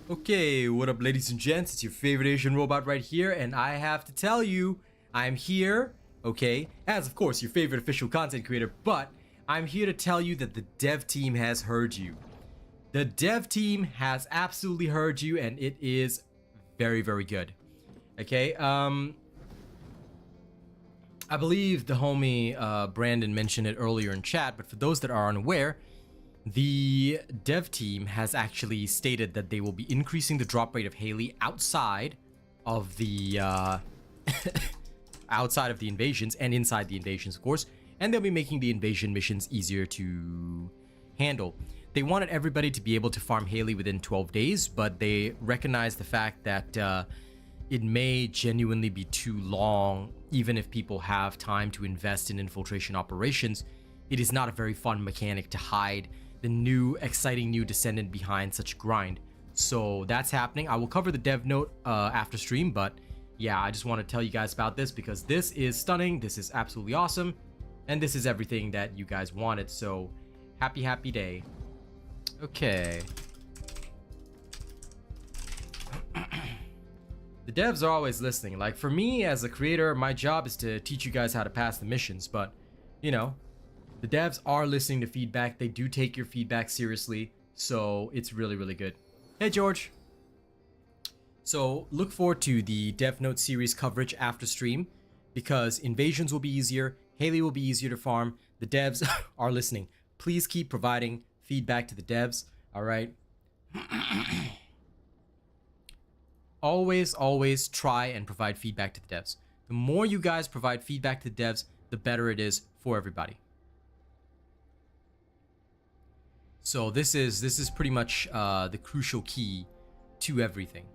Okay, what up ladies and gents, it's your favorite Asian robot right here, and I have to tell you, I'm here, okay, as of course your favorite official content creator, but I'm here to tell you that the dev team has heard you. The dev team has absolutely heard you, and it is very, very good. Okay, I believe the homie Brandon mentioned it earlier in chat, but for those that are unaware, the dev team has actually stated that they will be increasing the drop rate of Haley outside of the outside of the invasions and inside the invasions, of course, and they'll be making the invasion missions easier to handle. They wanted everybody to be able to farm Haley within 12 days, but they recognize the fact that it may genuinely be too long, even if people have time to invest in infiltration operations. It is not a very fun mechanic to hide the new, exciting new Descendant behind such grind. So that's happening. I will cover the dev note after stream, but yeah, I just want to tell you guys about this because this is stunning, this is absolutely awesome, and this is everything that you guys wanted. So happy, happy day. Okay. The devs are always listening. Like for me as a creator, my job is to teach you guys how to pass the missions, but you know, the devs are listening to feedback. They do take your feedback seriously, so it's really, really good. Hey, George. So look forward to the Dev Note series coverage after stream, because invasions will be easier, Haley will be easier to farm. The devs are listening. Please keep providing feedback to the devs, all right? Always try and provide feedback to the devs. The more you guys provide feedback to the devs, the better it is for everybody. So this is pretty much the crucial key to everything.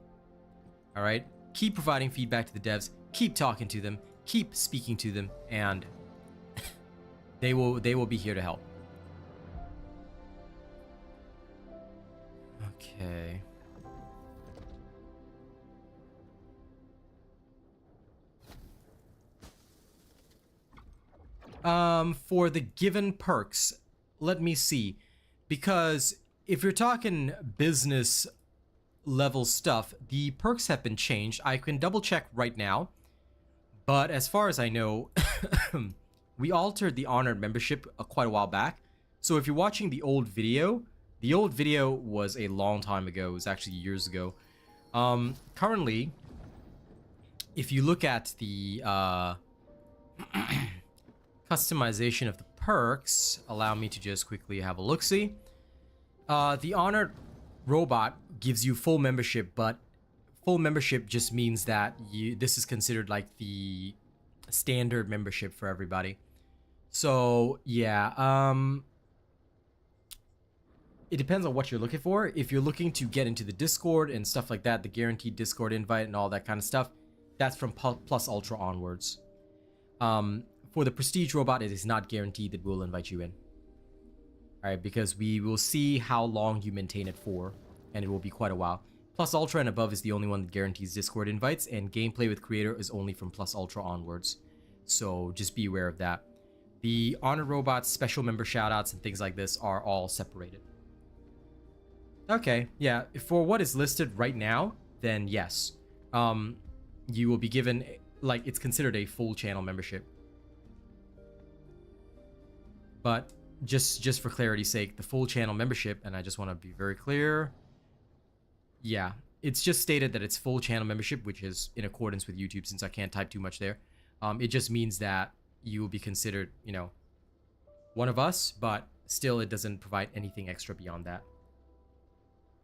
All right, keep providing feedback to the devs, keep talking to them, keep speaking to them, and they will be here to help. Okay. For the given perks, let me see. Because if you're talking business level stuff, the perks have been changed. I can double check right now. But as far as I know, we altered the honored membership quite a while back. So if you're watching the old video was a long time ago. It was actually years ago. Currently, if you look at the customization of the perks, allow me to just quickly have a look-see. The Honored Robot gives you full membership, but full membership just means that this is considered like the standard membership for everybody. So yeah, it depends on what you're looking for. If you're looking to get into the Discord and stuff like that, the guaranteed Discord invite and all that kind of stuff, that's from Plus Ultra onwards. For the Prestige Robot, it is not guaranteed that we'll invite you in. Alright, because we will see how long you maintain it for, and it will be quite a while. Plus Ultra and above is the only one that guarantees Discord invites, and gameplay with Creator is only from Plus Ultra onwards. So just be aware of that. The Honored Robots, special member shoutouts, and things like this are all separated. Okay, yeah, for what is listed right now, then yes. You will be given, like, it's considered a full channel membership. But just for clarity's sake, the full channel membership, and I just want to be very clear, yeah, it's just stated that it's full channel membership, which is in accordance with YouTube since I can't type too much there. It just means that you will be considered, you know, one of us, but still it doesn't provide anything extra beyond that.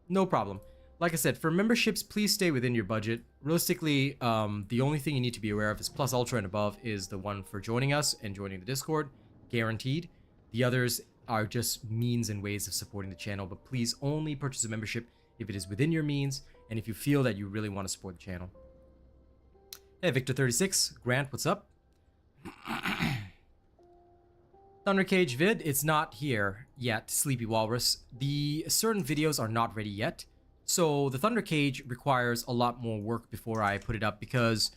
No problem. Like I said, for memberships, please stay within your budget. Realistically, the only thing you need to be aware of is Plus Ultra and above is the one for joining us and joining the Discord, guaranteed. The others are just means and ways of supporting the channel, but please only purchase a membership if it is within your means and if you feel that you really want to support the channel. Hey, Victor36, Grant, what's up? Thundercage vid, it's not here yet, Sleepy Walrus. The certain videos are not ready yet, so the Thundercage requires a lot more work before I put it up because,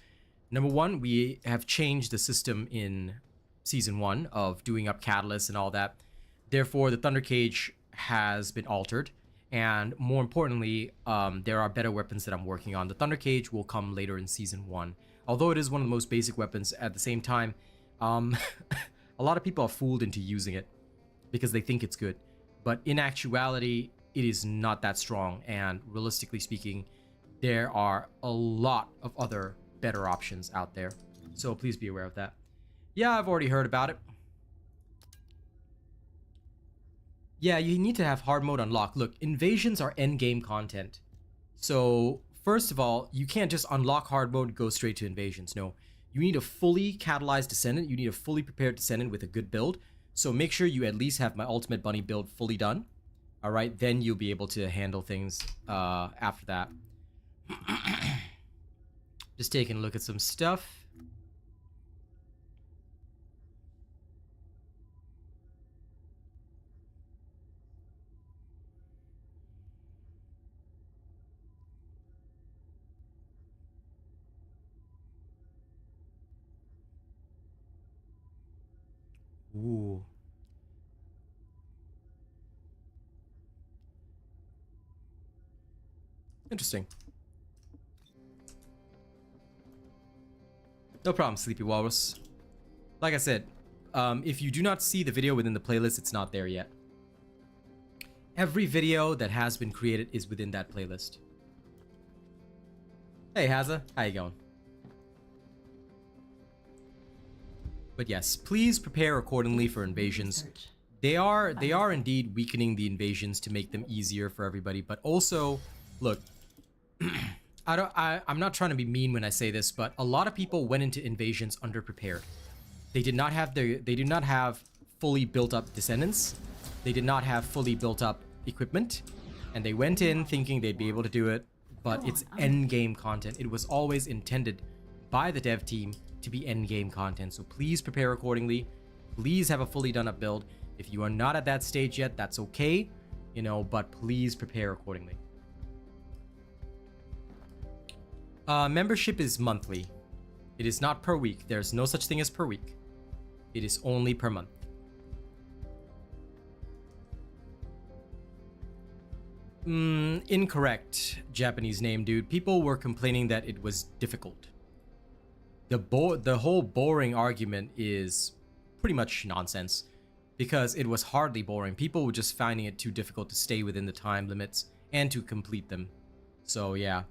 number one, we have changed the system in Season 1 of doing up catalysts and all that. Therefore, the Thundercage has been altered, And more importantly, there are better weapons that I'm working on. The Thunder Cage will come later in Season 1. Although it is one of the most basic weapons, at the same time, a lot of people are fooled into using it because they think it's good. But in actuality, it is not that strong. And realistically speaking, there are a lot of other better options out there. So please be aware of that. Yeah, I've already heard about it. Yeah, you need to have hard mode unlocked. Look, invasions are endgame content. So, first of all, you can't just unlock hard mode and go straight to invasions. No, you need a fully catalyzed Descendant. You need a fully prepared Descendant with a good build. So make sure you at least have my Ultimate Bunny build fully done. Alright, then you'll be able to handle things after that. Just taking a look at some stuff. Ooh. Interesting. No problem, Sleepy Walrus. Like I said, if you do not see the video within the playlist, it's not there yet. Every video that has been created is within that playlist. Hey, Hazza. How you going? But yes, please prepare accordingly for invasions. They are indeed weakening the invasions to make them easier for everybody. But also, look, I'm not trying to be mean when I say this, but a lot of people went into invasions underprepared. They did not have fully built up Descendants. They did not have fully built up equipment, and they went in thinking they'd be able to do it. But it's endgame content. It was always intended by the dev team to be endgame content. So please prepare accordingly. Please have a fully done up build. If you are not at that stage yet, that's okay, you know, but please prepare accordingly. Membership is monthly. It is not per week. There's no such thing as per week. It is only per month. Incorrect Japanese name, dude. People were complaining that it was difficult. The whole boring argument is pretty much nonsense because it was hardly boring. People were just finding it too difficult to stay within the time limits and to complete them. So yeah,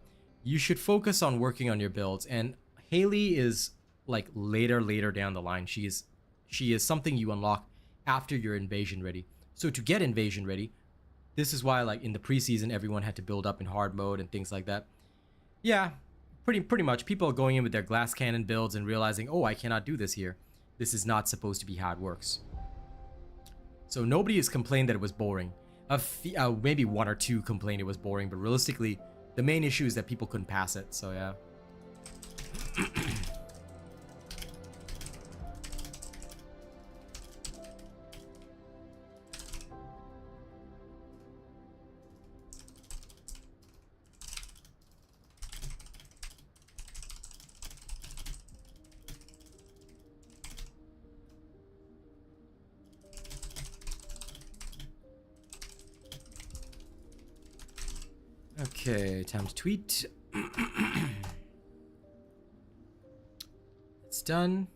you should focus on working on your builds. And Haley is like later down the line. She is something you unlock after you're invasion ready. So to get invasion ready, this is why like in the preseason everyone had to build up in hard mode and things like that. Yeah, pretty much people are going in with their glass cannon builds and realizing, oh, I cannot do this here. This is not supposed to be how it works. So nobody has complained that it was boring. Maybe one or two complained it was boring, but realistically, the main issue is that people couldn't pass it. So yeah. Okay, time to tweet. It's done.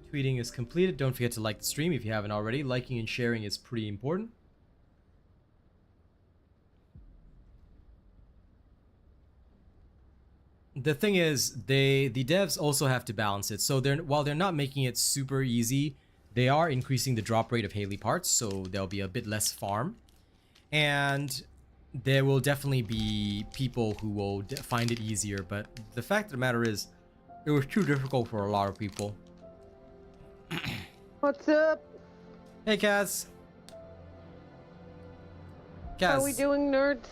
Tweeting is completed. Don't forget to like the stream if you haven't already. Liking and sharing is pretty important. The thing is, the devs also have to balance it. So while they're not making it super easy, they are increasing the drop rate of Haley parts, so there'll be a bit less farm. And there will definitely be people who will find it easier, but the fact of the matter is, it was too difficult for a lot of people. What's up? Hey, Kaz. Kaz. How we doing, nerds?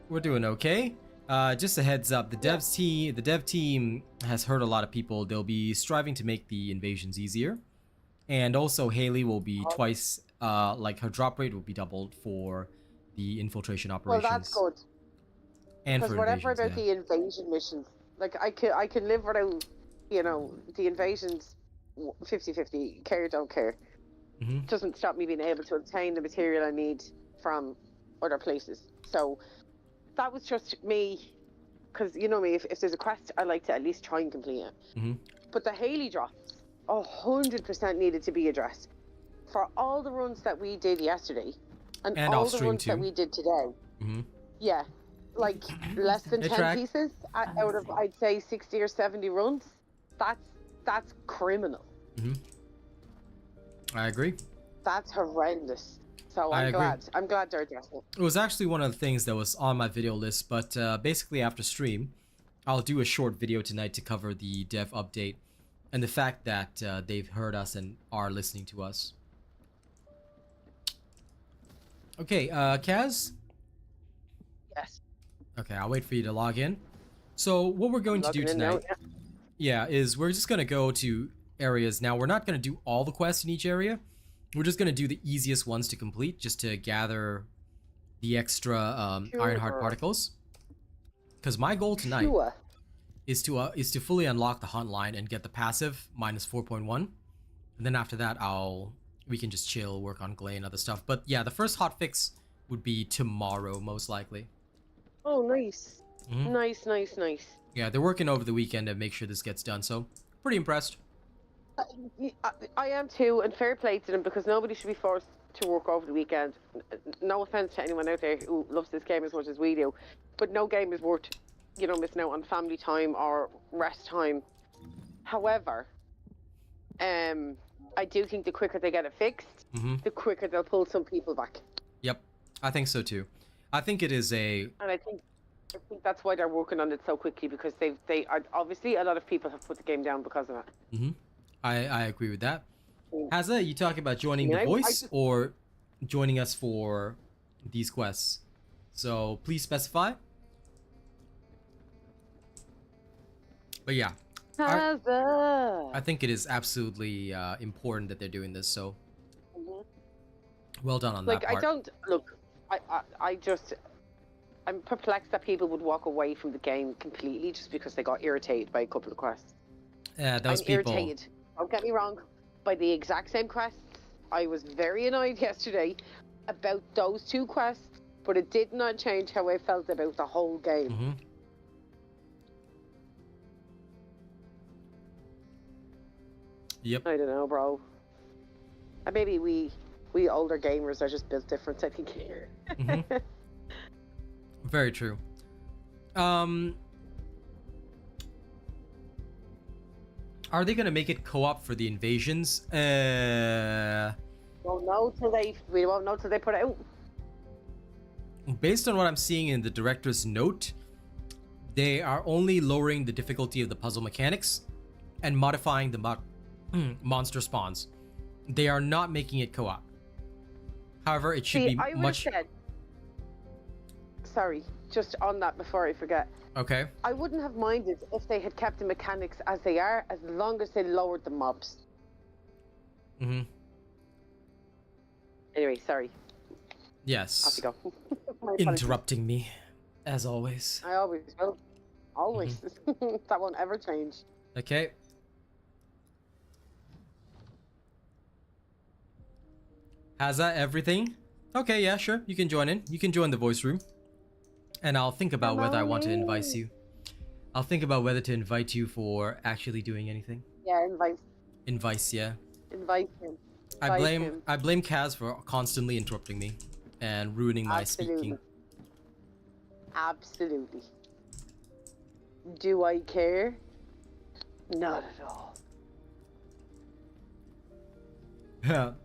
We're doing okay. Just a heads up, the dev team has hurt a lot of people. They'll be striving to make the invasions easier. And also Haley will be twice, like her drop rate will be doubled for the infiltration Well, that's operations. good. And Because for whatever invasions, about yeah. the invasion missions, like I can live without, you know, the invasions 50-50, care, don't care. Mm-hmm. Doesn't stop me being able to obtain the material I need from other places. So that was just me, because you know me, if there's a quest, I like to at least try and complete it. Mm-hmm. But the Haley drops 100% needed to be addressed. For all the runs that we did yesterday, and And all off the stream runs that too. we did today, Mm-hmm. yeah, like less than Hey, 10 track. pieces out of, I'd say, 60 or 70 runs. That's criminal. Mm-hmm. I agree. That's horrendous. So I I'm agree. glad. I'm glad they're addressing it. It was actually one of the things that was on my video list, but basically after stream, I'll do a short video tonight to cover the dev update and the fact that they've heard us and are listening to us. Okay, Kaz? Yes. Okay, I'll wait for you to log in. So what we're going to do tonight, is we're just going to go to areas. Now, we're not going to do all the quests in each area. We're just going to do the easiest ones to complete just to gather the extra Ironheart Particles. Because my goal tonight is to fully unlock the hunt line and get the passive minus 4.1. And then after that, we can just chill, work on Gley and other stuff. But yeah, the first hotfix would be tomorrow, most likely. Oh, nice. Mm-hmm. Nice. Yeah, they're working over the weekend to make sure this gets done, so pretty impressed. I am too, and fair play to them, because nobody should be forced to work over the weekend. No offense to anyone out there who loves this game as much as we do, but no game is worth, you know, missing out on family time or rest time. However, I do think the quicker they get it fixed, the quicker they'll pull some people back. Yep, I think so too. I think it is and I think that's why they're working on it so quickly, because they are, obviously a lot of people have put the game down because of that. Mm-hmm. I agree with that. Hazza, you talking about joining the I voice or joining us for these quests? So please specify. But yeah, I think it is absolutely important that they're doing this. So well done on that part. I don't look. I'm perplexed that people would walk away from the game completely just because they got irritated by a couple of quests. Yeah, those people. Irritated. Don't get me wrong. By the exact same quests, I was very annoyed yesterday about those two quests, but it did not change how I felt about the whole game. Mm-hmm. Yep. I don't know, bro. And maybe we older gamers are just built different, I think. Mm-hmm. Very true. Are they gonna make it co-op for the invasions? We won't know till they put it out. Based on what I'm seeing in the director's note, they are only lowering the difficulty of the puzzle mechanics and modifying the monster spawns. They are not making it co-op. However, it should be much. Sorry, just on that before I forget. Okay. I wouldn't have minded if they had kept the mechanics as they are, as long as they lowered the mobs. Mm-hmm. Anyway, sorry. Yes. Off you go. Interrupting me, as always. I always will. Always. Mm-hmm. That won't ever change. Okay. Has that everything? Okay, yeah, sure. You can join in. You can join the voice room. And I'll think about whether I want to invite you. I'll think about whether to invite you for actually doing anything. Yeah, invite. Invite, yeah. Invite him. I blame Kaz for constantly interrupting me and ruining my speaking. Absolutely. Do I care? Not at all.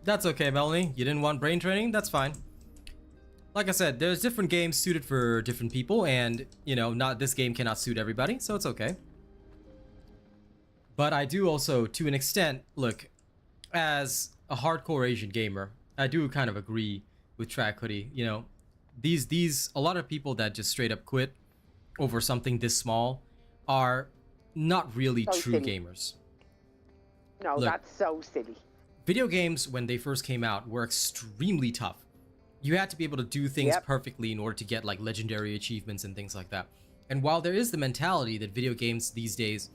That's okay, Melanie. You didn't want brain training? That's fine. Like I said, there's different games suited for different people, and, you know, this game cannot suit everybody, so it's okay. But I do also, to an extent, look, as a hardcore Asian gamer, I do kind of agree with Track Hoodie. You know, a lot of people that just straight up quit over something this small are not really true gamers. No, look, that's so silly. video games, when they first came out, were extremely tough. You had to be able to do things perfectly in order to get like legendary achievements and things like that. And while there is the mentality that video games these days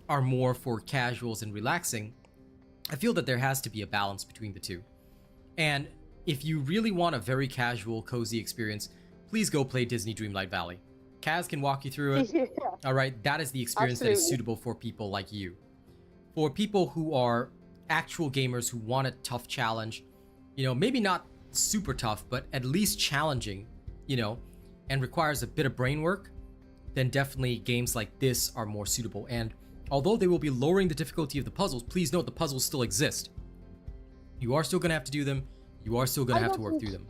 are more for casuals and relaxing, I feel that there has to be a balance between the two. And if you really want a very casual, cozy experience, please go play Disney Dreamlight Valley. Kaz can walk you through it. Yeah. All right, that is the experience that is suitable for people like you. For people who are actual gamers who want a tough challenge, you know, maybe not super tough, but at least challenging, you know, and requires a bit of brain work, then definitely games like this are more suitable. And although they will be lowering the difficulty of the puzzles, please note the puzzles still exist. You are still going to have to do them. You are still going to have to work through them.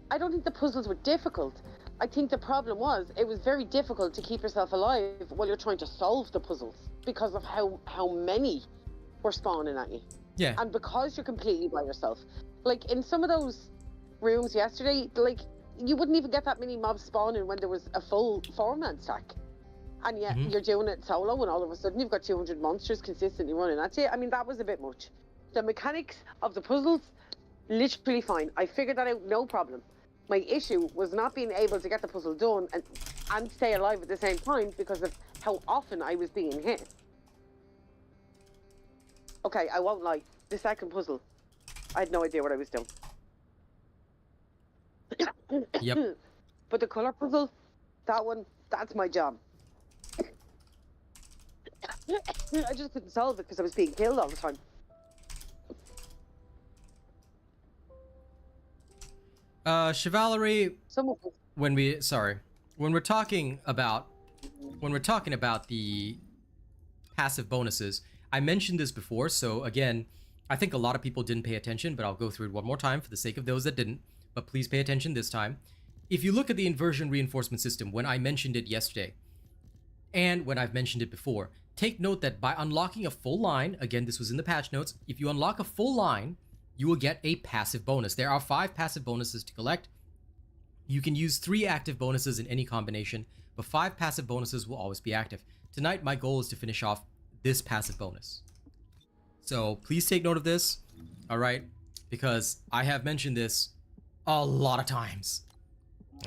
I don't think the puzzles were difficult. I think the problem was it was very difficult to keep yourself alive while you're trying to solve the puzzles because of how many were spawning at you. Yeah. And because you're completely by yourself. Like in some of those rooms yesterday, like you wouldn't even get that many mobs spawning when there was a full 4-man stack. And yet you're doing it solo and all of a sudden you've got 200 monsters consistently running at you. I mean, that was a bit much. The mechanics of the puzzles, literally fine. I figured that out, no problem. My issue was not being able to get the puzzle done and stay alive at the same time because of how often I was being hit. Okay, I won't lie. The second puzzle, I had no idea what I was doing. Yep. But the colour puzzle, that one, that's my job. I just couldn't solve it because I was being killed all the time. Chivalry, when we're talking about the passive bonuses, I mentioned this before, so again, I think a lot of people didn't pay attention, but I'll go through it one more time for the sake of those that didn't, but please pay attention this time. If you look at the Inversion Reinforcement system, when I mentioned it yesterday, and when I've mentioned it before, take note that by unlocking a full line, again, this was in the patch notes, if you unlock a full line, you will get a passive bonus. There are 5 passive bonuses to collect. You can use 3 active bonuses in any combination, but 5 passive bonuses will always be active. Tonight, my goal is to finish off this passive bonus. So please take note of this, all right? Because I have mentioned this a lot of times,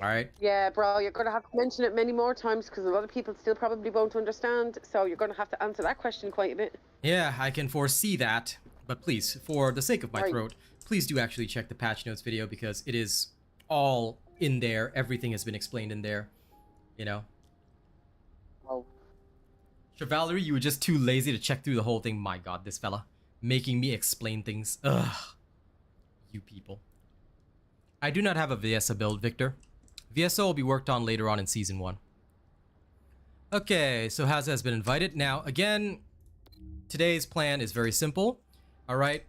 all right? Yeah, bro, you're going to have to mention it many more times because a lot of people still probably won't understand, so you're going to have to answer that question quite a bit. Yeah, I can foresee that. But please, for the sake of my throat, please do actually check the patch notes video because it is all in there. Everything has been explained in there, you know. Oh. Chivalry, you were just too lazy to check through the whole thing. My god, this fella. Making me explain things. Ugh. You people. I do not have a VSA build, Victor. VSO will be worked on later on in Season 1. Okay, so Hazza has been invited. Now, again, today's plan is very simple. Alright,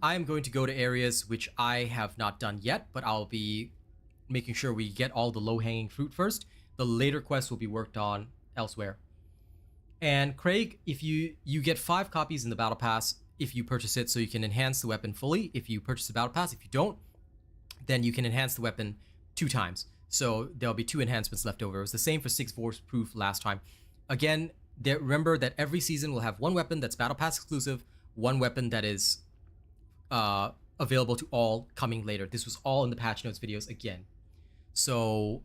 I am going to go to areas which I have not done yet, but I'll be making sure we get all the low-hanging fruit first. The later quests will be worked on elsewhere. And Craig, if you get 5 copies in the Battle Pass if you purchase it, so you can enhance the weapon fully if you purchase the Battle Pass. If you don't, then you can enhance the weapon 2 times. So there'll be 2 enhancements left over. It was the same for 6 Force Proof last time. Again, remember that every season will have 1 weapon that's Battle Pass exclusive, 1 weapon that is available to all coming later. This was all in the patch notes videos again. So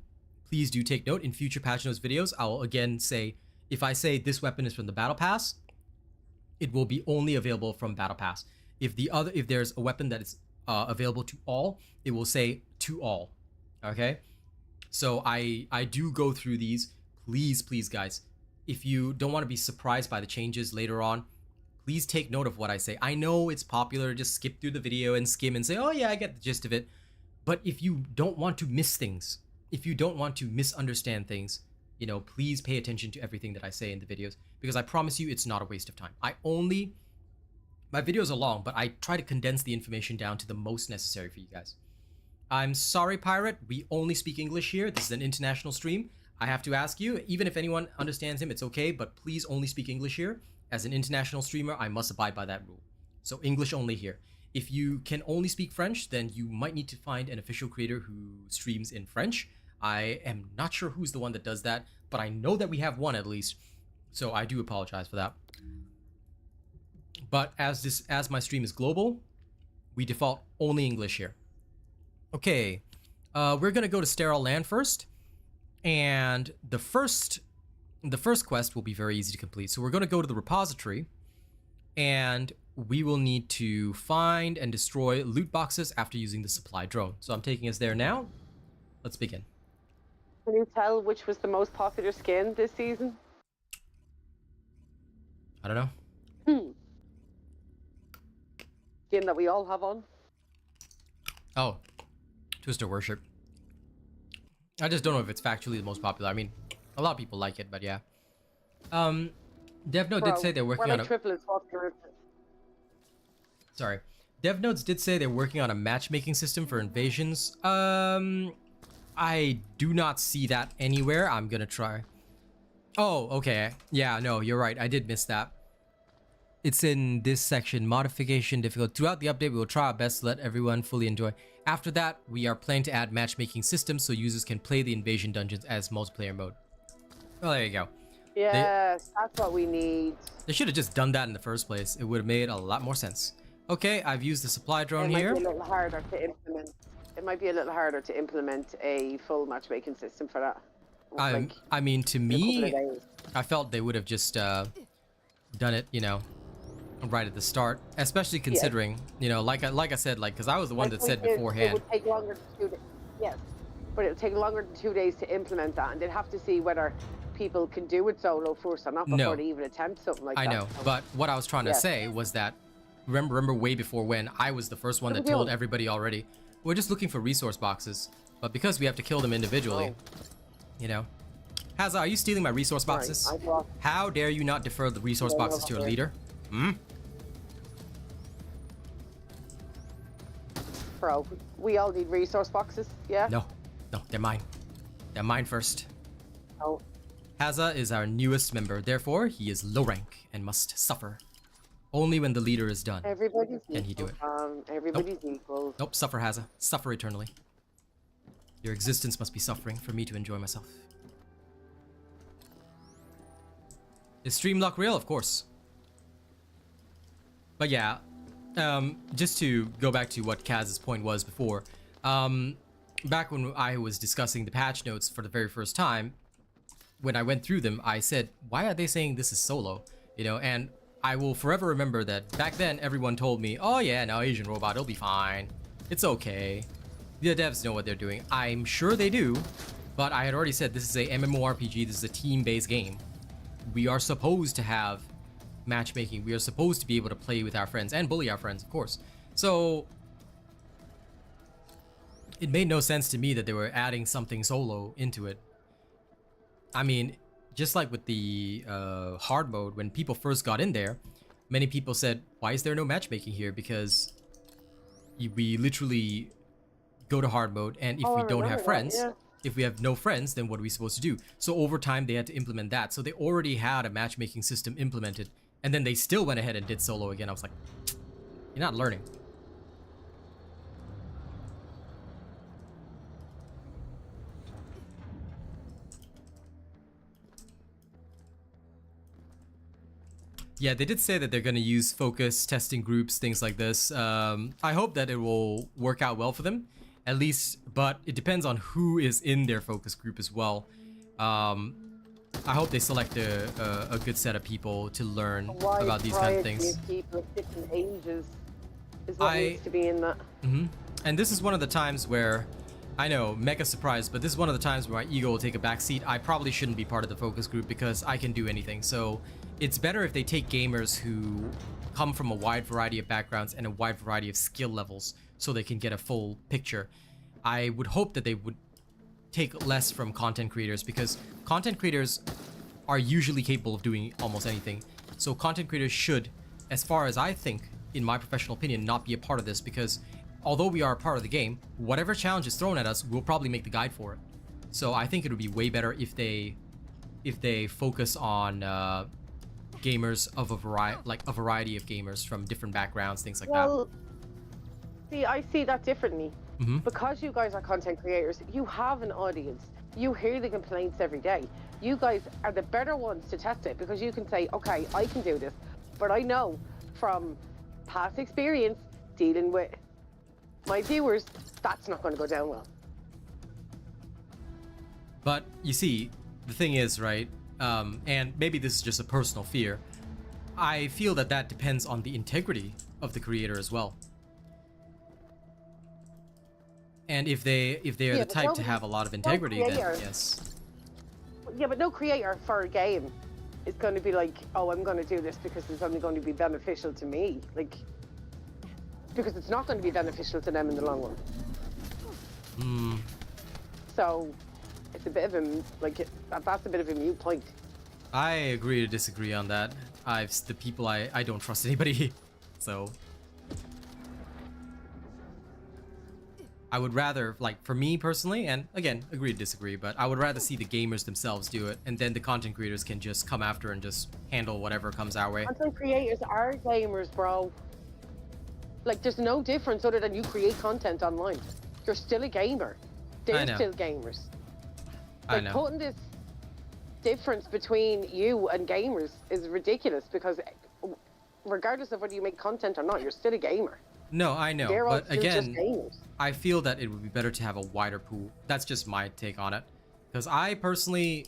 please do take note in future patch notes videos. I'll again say, if I say this weapon is from the Battle Pass, it will be only available from Battle Pass. If there's a weapon that is available to all, it will say to all. Okay? So I do go through these. Please, guys, if you don't want to be surprised by the changes later on, please take note of what I say. I know it's popular to just skip through the video and skim and say, oh yeah, I get the gist of it. But if you don't want to miss things, if you don't want to misunderstand things, you know, please pay attention to everything that I say in the videos, because I promise you it's not a waste of time. My videos are long, but I try to condense the information down to the most necessary for you guys. I'm sorry, Pirate, we only speak English here. This is an international stream. I have to ask you, even if anyone understands him, it's okay, but please only speak English here. As an international streamer, I must abide by that rule. So English only here. If you can only speak French, then you might need to find an official creator who streams in French. I am not sure who's the one that does that, but I know that we have one at least. So I do apologize for that. But as my stream is global, we default only English here. Okay, we're gonna go to Sterile Land first, and the first quest will be very easy to complete. So we're gonna go to the repository, and we will need to find and destroy loot boxes after using the supply drone. So I'm taking us there now. Let's begin. Can you tell which was the most popular skin this season? I don't know. Skin that we all have on. Oh, Twister Worship. I just don't know if it's factually the most popular. I mean, a lot of people like it, but yeah. DevNote did say they're working on a... Sorry. DevNotes did say they're working on a matchmaking system for invasions. I do not see that anywhere. I'm gonna try. Oh, okay. Yeah, no, you're right. I did miss that. It's in this section, modification difficult. Throughout the update, we will try our best to let everyone fully enjoy. After that, we are planning to add matchmaking systems so users can play the invasion dungeons as multiplayer mode. Well, there you go. Yes, that's what we need. They should have just done that in the first place. It would have made a lot more sense. Okay, I've used the supply drone here. It might be a little harder to implement. It might be a little harder to implement a full matchmaking system for that. I mean, to me, I felt they would have just done it, you know, right at the start, especially considering, you know, like I said, like, because I was the one that said beforehand. It would take longer than 2 days. Yes, but it would take longer than 2 days to implement that, and they'd have to see whether people can do it solo first or not before they even attempt something like that. I know, but what I was trying to say was that, remember way before when I was the first one that told everybody already, we're just looking for resource boxes, but because we have to kill them individually, you know. Hazza, are you stealing my resource boxes? How dare you not defer the resource boxes to your leader? Hmm? Bro, we all need resource boxes, yeah? No, they're mine. They're mine first. Oh. Hazza is our newest member, therefore he is low rank and must suffer. Only when the leader is done can he do it. Everybody's equal. Nope, suffer Hazza. Suffer eternally. Your existence must be suffering for me to enjoy myself. Is stream luck real? Of course. But yeah, just to go back to what Kaz's point was before, back when I was discussing the patch notes for the very first time, when I went through them, I said, why are they saying this is solo? You know, and I will forever remember that back then everyone told me, oh yeah, no, Asian Robot, it'll be fine. It's okay. The devs know what they're doing. I'm sure they do, but I had already said this is a MMORPG, this is a team-based game. We are supposed to have matchmaking. We are supposed to be able to play with our friends and bully our friends, of course. So it made no sense to me that they were adding something solo into it. I mean, just like with the hard mode, when people first got in there, many people said, why is there no matchmaking here? Because we literally go to hard mode, and if we don't have friends, if we have no friends, then what are we supposed to do? So over time, they had to implement that. So they already had a matchmaking system implemented, and then they still went ahead and did solo again. I was like, you're not learning. Yeah, they did say that they're going to use focus testing groups, things like this. I hope that it will work out well for them, at least, but it depends on who is in their focus group as well. I hope they select a good set of people to learn about these kind of things. People of different ages is what needs to be in that. And this is one of the times where, I know, mega surprised, but this is one of the times where my ego will take a back seat. I probably shouldn't be part of the focus group because I can do anything. So it's better if they take gamers who come from a wide variety of backgrounds and a wide variety of skill levels so they can get a full picture. I would hope that they would take less from content creators because content creators are usually capable of doing almost anything. So content creators should, as far as I think, in my professional opinion, not be a part of this because although we are a part of the game, whatever challenge is thrown at us, we'll probably make the guide for it. So I think it would be way better if they focus on gamers of a variety of gamers from different backgrounds, things like that. See, I see that differently. Because you guys are content creators, you have an audience. You hear the complaints every day. You guys are the better ones to test it because you can say, okay, I can do this, but I know from past experience dealing with my viewers, that's not going to go down well. But you see, the thing is, right, and maybe this is just a personal fear, I feel that that depends on the integrity of the creator as well. And if they are the type to have a lot of integrity, then yes. Yeah, but no creator for a game is going to be like, oh, I'm going to do this because it's only going to be beneficial to me. Like, because it's not going to be beneficial to them in the long run. So, it's a bit of a, like, that's a bit of a mute point. I agree to disagree on that. I don't trust anybody, so. I would rather, like, for me personally, and again, agree to disagree, but I would rather see the gamers themselves do it, and then the content creators can just come after and just handle whatever comes our way. Content creators are gamers, bro. Like, there's no difference other than you create content online. You're still a gamer. They're still gamers. Like, I know. Putting this difference between you and gamers is ridiculous, because regardless of whether you make content or not, you're still a gamer. No, I know, They're all but still again, just gamers. I feel that it would be better to have a wider pool. That's just my take on it. Because I personally,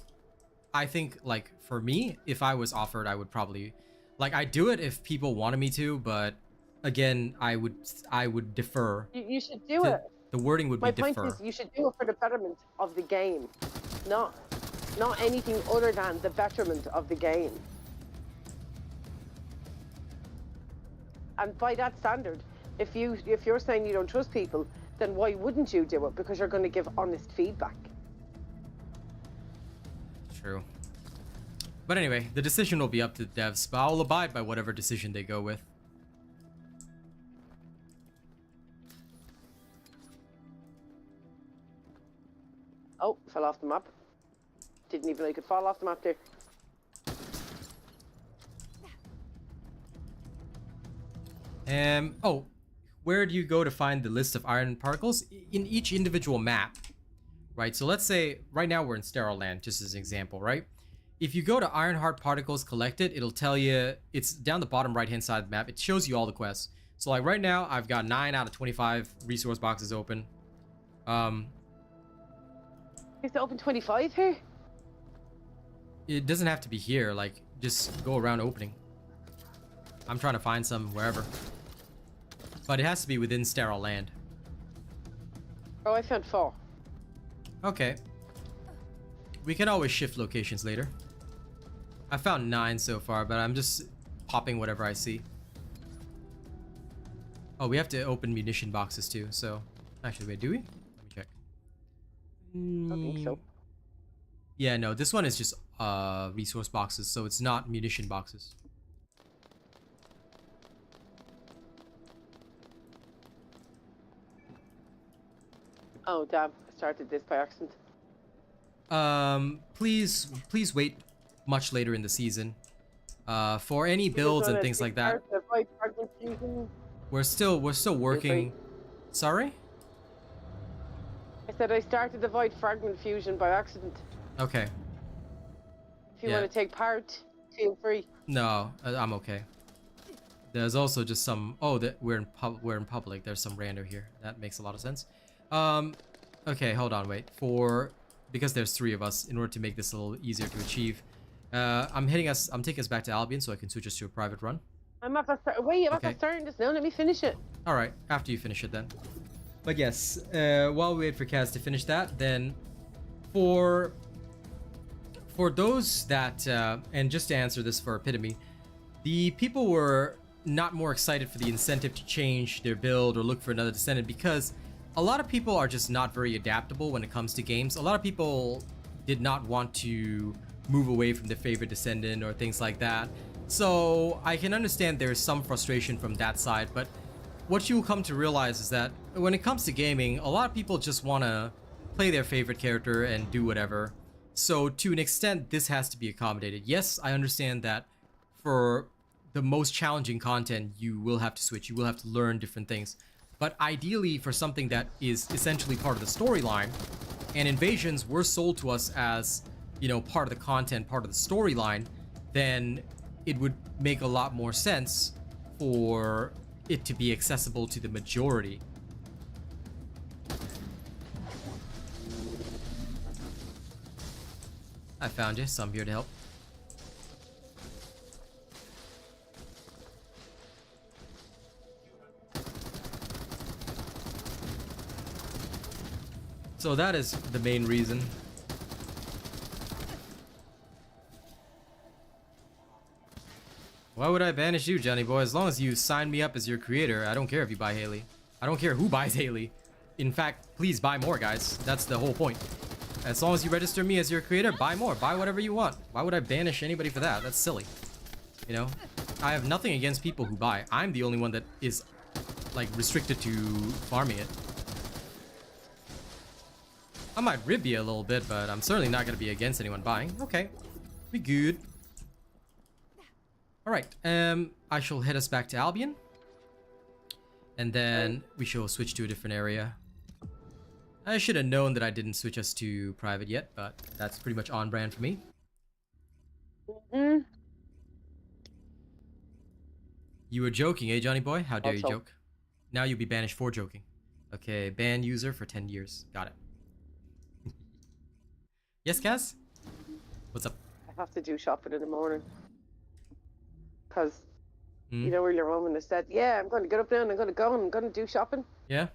I think, like, for me, if I was offered, I would probably, like, I'd do it if people wanted me to, but again, I would defer. You should do it. The wording would be defer. My point is, you should do it for the betterment of the game, not anything other than the betterment of the game. And by that standard, if you're saying you don't trust people, then why wouldn't you do it? Because you're going to give honest feedback. True. But anyway, the decision will be up to the devs, but I'll abide by whatever decision they go with. Oh, fell off the map. Didn't even know you could fall off the map there. Oh, where do you go to find the list of iron particles? In each individual map, right? So let's say right now we're in Sterile Land, just as an example, right? If you go to Ironheart Particles collected, it'll tell you, it's down the bottom right-hand side of the map. It shows you all the quests. So like right now, I've got 9 out of 25 resource boxes open. Is it open 25 here? It doesn't have to be here, like, just go around opening. I'm trying to find some wherever. But it has to be within Sterile Land. Oh, I found 4. Okay. We can always shift locations later. I found 9 so far, but I'm just popping whatever I see. Oh, we have to open munition boxes too, so... Actually, wait, do we? Let me check. I don't think so. Yeah, no, this one is just resource boxes, so it's not munition boxes. Oh, damn. I started this by accident. Please wait much later in the season. For any builds and things like that. We're still working. Sorry? I said I started the void fragment fusion by accident. Okay. If you want to take part, feel free. No, I'm okay. There's also just some. Oh, that we're in public. There's some rando here. That makes a lot of sense. Okay, hold on, wait. Because there's 3 of us, in order to make this a little easier to achieve, I'm taking us back to Albion so I can switch us to a private run. I'm not starting this now. Let me finish it. All right, after you finish it then. But yes, while we wait for Kaz to finish that, then for those that and just to answer this for Epitome, the people were not more excited for the incentive to change their build or look for another Descendant because a lot of people are just not very adaptable when it comes to games. A lot of people did not want to move away from their favorite Descendant or things like that. So I can understand there's some frustration from that side, but what you'll come to realize is that when it comes to gaming, a lot of people just want to play their favorite character and do whatever. So to an extent, this has to be accommodated. Yes, I understand that for the most challenging content, you will have to switch. You will have to learn different things. But ideally, for something that is essentially part of the storyline, and invasions were sold to us as, you know, part of the content, part of the storyline, then it would make a lot more sense for it to be accessible to the majority. I found you, so I'm here to help. So that is the main reason. Why would I banish you, Johnny boy? As long as you sign me up as your creator, I don't care if you buy Haley. I don't care who buys Haley. In fact, please buy more, guys. That's the whole point. As long as you register me as your creator, buy more. Buy whatever you want. Why would I banish anybody for that? That's silly. You know? I have nothing against people who buy. I'm the only one that is, like, restricted to farming it. I might rib you a little bit, but I'm certainly not going to be against anyone buying. Okay. We good. Alright. I shall head us back to Albion. And then we shall switch to a different area. I should have known that I didn't switch us to private yet, but that's pretty much on brand for me. Mm-hmm. You were joking, eh, Johnny boy? How dare you Also. joke? Now you'll be banished for joking. Okay, ban user for 10 years. Got it. Yes, Kaz? What's up? I have to do shopping in the morning. Because, you know, where your woman has said, yeah, I'm going to get up now and I'm going to go and I'm going to do shopping. Yeah?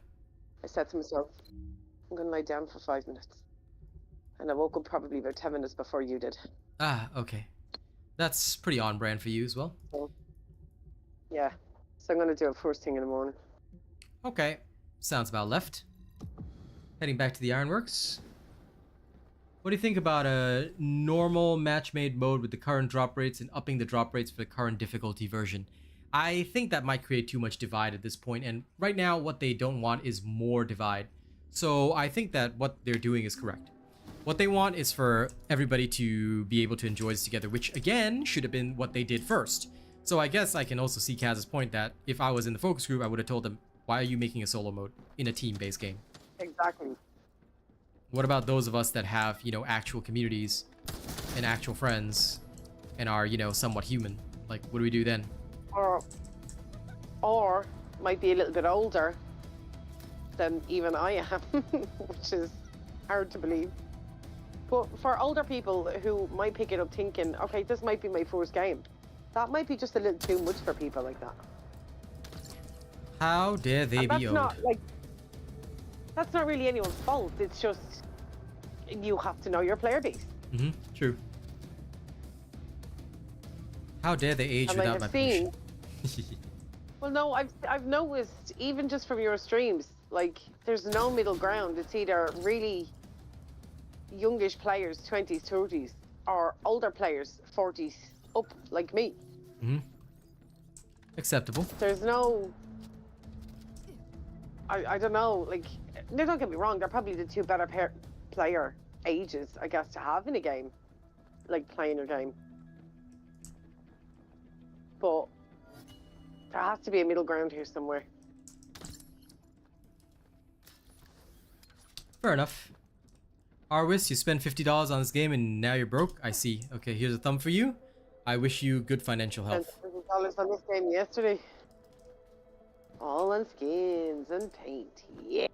I said to myself, I'm going to lie down for 5 minutes. And I woke up probably about 10 minutes before you did. Ah, okay. That's pretty on brand for you as well. So, yeah. So I'm going to do it first thing in the morning. Okay. Sounds about left. Heading back to the Ironworks. What do you think about a normal match-made mode with the current drop rates and upping the drop rates for the current difficulty version? I think that might create too much divide at this point, and right now what they don't want is more divide. So I think that what they're doing is correct. What they want is for everybody to be able to enjoy this together, which again should have been what they did first. So I guess I can also see Kaz's point that if I was in the focus group, I would have told them, why are you making a solo mode in a team-based game? Exactly. What about those of us that have, you know, actual communities and actual friends and are, you know, somewhat human? Like, what do we do then? Or might be a little bit older than even I am, which is hard to believe. But for older people who might pick it up thinking, okay, this might be my first game, that might be just a little too much for people like that. How dare they be old? That's not really anyone's fault. It's just you have to know your player base. Mm-hmm. True. How dare they age And without my permission? Well, no, I've noticed even just from your streams, like there's no middle ground. It's either really youngish players, 20s, 30s, or older players, 40s up, like me. Mm-hmm. Acceptable. There's no. I don't know. Like, don't get me wrong. They're probably the two better player ages, I guess, to have in a game, like playing a game. But there has to be a middle ground here somewhere. Fair enough. Arwis, you spent $50 on this game and now you're broke? I see. Okay, here's a thumb for you. I wish you good financial health. $100 on this game yesterday. All on skins and paint. Yeah.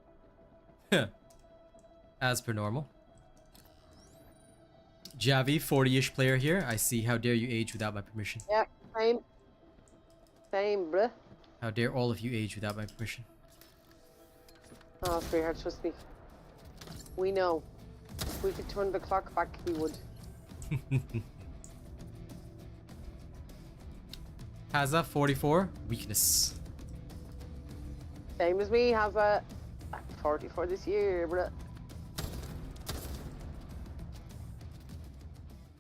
As per normal. Javi, 40-ish player here. I see. How dare you age without my permission? Yeah, same. Same, bruh. How dare all of you age without my permission? Oh, sweetheart, trust me. We know. If we could turn the clock back, we would. Haza, 44. Weakness. Same as me, has a 44 this year, bruh.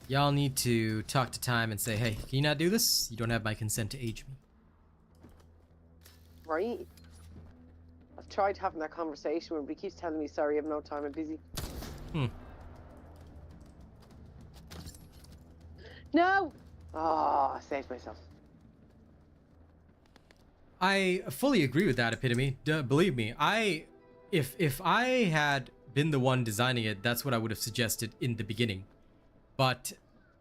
Y'all need to talk to Time and say, hey, can you not do this? You don't have my consent to age me. Right? I've tried having that conversation with him, but he keeps telling me, sorry, I have no time, I'm busy. No! Oh, I saved myself. I fully agree with that, Epitome. Believe me, if I had been the one designing it, that's what I would have suggested in the beginning. But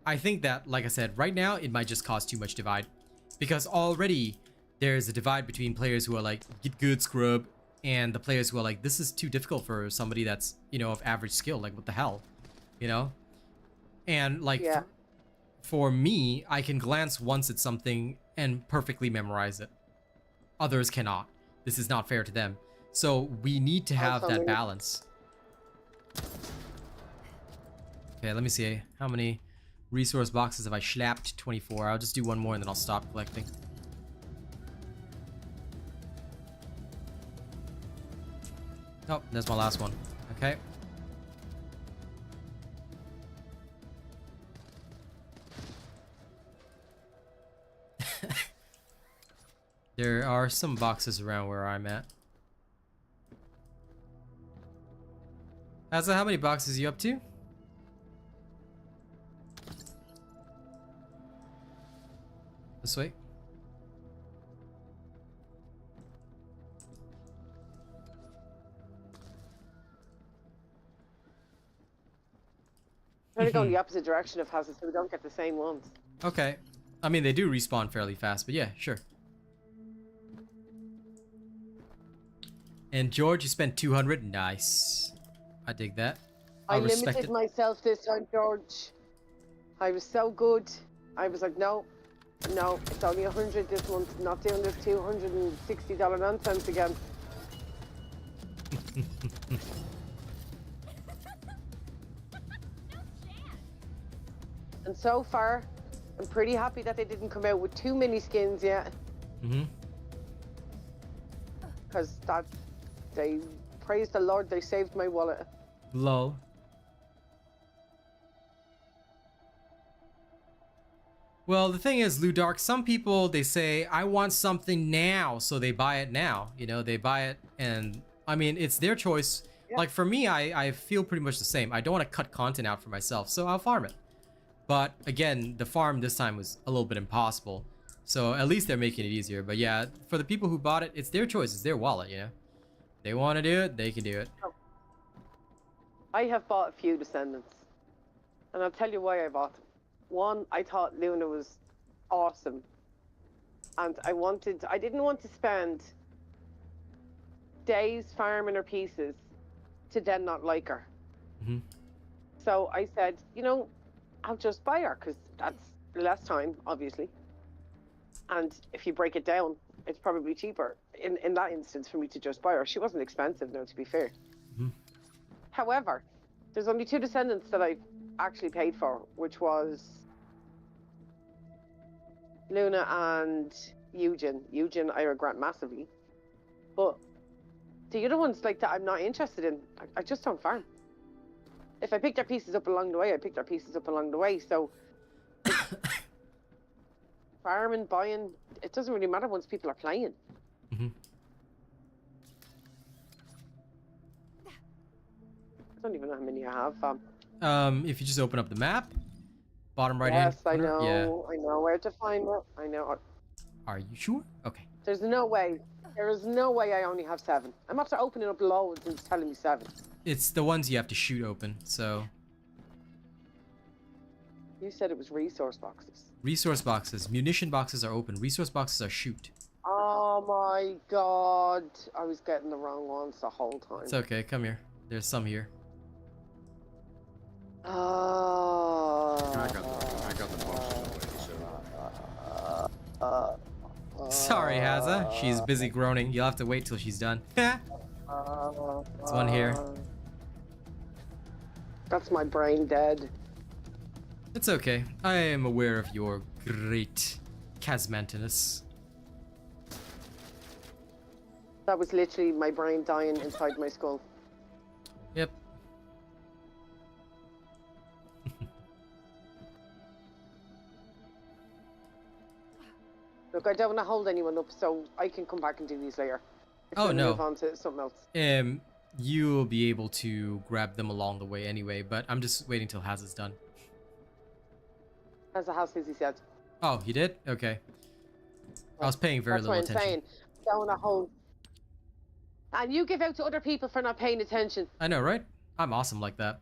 I think that, like I said, right now it might just cause too much divide, because already there's a divide between players who are like, get good, scrub, and the players who are like, this is too difficult for somebody that's, you know, of average skill. Like, what the hell, you know? And like, Yeah. for me, I can glance once at something and perfectly memorize it. Others cannot. This is not fair to them. So we need to have that balance. Okay, let me see. How many resource boxes have I schlapped? 24. I'll just do one more and then I'll stop collecting. Oh, there's my last one. Okay. There are some boxes around where I'm at. Asa, how many boxes are you up to? This way. Trying to go in the opposite direction of houses so we don't get the same ones. Okay. I mean, they do respawn fairly fast, but yeah, sure. And George, you spent 200. Nice. I dig that. I respect limited it. myself this time, George. I was so good. I was like, no, it's only 100 this month. Not doing this $260 nonsense again. And so far, I'm pretty happy that they didn't come out with too many skins yet. Mm-hmm. Because praise the Lord, they saved my wallet. Lol. Well, the thing is, Ludark, some people, they say, I want something now, so they buy it now. You know, they buy it, and, I mean, it's their choice. Yeah. Like, for me, I feel pretty much the same. I don't want to cut content out for myself, so I'll farm it. But, again, the farm this time was a little bit impossible. So, at least they're making it easier. But, yeah, for the people who bought it, it's their choice. It's their wallet, you know? They want to do it, they can do it. Oh. I have bought a few Descendants. And I'll tell you why I bought them. One, I thought Luna was awesome. And I didn't want to spend days farming her pieces to then not like her. Mm-hmm. So I said, you know, I'll just buy her because that's less time, obviously. And if you break it down, it's probably cheaper in that instance for me to just buy her. She wasn't expensive, no, to be fair. Mm-hmm. However, there's only 2 Descendants that I actually paid for, which was Luna and Eugen. Eugen I regret massively. But the other ones like that I'm not interested in. I just don't farm. If I pick their pieces up along the way, I pick their pieces up along the way. So farming, buying, it doesn't really matter once people are playing. Mm-hmm. I don't even know how many I have. If you just open up the map, bottom right hand. Yes, corner, I know. yeah. I know where to find it. I know. Are you sure? Okay. There's no way. There is no way I only have 7. I'm after opening up loads and it's telling me 7. It's the ones you have to shoot open, so. You said it was resource boxes. Resource boxes. Munition boxes are open. Resource boxes are shoot. Oh my god. I was getting the wrong ones the whole time. It's okay. Come here. There's some here. I got the boxes. Sorry, Haza. She's busy groaning. You'll have to wait till she's done. There's one here. That's my brain dead. It's okay. I am aware of your great Casmantinus. That was literally my brain dying inside my skull. Yep. Look, I don't want to hold anyone up, so I can come back and do these later. Oh, no. Move on to something else. You'll be able to grab them along the way anyway, but I'm just waiting till Haz is done. As a house, he said. Oh, he did? Okay. I was paying very little attention. That's what I'm saying. Don't want to hold. And you give out to other people for not paying attention. I know, right? I'm awesome like that.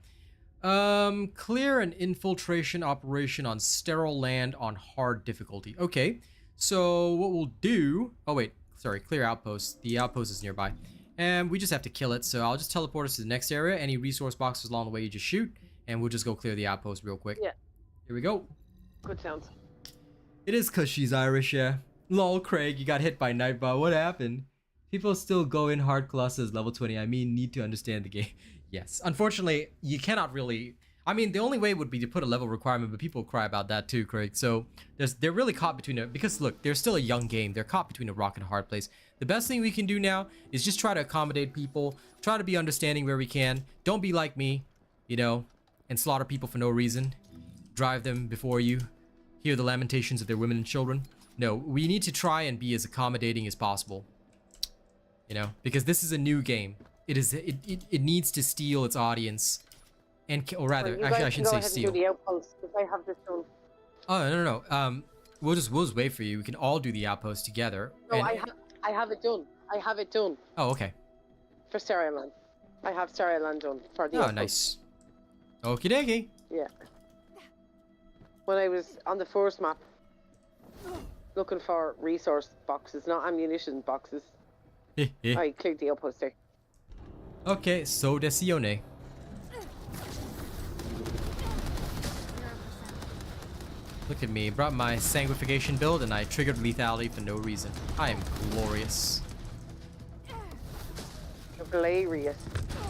Clear an infiltration operation on sterile land on hard difficulty. Okay, So what we'll do... Oh, wait. Sorry. Clear outpost. The outpost is nearby. And we just have to kill it. So I'll just teleport us to the next area. Any resource boxes along the way, you just shoot. And we'll just go clear the outpost real quick. Yeah. Here we go. Good sounds. It is because she's Irish, yeah. Lol, Craig, you got hit by Nightbot. What happened? People still go in hard Colossus level 20. I mean, need to understand the game. Yes. Unfortunately, you cannot really... I mean, the only way would be to put a level requirement, but people cry about that too, Craig. So they're really caught between it because look, they're still a young game. They're caught between a rock and a hard place. The best thing we can do now is just try to accommodate people, try to be understanding where we can. Don't be like me, you know, and slaughter people for no reason. Drive them before you. Hear the lamentations of their women and children. No, we need to try and be as accommodating as possible. You know, because this is a new game. It needs to steal its audience. And, or rather, actually, I shouldn't say steal. Do the outpost, because I have this done. Oh, no. We'll just wait for you. We can all do the outpost together. No, and... I have it done. I have it done. Oh, okay. For Stereoland. I have Stereoland done for the outpost. Nice. Okie dokie. Yeah. When I was on the first map, looking for resource boxes, not ammunition boxes, I cleared the outpost there. Okay, so decione. Look at me, brought my sanguification build and I triggered lethality for no reason. I am glorious. You're glorious.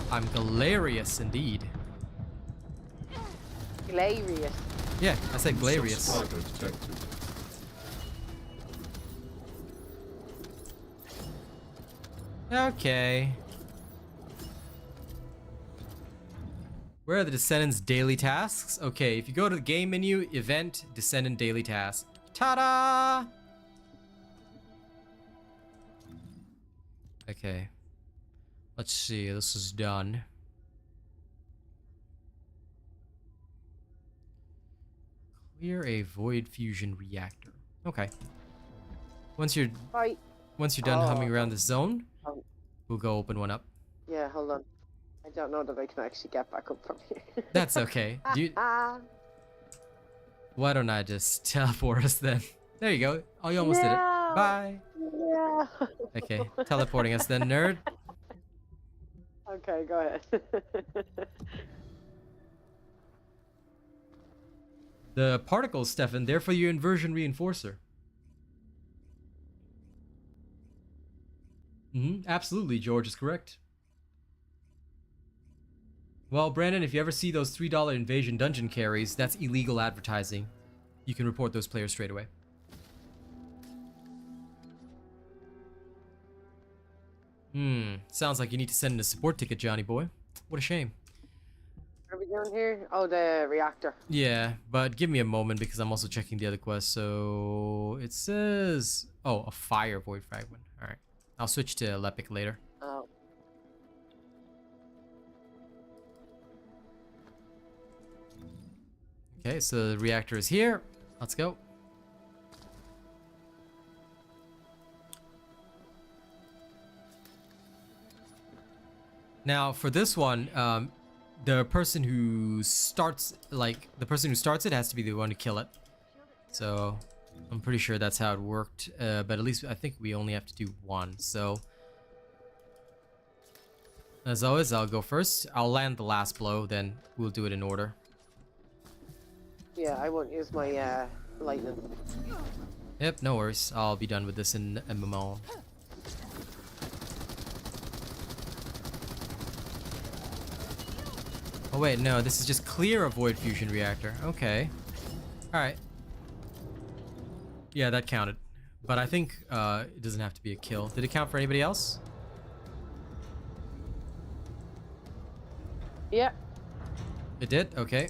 I'm glorious indeed. Glorious. Yeah, I said glorious. Okay. Where are the Descendant's daily tasks? Okay, if you go to the game menu, event, Descendant daily task. Ta-da! Okay. Let's see, this is done. Clear a void fusion reactor. Okay. Once you're done humming around the zone, we'll go open one up. Yeah, hold on. I don't know that I can actually get back up from here. That's okay. Why don't I just teleport us then? There you go. Oh, you almost did it. Bye. Yeah. Okay, teleporting us then, nerd. Okay, go ahead. The particles, Stefan, they're for your inversion reinforcer. Absolutely, George is correct. Well, Brandon, if you ever see those $3 invasion dungeon carries, that's illegal advertising. You can report those players straight away. Sounds like you need to send in a support ticket, Johnny boy. What a shame. What are we doing here? Oh, the reactor. Yeah, but give me a moment because I'm also checking the other quest. So it says, oh, a fire void fragment. All right, I'll switch to Lepic later. Oh. Okay, so the reactor is here. Let's go. Now for this one, the person who starts it has to be the one to kill it. So I'm pretty sure that's how it worked. But at least I think we only have to do one. So as always, I'll go first. I'll land the last blow, then we'll do it in order. Yeah, I won't use my lightning. Yep, no worries. I'll be done with this in a moment. Oh wait, no, this is just clear a void fusion reactor. Okay. Alright. Yeah, that counted. But I think it doesn't have to be a kill. Did it count for anybody else? Yeah. It did? Okay.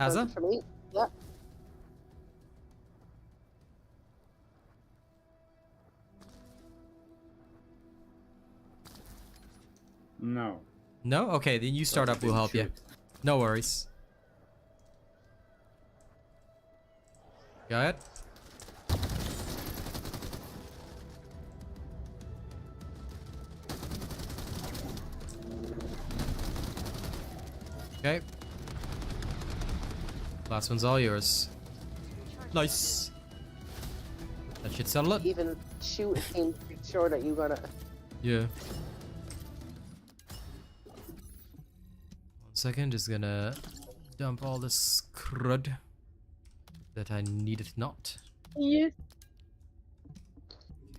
Hazza? For me? Yeah. No. No? Okay, then you start up, we'll help you. No worries. Go ahead. Okay. Last one's all yours. Nice. That Should settle it. Even shoot a team to make sure that you got it. Yeah. 1 second, just gonna dump all this crud that I needed not. Yes.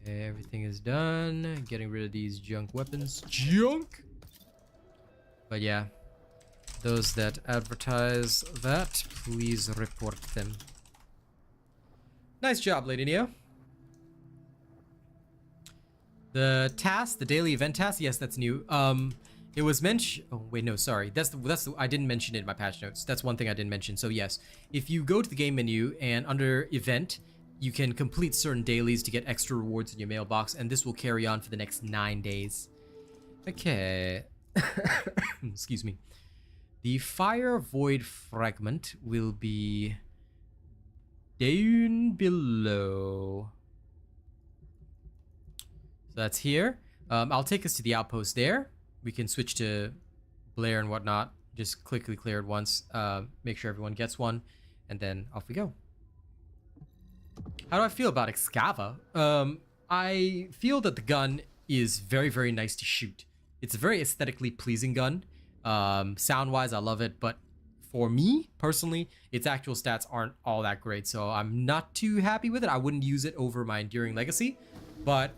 Okay, everything is done. Getting rid of these junk weapons. Junk! But yeah, those that advertise that, please report them. Nice job, Lady Neo. The task, the daily event task, yes, that's new. It was mentioned. Oh wait, no, sorry. That's the I didn't mention it in my patch notes. That's one thing I didn't mention. So yes, if you go to the game menu and under event, you can complete certain dailies to get extra rewards in your mailbox, and this will carry on for the next 9 days. Okay. Excuse me. The fire void fragment will be down below. So that's here. I'll take us to the outpost there. We can switch to Blair and whatnot. Just quickly clear it once. Make sure everyone gets one, and then off we go. How do I feel about Excava? I feel that the gun is very, very nice to shoot. It's a very aesthetically pleasing gun. Sound-wise, I love it, but for me, personally, its actual stats aren't all that great, so I'm not too happy with it. I wouldn't use it over my Enduring Legacy, but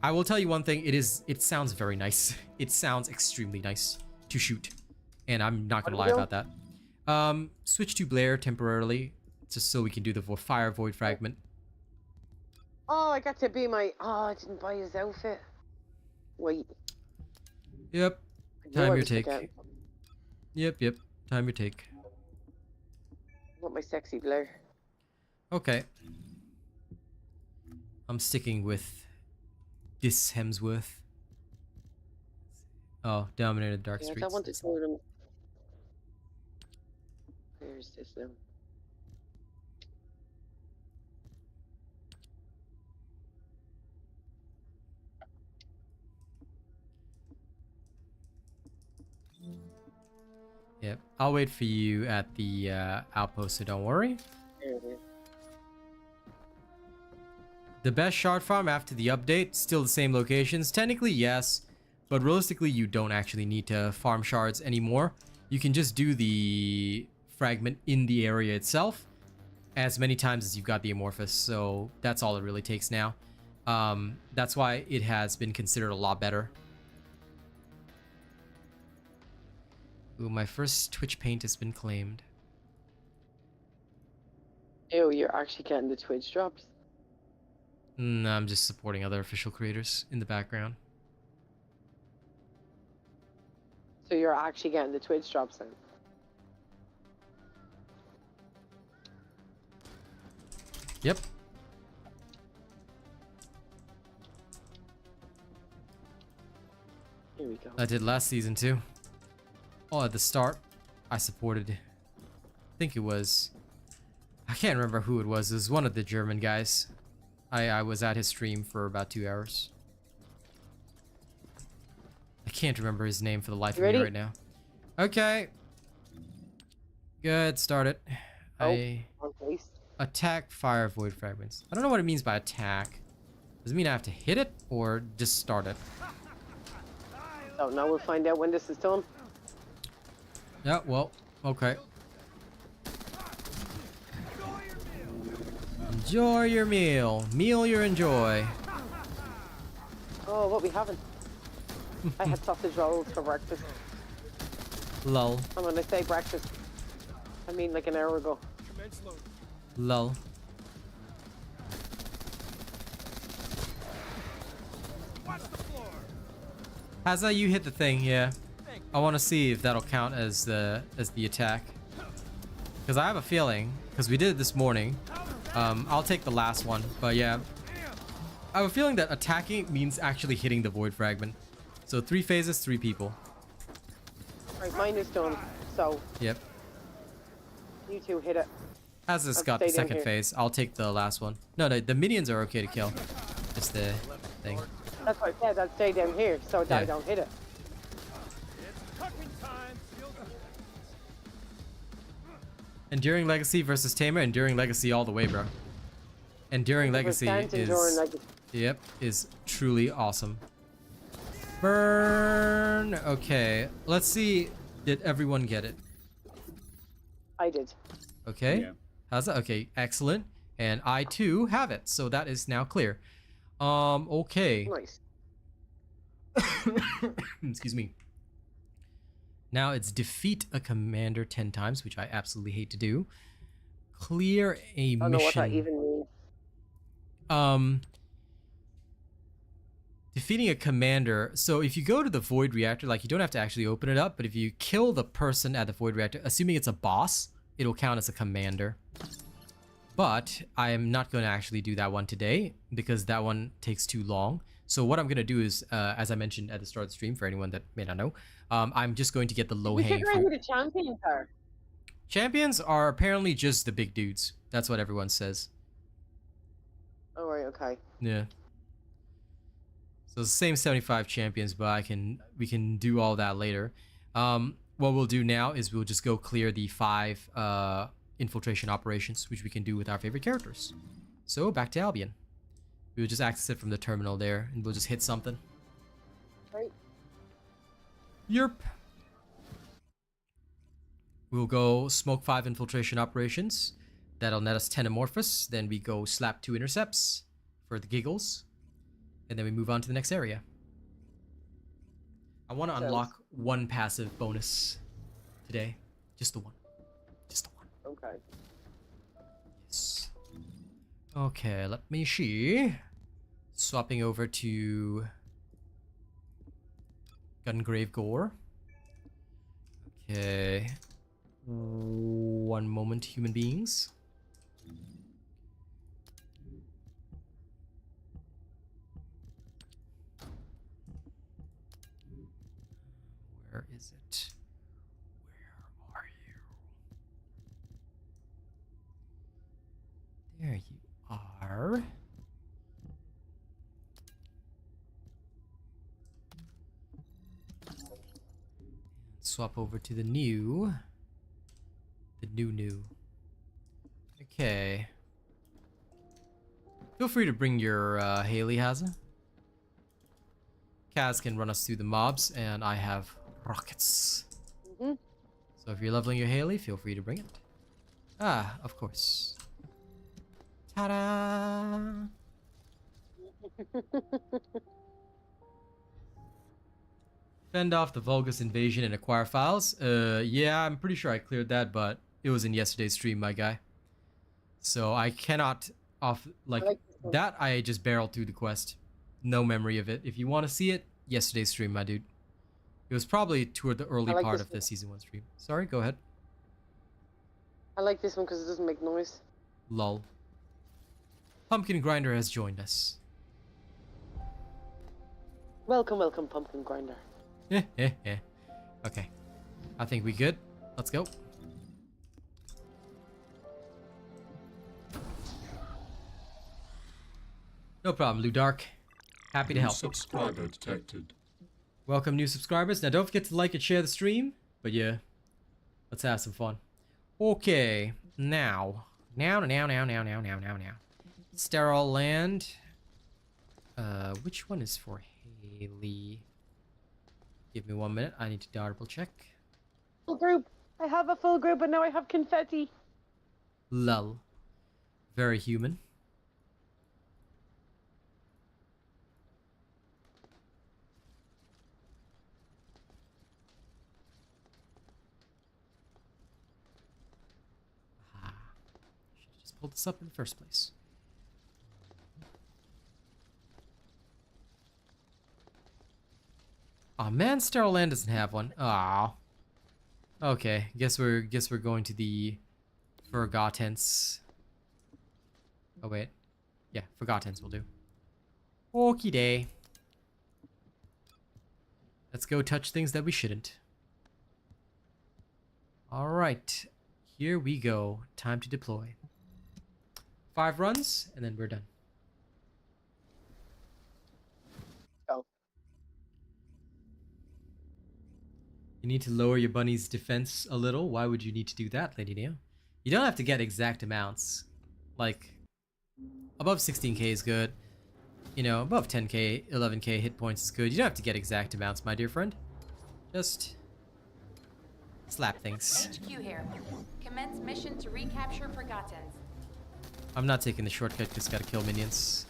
I will tell you one thing, it sounds very nice. It sounds extremely nice to shoot, and I'm not gonna lie about that. Switch to Blair temporarily, just so we can do the fire void fragment. Oh, I got to be my... Oh, I didn't buy his outfit. Wait. Yep. Time your take. Yep. Time your take. I want my sexy Blair. Okay. I'm sticking with this Hemsworth. Oh, Dominator Dark Yes, Streets. I want to tell them. Where's this now? Yep. I'll wait for you at the outpost, so don't worry. There it is. The best shard farm after the update, still the same locations. Technically, yes, but realistically, you don't actually need to farm shards anymore. You can just do the fragment in the area itself as many times as you've got the amorphous, so that's all it really takes now. That's why it has been considered a lot better. Ooh, my first Twitch paint has been claimed. Ew, you're actually getting the Twitch drops. No, I'm just supporting other official creators in the background. So you're actually getting the Twitch drops then? Yep. Here we go. I did last season too. Oh, at the start, I supported, I think it was, I can't remember who it was. It was one of the German guys. I was at his stream for about 2 hours. I can't remember his name for the life of me right now. Okay. Good, start it. I attack fire void fragments. I don't know what it means by attack. Does it mean I have to hit it or just start it? Oh, now we'll find out when this is done. Yeah, well, okay. Enjoy your meal. Meal you enjoy. Oh, what we having? I had sausage rolls for breakfast. Lol. And when I say breakfast, I mean like an hour ago. Lol. Hazza, you hit the thing, yeah. I want to see if that'll count as the attack. Because I have a feeling, because we did it this morning. I'll take the last one, but yeah. I have a feeling that attacking means actually hitting the void fragment. So 3 phases, 3 people. Right, mine is done, so Yep. you two hit it. Hazza's got the second phase. I'll take the last one. No, the minions are okay to kill. Just the thing. That's what I said, I'll stay down here so that I don't hit it. Enduring Legacy versus Tamer. Enduring Legacy all the way, bro. Enduring Legacy 100% is... Enduring Legacy. Yep, is truly awesome. Burn! Okay, let's see. Did everyone get it? I did. Okay. Yeah. How's that? Okay, excellent. And I too have it, so that is now clear. Okay. Nice. Excuse me. Now it's defeat a commander 10 times, which I absolutely hate to do. Clear a I don't know what that mission. even means. Defeating a commander. So if you go to the void reactor, like you don't have to actually open it up, but if you kill the person at the void reactor, assuming it's a boss, it'll count as a commander. But I am not going to actually do that one today because that one takes too long. So what I'm going to do is, as I mentioned at the start of the stream, for anyone that may not know, I'm just going to get the We low-hanging figure out fruit. who the champions are. Champions are apparently just the big dudes. That's what everyone says. Oh, right, okay. Yeah. So the same 75 champions, but we can do all that later. What we'll do now is we'll just go clear the 5 infiltration operations, which we can do with our favorite characters. So back to Albion. We'll just access it from the terminal there, and we'll just hit something. Right. Yerp. We'll go smoke 5 infiltration operations. That'll net us 10 amorphous. Then we go slap 2 intercepts for the giggles. And then we move on to the next area. I want to unlock 1 passive bonus today. Just the one. Just the one. Okay. Yes. Okay, let me see. Swapping over to Gungrave Gore. Okay. 1 moment, human beings. Where is it? Where are you? There you are. Swap over to the new. Okay. Feel free to bring your Haley, Haza. Kaz can run us through the mobs, and I have rockets. Mm-hmm. So if you're leveling your Haley, feel free to bring it. Ah, of course. Ta-da! Fend off the Vulgus invasion and acquire files. Yeah, I'm pretty sure I cleared that, but it was in yesterday's stream, my guy. So I cannot like that. I just barreled through the quest. No memory of it. If you want to see it, yesterday's stream, my dude. It was probably toward the early part of the season 1 stream. Sorry, go ahead. I like this one because it doesn't make noise. Lol. Pumpkin Grinder has joined us. Welcome, welcome, Pumpkin Grinder. Okay. I think we good. Let's go. No problem, Ludark. Happy to help. Subscriber detected. Welcome, new subscribers. Now, don't forget to like and share the stream. But yeah, let's have some fun. Okay, now. Sterile Land. Which one is for Haley? Give me 1 minute. I need to double check. Full group. I have a full group, and now I have confetti. Lull. Very human. Should have just pulled this up in the first place. Oh man, Sterile Land doesn't have one. Ah. Okay, guess we're going to the Forgottense. Oh wait. Yeah, Forgottense will do. Okie day. Let's go touch things that we shouldn't. Alright. Here we go. Time to deploy. 5 runs, and then we're done. Go. You need to lower your bunny's defense a little. Why would you need to do that, Lady Neo? You don't have to get exact amounts. Like, above 16k is good. You know, above 10k, 11k hit points is good. You don't have to get exact amounts, my dear friend. Just slap things. HQ here. Commence mission to recapture Forgottense. I'm not taking the shortcut because gotta kill minions.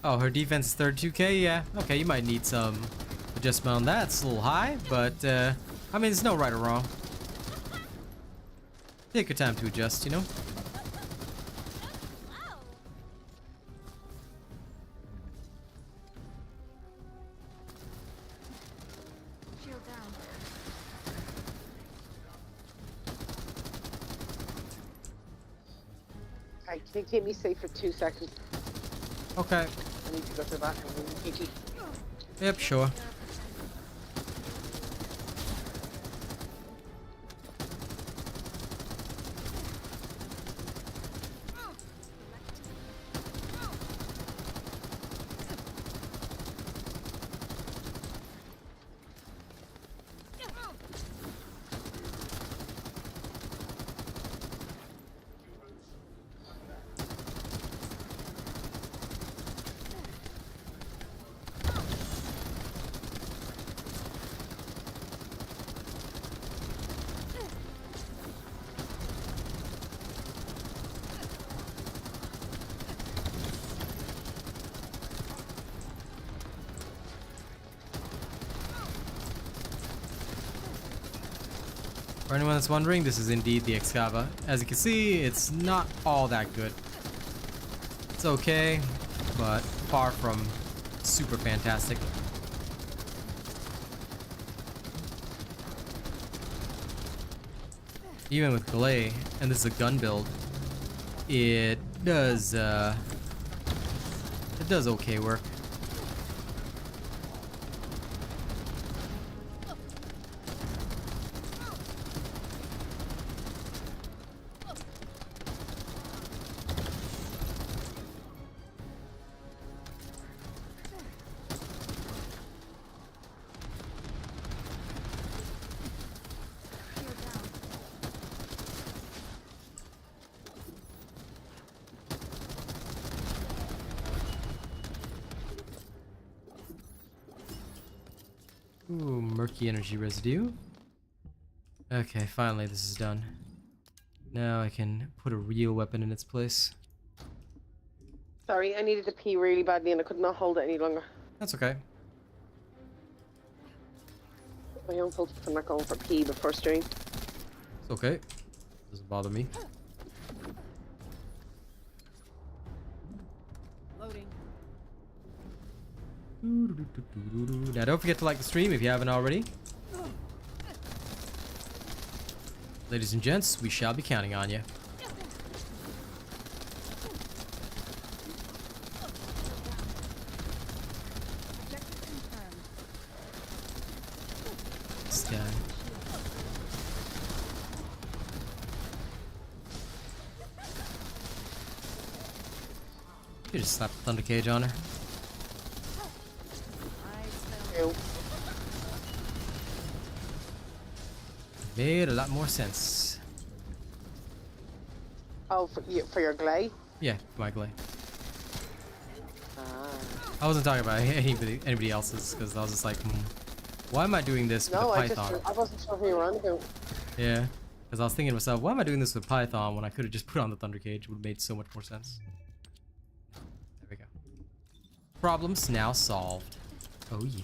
Oh, her defense is 32k? Yeah. Okay, you might need some adjustment on that. It's a little high, but, I mean, there's no right or wrong. Take your time to adjust, you know? Alright, can you keep me safe for 2 seconds? Okay. I need to go to the bathroom. GG. Yep, sure. For anyone that's wondering, this is indeed the Excava. As you can see, it's not all that good. It's okay, but far from super fantastic. Even with Gley, and this is a gun build, it does okay work. Ooh, murky energy residue. Okay, finally this is done. Now I can put a real weapon in its place. Sorry, I needed to pee really badly and I could not hold it any longer. That's okay. My own fault for not going for pee before stream. It's okay. Doesn't bother me. Loading. Now don't forget to like the stream if you haven't already. Ladies and gents, we shall be counting on you. This guy. You just slap the thunder cage on her. Ew. Made a lot more sense. Oh, for your Gley? Yeah, my Gley. Ah. I wasn't talking about anybody else's because I was just like, why am I doing this with No, a I Python? wasn't sure who you were on about. Yeah, because I was thinking to myself, why am I doing this with Python when I could have just put on the Thunder Cage? It would have made so much more sense. There we go. Problems now solved. Oh yeah.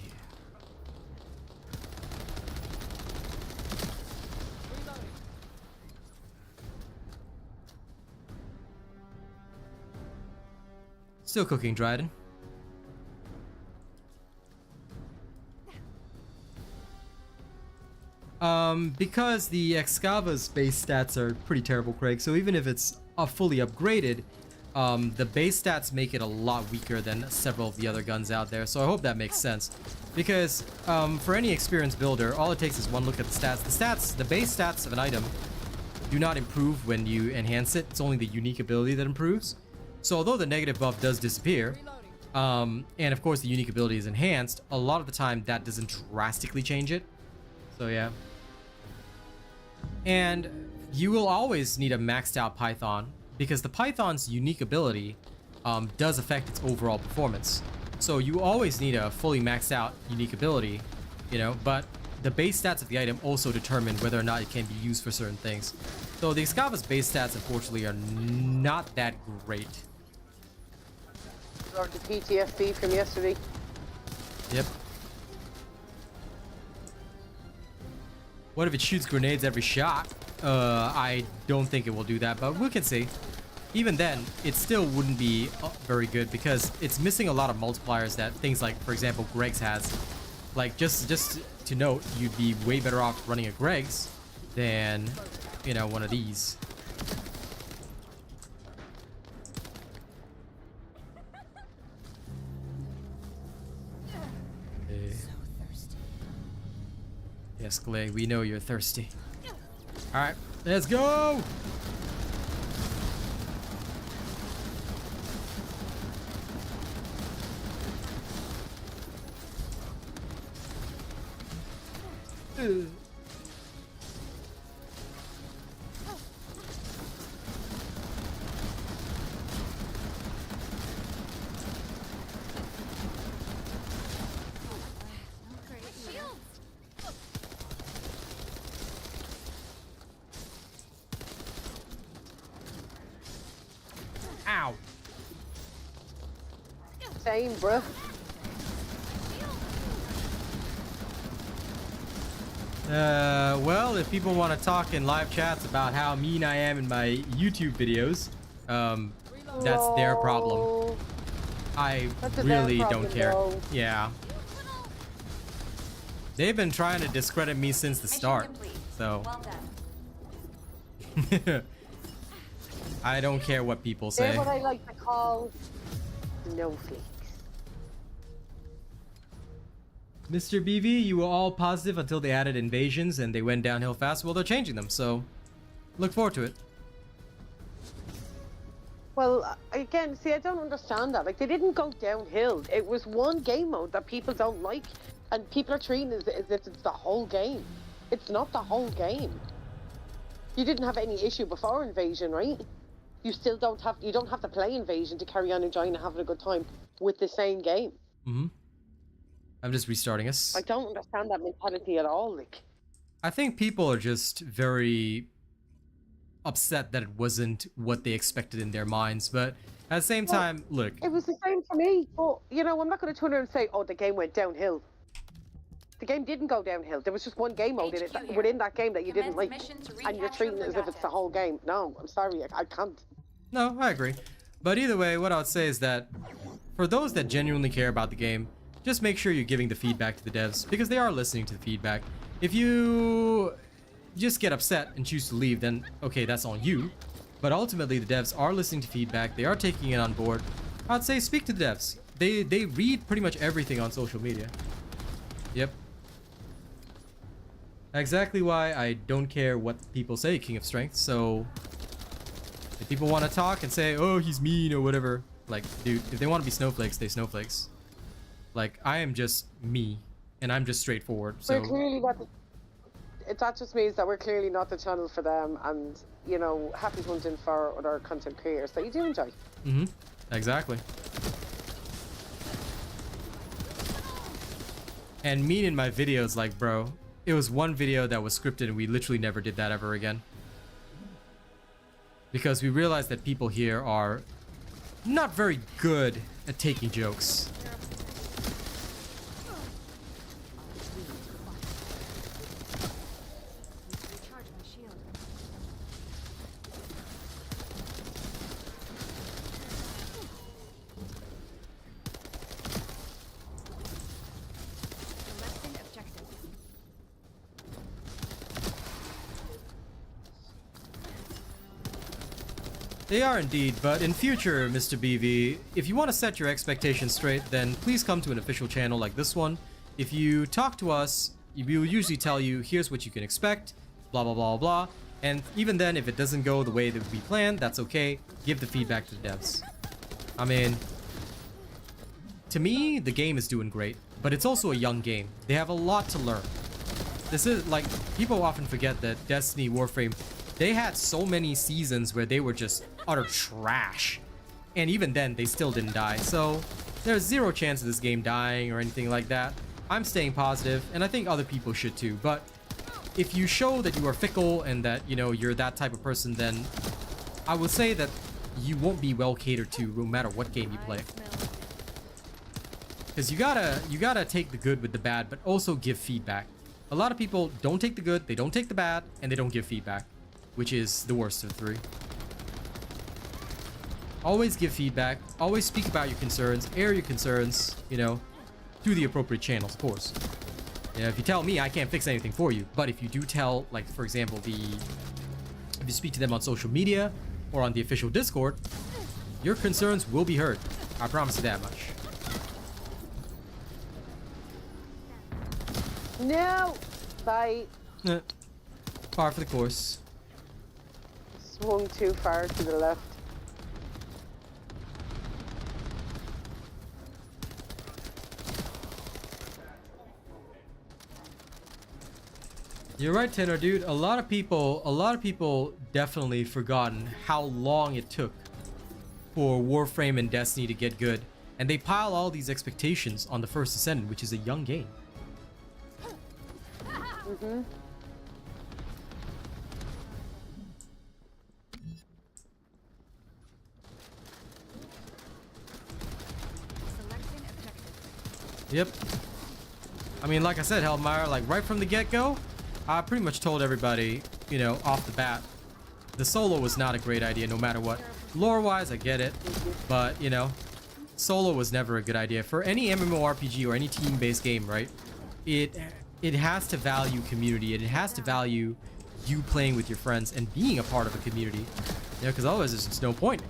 Still cooking, Dryden. Because the Excava's base stats are pretty terrible, Craig, so even if it's fully upgraded, the base stats make it a lot weaker than several of the other guns out there, so I hope that makes sense. Because for any experienced builder, all it takes is one look at the stats. The base stats of an item do not improve when you enhance it. It's only the unique ability that improves. So although the negative buff does disappear, and of course the unique ability is enhanced, a lot of the time that doesn't drastically change it. So yeah. And you will always need a maxed out Python, because the Python's unique ability does affect its overall performance. So you always need a fully maxed out unique ability, you know, but the base stats of the item also determine whether or not it can be used for certain things. So the Excava's base stats, unfortunately, are not that great. Or the PTSD from yesterday. Yep. What if it shoots grenades every shot? I don't think it will do that, but we can see. Even then, it still wouldn't be very good because it's missing a lot of multipliers that things like, for example, Greg's has. Like, just to note, you'd be way better off running a Greg's than, you know, one of these. Yes, Gley, we know you're thirsty. Alright, let's go! Ow! Same, bruh. Well, if people want to talk in live chats about how mean I am in my YouTube videos, that's their problem. I really don't care. Yeah. They've been trying to discredit me since the start, so. Well done. I don't care what people say. They're what I like to call snowflakes. Mr. BV, you were all positive until they added invasions and they went downhill fast. Well, they're changing them, so look forward to it. Well, again, see, I don't understand that. Like, they didn't go downhill. It was one game mode that people don't like, and people are treating it as if it's the whole game. It's not the whole game. You didn't have any issue before Invasion, right? You still don't have. You don't have to play Invasion to carry on enjoying and having a good time with the same game. Mm-hmm. I'm just restarting us. I don't understand that mentality at all. Like, I think people are just very upset that it wasn't what they expected in their minds, but at the same time, look. it was the same for me. But you know, I'm not going to turn around and say, "Oh, the game went downhill." The game didn't go downhill. There was just one game mode in it within that game that you didn't like, and you're treating it as if it's the whole game. No, I'm sorry, I can't. No, I agree. But either way, what I would say is that for those that genuinely care about the game, just make sure you're giving the feedback to the devs, because they are listening to the feedback. If you just get upset and choose to leave, then okay, that's on you. But ultimately, the devs are listening to feedback. They are taking it on board. I'd say speak to the devs. They read pretty much everything on social media. Yep. Exactly why I don't care what people say, King of Strength. So if people want to talk and say, oh, he's mean or whatever, like, dude, if they want to be snowflakes, they snowflakes. Like, I am just me, and I'm just straightforward. So we're clearly not. That just means that we're clearly not the channel for them, and you know, happy hunting for other content creators that you do enjoy. Exactly. And me in my videos, like, bro, it was one video that was scripted and we literally never did that ever again. Because we realized that people here are not very good at taking jokes. Recharge my shield. Selecting objective. They are indeed, but in future, Mr. BV, if you want to set your expectations straight, then please come to an official channel like this one. If you talk to us, we will usually tell you, here's what you can expect, blah, blah, blah, blah. And even then, if it doesn't go the way that we planned, that's okay. Give the feedback to the devs. I mean, to me, the game is doing great, but it's also a young game. They have a lot to learn. This is, like, people often forget that Destiny, Warframe, they had so many seasons where they were just utter trash. And even then, they still didn't die. So there's zero chance of this game dying or anything like that. I'm staying positive, and I think other people should too. But if you show that you are fickle and that, you know, you're that type of person, then I would say that you won't be well catered to no matter what game you play. Because you gotta take the good with the bad, but also give feedback. A lot of people don't take the good, they don't take the bad, and they don't give feedback, which is the worst of the three. Always give feedback, always speak about your concerns, air your concerns, you know, through the appropriate channels, of course. You know, if you tell me, I can't fix anything for you, but if you do tell, like, for example, if you speak to them on social media or on the official Discord, your concerns will be heard. I promise you that much. No! Bye. Par for the course. Swung too far to the left. You're right, Tenor, dude. A lot of people definitely forgotten how long it took for Warframe and Destiny to get good. And they pile all these expectations on the First Descendant, which is a young game. Mm-hmm. Selecting objective. Yep. I mean, like I said, Hellmeyer, like right from the get-go, I pretty much told everybody, you know, off the bat, the solo was not a great idea no matter what. Lore-wise, I get it, but, you know, solo was never a good idea. For any MMORPG or any team-based game, right, it has to value community, and it has to value you playing with your friends and being a part of a community. You know, because otherwise there's just no point.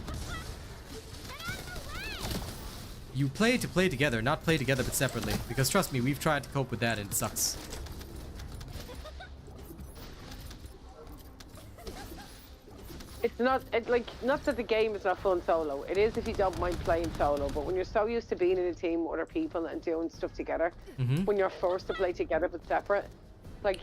You play to play together, not play together but separately. Because trust me, we've tried to cope with that and it sucks. It's not, not that the game is not fun solo. It is if you don't mind playing solo, but when you're so used to being in a team with other people and doing stuff together, when you're forced to play together but separate, like,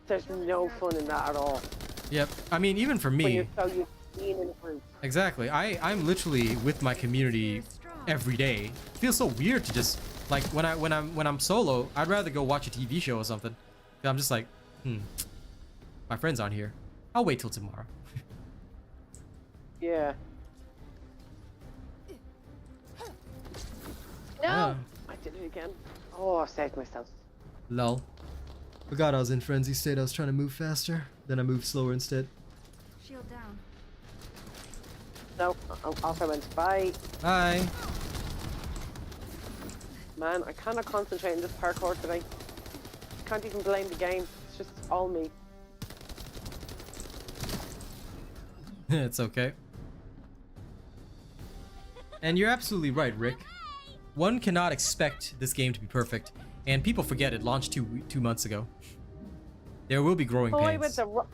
there's no fun in that at all. Yep. I mean, even for me. When you're so used to being in a group. Exactly. I'm literally with my community every day. It feels so weird to just, like, when I'm solo, I'd rather go watch a TV show or something. I'm just like, my friends aren't here. I'll wait till tomorrow. Yeah. No! I did it again. Oh, I saved myself. Lol. Forgot I was in frenzy state. I was trying to move faster. Then I moved slower instead. Shield down. No, off I went. Bye. Bye. Man, I cannot concentrate on this parkour today. Can't even blame the game. It's just all me. It's okay. And you're absolutely right, Rick. One cannot expect this game to be perfect, and people forget it launched two months ago. There will be growing pains. I went the wrong...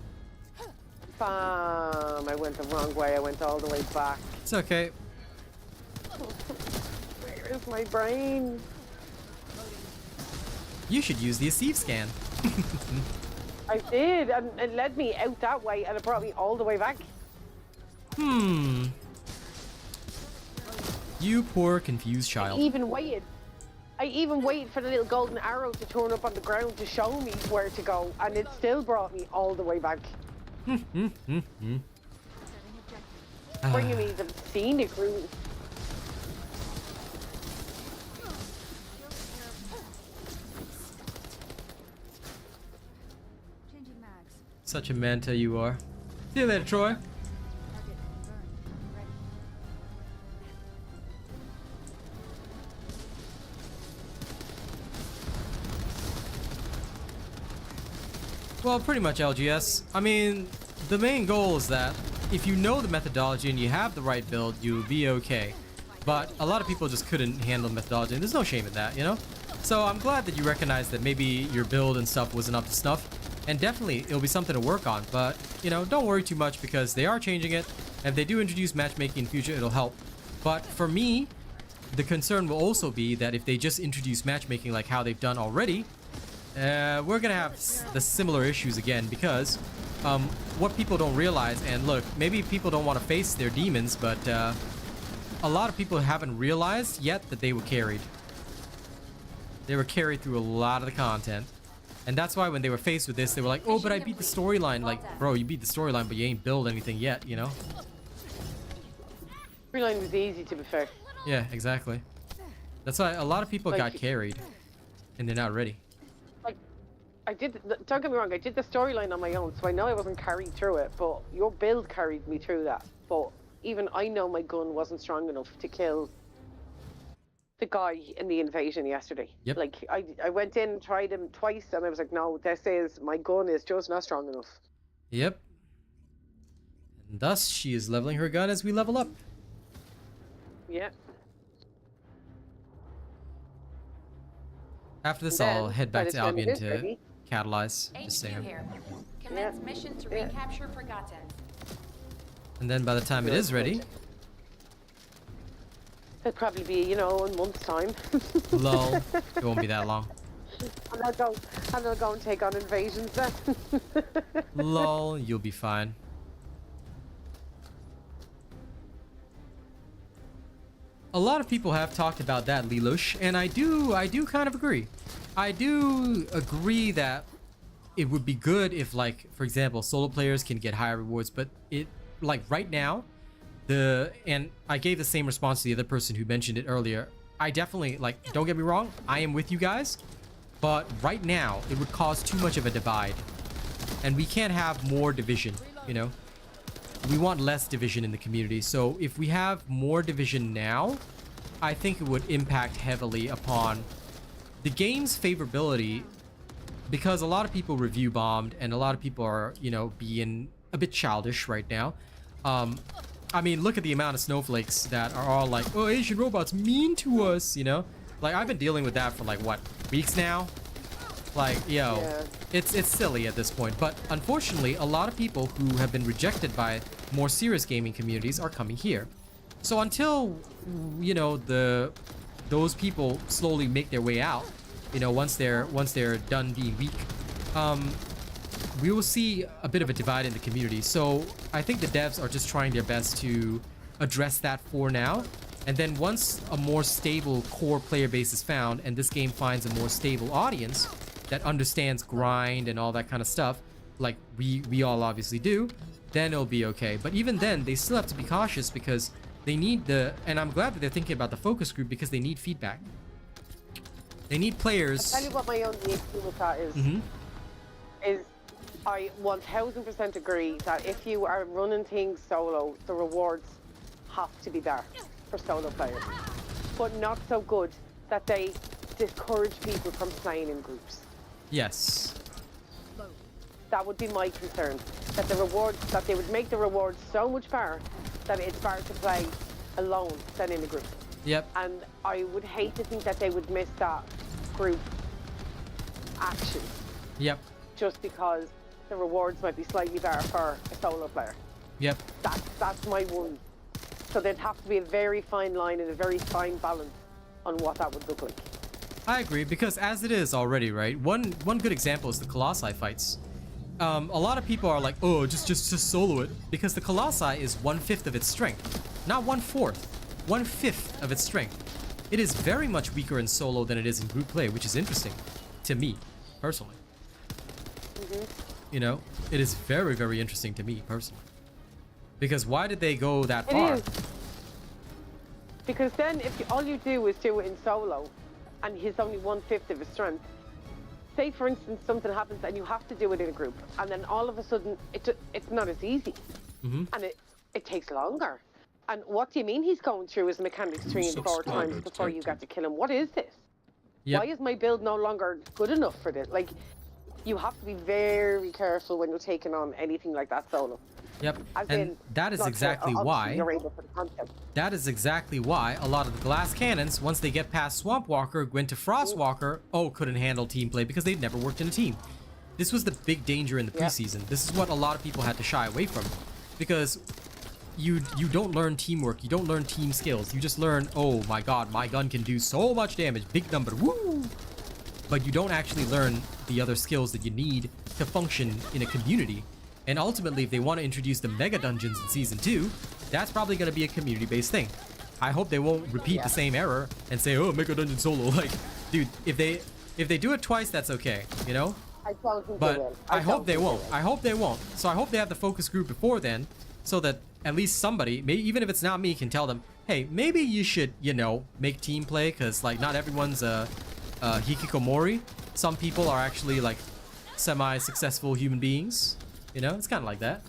Bam! I went the wrong way. I went all the way back. It's okay. Where is my brain? You should use the Excava scan. I did, and it led me out that way, and it brought me all the way back. You poor confused child. I I even waited for the little golden arrow to turn up on the ground to show me where to go, and it still brought me all the way back. Bringing me the scenic route. Such a manta you are. See you later, Troy. Well, pretty much LGS. I mean, the main goal is that if you know the methodology and you have the right build, you'll be okay. But a lot of people just couldn't handle the methodology, and there's no shame in that, you know? So I'm glad that you recognize that maybe your build and stuff wasn't up to snuff. And definitely, it'll be something to work on. But, you know, don't worry too much because they are changing it. And if they do introduce matchmaking in future, it'll help. But for me, the concern will also be that if they just introduce matchmaking like how they've done already, we're gonna have the similar issues again because what people don't realize, and look, maybe people don't want to face their demons, but a lot of people haven't realized yet that they were carried. They were carried through a lot of the content. And that's why when they were faced with this, they were like, oh, but I beat the storyline. Like, bro, you beat the storyline, but you ain't built anything yet, you know? Storyline was easy, to be fair. Yeah, exactly. That's why a lot of people got carried, and they're not ready. Like, don't get me wrong, I did the storyline on my own, so I know I wasn't carried through it, but your build carried me through that. But even I know my gun wasn't strong enough to kill the guy in the invasion yesterday. Yep. Like, I went in, tried him twice, and I was like, no, my gun is just not strong enough. Yep. And thus, she is leveling her gun as we level up. Yeah. After this, Then, I'll head by back the to time Albion it is to ready- catalyze. Just HQ saying. here. Commence mission to recapture Forgottense. And then by the time it is ready, It'll probably be, you know, in a month's time. lol, it won't be that long. And I'll go and take on invasions then. Lol, you'll be fine. A lot of people have talked about that, Lelouch, and I do kind of agree. I do agree that it would be good if, like, for example, solo players can get higher rewards, but it, like, right now, and I gave the same response to the other person who mentioned it earlier. I definitely, like, don't get me wrong, I am with you guys, but right now, it would cause too much of a divide. And we can't have more division, you know? We want less division in the community. So if we have more division now, I think it would impact heavily upon the game's favorability, because a lot of people review bombed and a lot of people are, you know, being a bit childish right now. I mean, look at the amount of snowflakes that are all like, oh, Asian robots mean to us, you know? Like, I've been dealing with that for like, what, weeks now? Like, yo, Yeah. it's silly at this point. But unfortunately, a lot of people who have been rejected by more serious gaming communities are coming here. So until, you know, those people slowly make their way out, you know, once they're done being weak, we will see a bit of a divide in the community. So I think the devs are just trying their best to address that for now. And then once a more stable core player base is found and this game finds a more stable audience that understands grind and all that kind of stuff, like we all obviously do, then it'll be okay. But even then, they still have to be cautious because they need and I'm glad that they're thinking about the focus group because they need feedback. They need players. I'll tell you what my only issue with that is. Is I 1000% agree that if you are running things solo, the rewards have to be there for solo players. But not so good that they discourage people from playing in groups. Yes. That would be my concern. That they would make the rewards so much better that it's better to play alone than in a group. Yep. And I would hate to think that they would miss that group action Yep. just because the rewards might be slightly better for a solo player. Yep. That's my worry. So there'd have to be a very fine line and a very fine balance on what that would look like. I agree, because as it is already, right? One good example is the Colossi fights. A lot of people are like, oh, just solo it, because the Colossi is 1/5 of its strength, not 1/4, 1/5 of its strength. it is very much weaker in solo than it is in group play, which is interesting to me personally. You know, it is very, very interesting to me personally. Because why did they go that far? It is. Because then if all you do is do it in solo and he's only 1/5 of his strength, say for instance something happens and you have to do it in a group, and then all of a sudden it's not as easy, and it takes longer. And what do you mean he's going through his mechanics 3 and 4 times before you get to kill him? What is this? Yep. Why is my build no longer good enough for this? Like, you have to be very careful when you're taking on anything like that solo. Yep, As and in, that is not exactly obviously why. you're able for the content. That is exactly why a lot of the glass cannons, once they get past Swamp Walker, went to Frost Walker, couldn't handle team play because they'd never worked in a team. This was the big danger in the preseason. This is what a lot of people had to shy away from, because you don't learn teamwork, you don't learn team skills. You just learn, oh my god, my gun can do so much damage, big number, woo! But you don't actually learn the other skills that you need to function in a community. And ultimately, if they want to introduce the mega dungeons in season 2, that's probably going to be a community-based thing. I hope they won't repeat the same error and say, oh, mega dungeon solo. Like, dude, if they do it twice, that's okay, you know? I don't think But they will. I hope they won't. I hope they won't. So I hope they have the focus group before then, so that at least somebody, maybe even if it's not me, can tell them, hey, maybe you should, you know, make team play, because like not everyone's hikikomori. Some people are actually like semi-successful human beings. You know, it's kind of like that.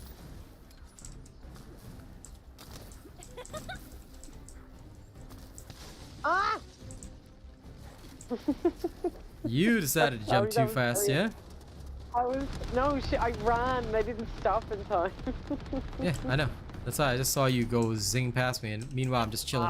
Ah! You decided to jump too fast, yeah? I ran and I didn't stop in time. Yeah, I know. That's why I just saw you go zing past me, and meanwhile I'm just chilling.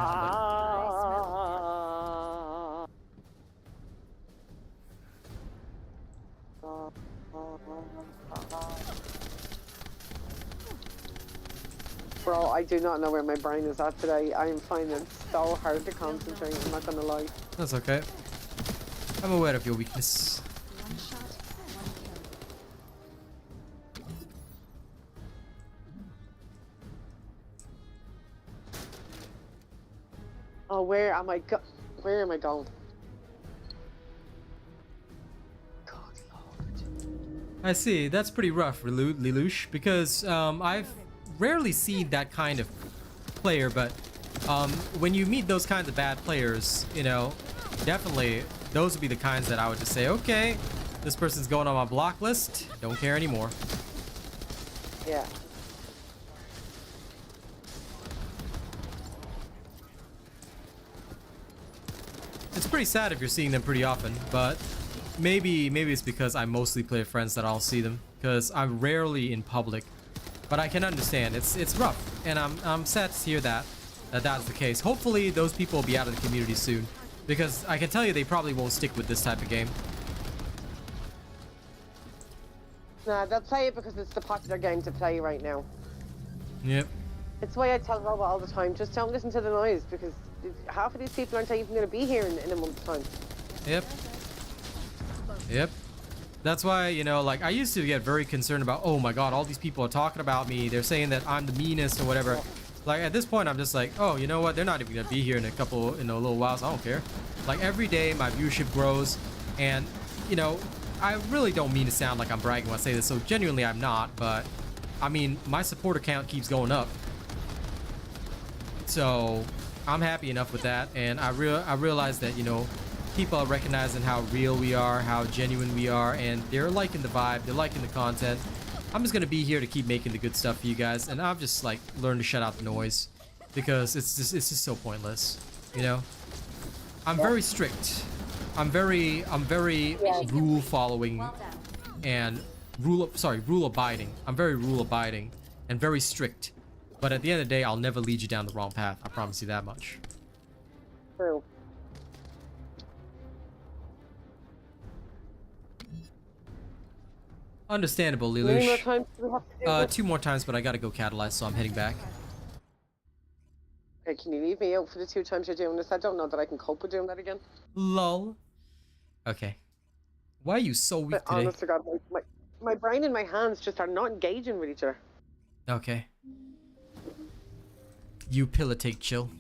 Bro, I do not know where my brain is at today. I am finding it so hard to concentrate, I'm not gonna lie. That's okay. I'm aware of your weakness. Oh, where am I where am I going? God Lord. I see. That's pretty rough, Lelouch, because I've rarely seen that kind of player, but when you meet those kinds of bad players, you know, definitely those would be the kinds that I would just say, okay, this person's going on my block list, don't care anymore. Yeah. It's pretty sad if you're seeing them pretty often, but maybe it's because I mostly play with friends that I'll see them, because I'm rarely in public. But I can understand, it's rough, and I'm sad to hear that's the case. Hopefully those people will be out of the community soon, because I can tell you they probably won't stick with this type of game. Nah, they'll play it because it's the popular game to play right now. Yep. It's why I tell Robot all the time, just don't listen to the noise, because half of these people aren't even going to be here in a month's time. Yep. That's why, you know, like I used to get very concerned about, oh my god, all these people are talking about me, they're saying that I'm the meanest or whatever. Like at this point I'm just like, oh, you know what, they're not even gonna be here in a little while, so I don't care. Like every day my viewership grows, and you know, I really don't mean to sound like I'm bragging when I say this, so genuinely I'm not, but I mean my supporter count keeps going up, so I'm happy enough with that. And I realize that, you know, people are recognizing how real we are, how genuine we are, and they're liking the vibe, they're liking the content. I'm just gonna be here to keep making the good stuff for you guys, and I've just like learned to shut out the noise, because it's just so pointless, you know. I'm very strict. I'm very rule following and rule abiding. I'm very rule abiding and very strict. But at the end of the day, I'll never lead you down the wrong path. I promise you that much. True. Understandable, How many more Lelouch. times do we have to do this? 2 more times, but I gotta go catalyze, so I'm heading back. Okay, can you leave me out for the 2 times you're doing this? I don't know that I can cope with doing that again. Lol. Okay. Why are you so weak But today? honest to God, my brain and my hands just are not engaging with each other. Okay. You pillow take chill.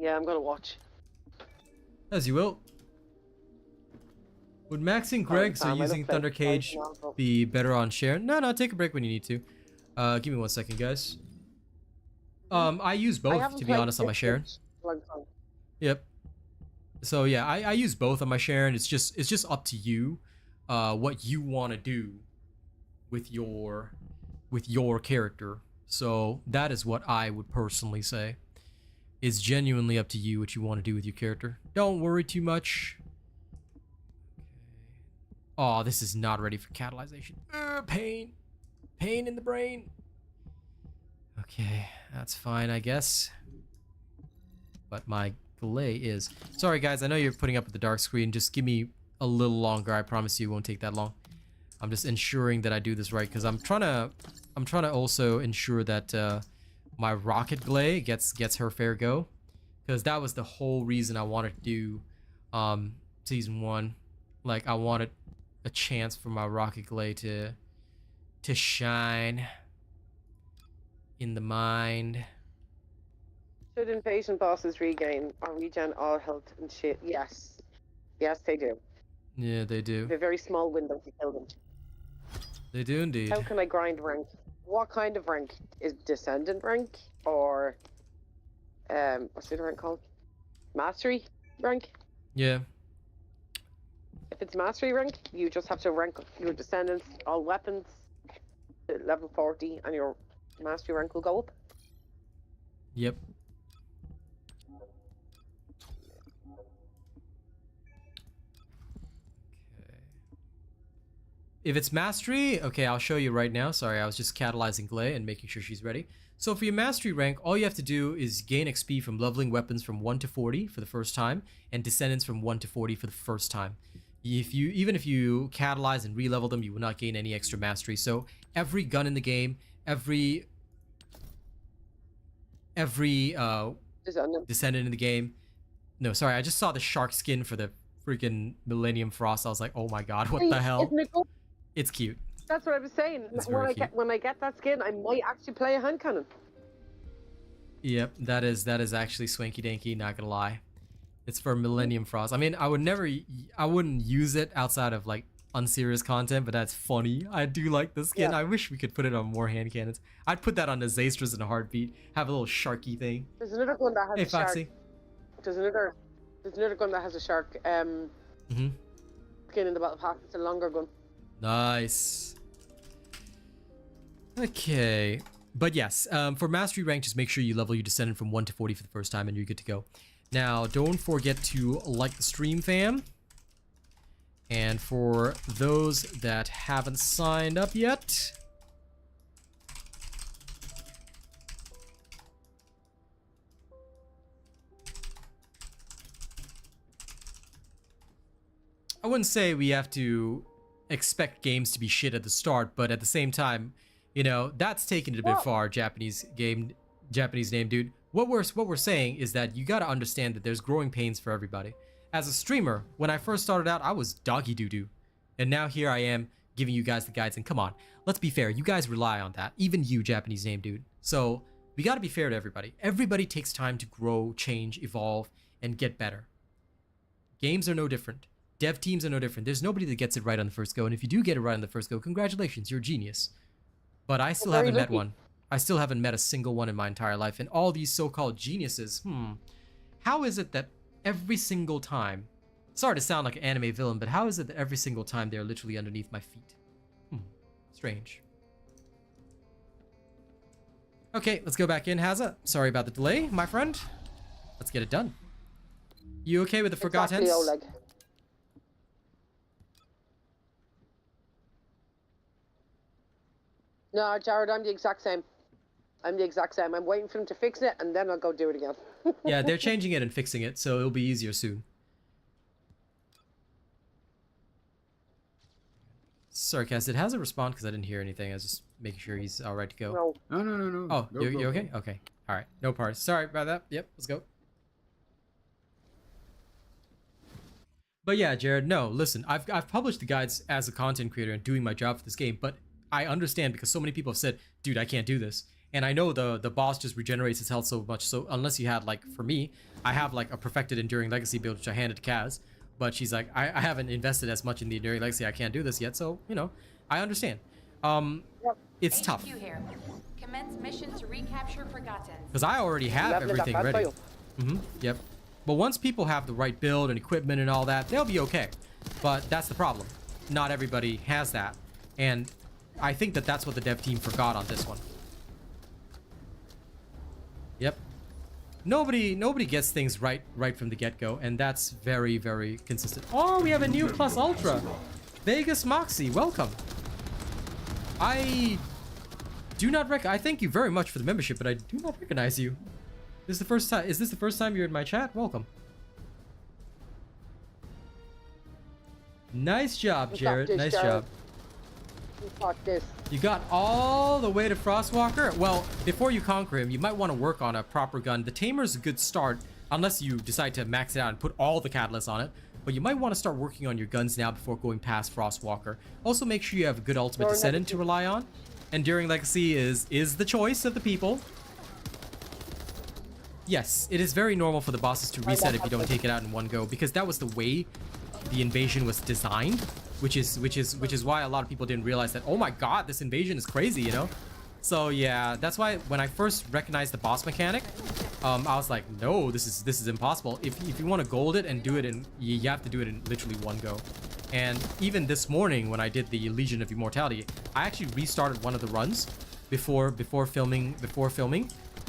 Yeah, I'm gonna watch. As you will. Would Max and Greg, so Sam, I using look Thunder like Cage, Marvel. be better on share? No, take a break when you need to. Give me 1 second, guys. I use I both, haven't to be played honest, on my this Sharon. in a long time. Yep. So yeah, I use both on my Sharon. It's just up to you, what you want to do with your character. So that is what I would personally say. It's genuinely up to you what you want to do with your character. Don't worry too much. Oh, this is not ready for catalyzation. Pain. Pain in the brain. Okay, that's fine, I guess. But my Gley is... Sorry, guys, I know you're putting up with the dark screen. Just give me a little longer. I promise you it won't take that long. I'm just ensuring that I do this right, because I'm trying to also ensure that my Rocket Gley gets her fair go. Because that was the whole reason I wanted to do Season 1. Like, I wanted a chance for my Rocket Gley to shine in the mind. Should invasion bosses regain or regen all health and shit? Yes. Yes, they do. Yeah, they do. They have a very small window to kill them. They do indeed. How can I grind rank? What kind of rank? Is Descendant rank? Or, what's the other rank called? Mastery rank? Yeah. If it's Mastery rank, you just have to rank your Descendants, all weapons, to level 40, and your Mastery rank will go up. Yep. If it's mastery, okay, I'll show you right now. Sorry, I was just catalyzing Gley and making sure she's ready. So for your mastery rank, all you have to do is gain XP from leveling weapons from 1 to 40 for the first time, and descendants from 1 to 40 for the first time. Even if you catalyze and re-level them, you will not gain any extra mastery. So every gun in the game, every descendant in the game. No, sorry, I just saw the shark skin for the freaking Millennium Frost. I was like, oh my god, what the hell? Isn't it good? It's cute. That's what I was saying. It's very cute. When I get that skin, I might actually play a hand cannon. Yep, that is actually swanky danky, not gonna lie. It's for Millennium Frost. I mean, I wouldn't use it outside of like unserious content, but that's funny. I do like the skin. Yeah. I wish we could put it on more hand cannons. I'd put that on the Zastras in a heartbeat. Have a little sharky thing. There's another gun that has Hey, a shark. Foxy. There's another gun that has a shark. Skin in the battle pass. It's a longer gun. Nice. Okay. But yes, for mastery rank, just make sure you level your descendant from 1 to 40 for the first time and you're good to go. Now, don't forget to like the stream, fam. And for those that haven't signed up yet, I wouldn't say we have to expect games to be shit at the start, but at the same time, you know, that's taking it a bit far, Japanese name dude. What we're saying is that you gotta understand that there's growing pains for everybody. As a streamer, when I first started out, I was doggy doo-doo. And now here I am giving you guys the guides, and come on, let's be fair, you guys rely on that. Even you, Japanese name dude. So we gotta be fair to everybody. Everybody takes time to grow, change, evolve, and get better. Games are no different. Dev teams are no different. There's nobody that gets it right on the first go, and if you do get it right on the first go, congratulations, you're a genius. But I still haven't met one. I still haven't met a single one in my entire life, and all these so-called geniuses, how is it that every single time, sorry to sound like an anime villain, but how is it that every single time they're literally underneath my feet? Strange. Okay, let's go back in, Hazza. Sorry about the delay, my friend. Let's get it done. You okay with the Forgottense? Exactly, Oleg. No, Jared, I'm the exact same. I'm waiting for them to fix it, and then I'll go do it again. Yeah, they're changing it and fixing it, so it'll be easier soon. Sorry, Cass, it has a response because I didn't hear anything. I was just making sure he's all right to go. No. No. Oh, Go, you go, okay? go. Okay. All right. No parts. Sorry about that. Yep, let's go. But yeah, Jared, no, listen, I've published the guides as a content creator and doing my job for this game, but I understand because so many people have said, dude, I can't do this. And I know the boss just regenerates his health so much, so unless you had, like, for me, I have like a perfected Enduring Legacy build which I handed to Kaz, but she's like, I haven't invested as much in the Enduring Legacy, I can't do this yet, so, you know, I understand. It's HQ tough. here. Commence mission to recapture Forgottense. Because I already have Leveling up, everything I'll ready. tell you. Yep. But once people have the right build and equipment and all that, they'll be okay. But that's the problem. Not everybody has that. And I think that that's what the dev team forgot on this one. Yep. Nobody gets things right from the get-go, and that's very, very consistent. Oh, we have a new Plus Ultra. Vegas Moxie, welcome. I do not I thank you very much for the membership, but I do not recognize you. This is the first time. Is this the first time you're in my chat? Welcome. Nice job, Jared. Nice job. This. You got all the way to Frostwalker? Well, before you conquer him, you might want to work on a proper gun. The Tamer's a good start, unless you decide to max it out and put all the catalysts on it. But you might want to start working on your guns now before going past Frostwalker. Also, make sure you have a good Ultimate Descendant to rely on. Enduring Legacy is the choice of the people. Yes, it is very normal for the bosses to reset if you don't take it out in one go, because that was the way the invasion was designed, which is why a lot of people didn't realize that, oh my god, this invasion is crazy, you know? So yeah, that's why when I first recognized the boss mechanic, I was like, no, this is impossible. If you want to gold it and do it in, you have to do it in literally one go. And even this morning when I did the Legion of Immortality, I actually restarted one of the runs before filming.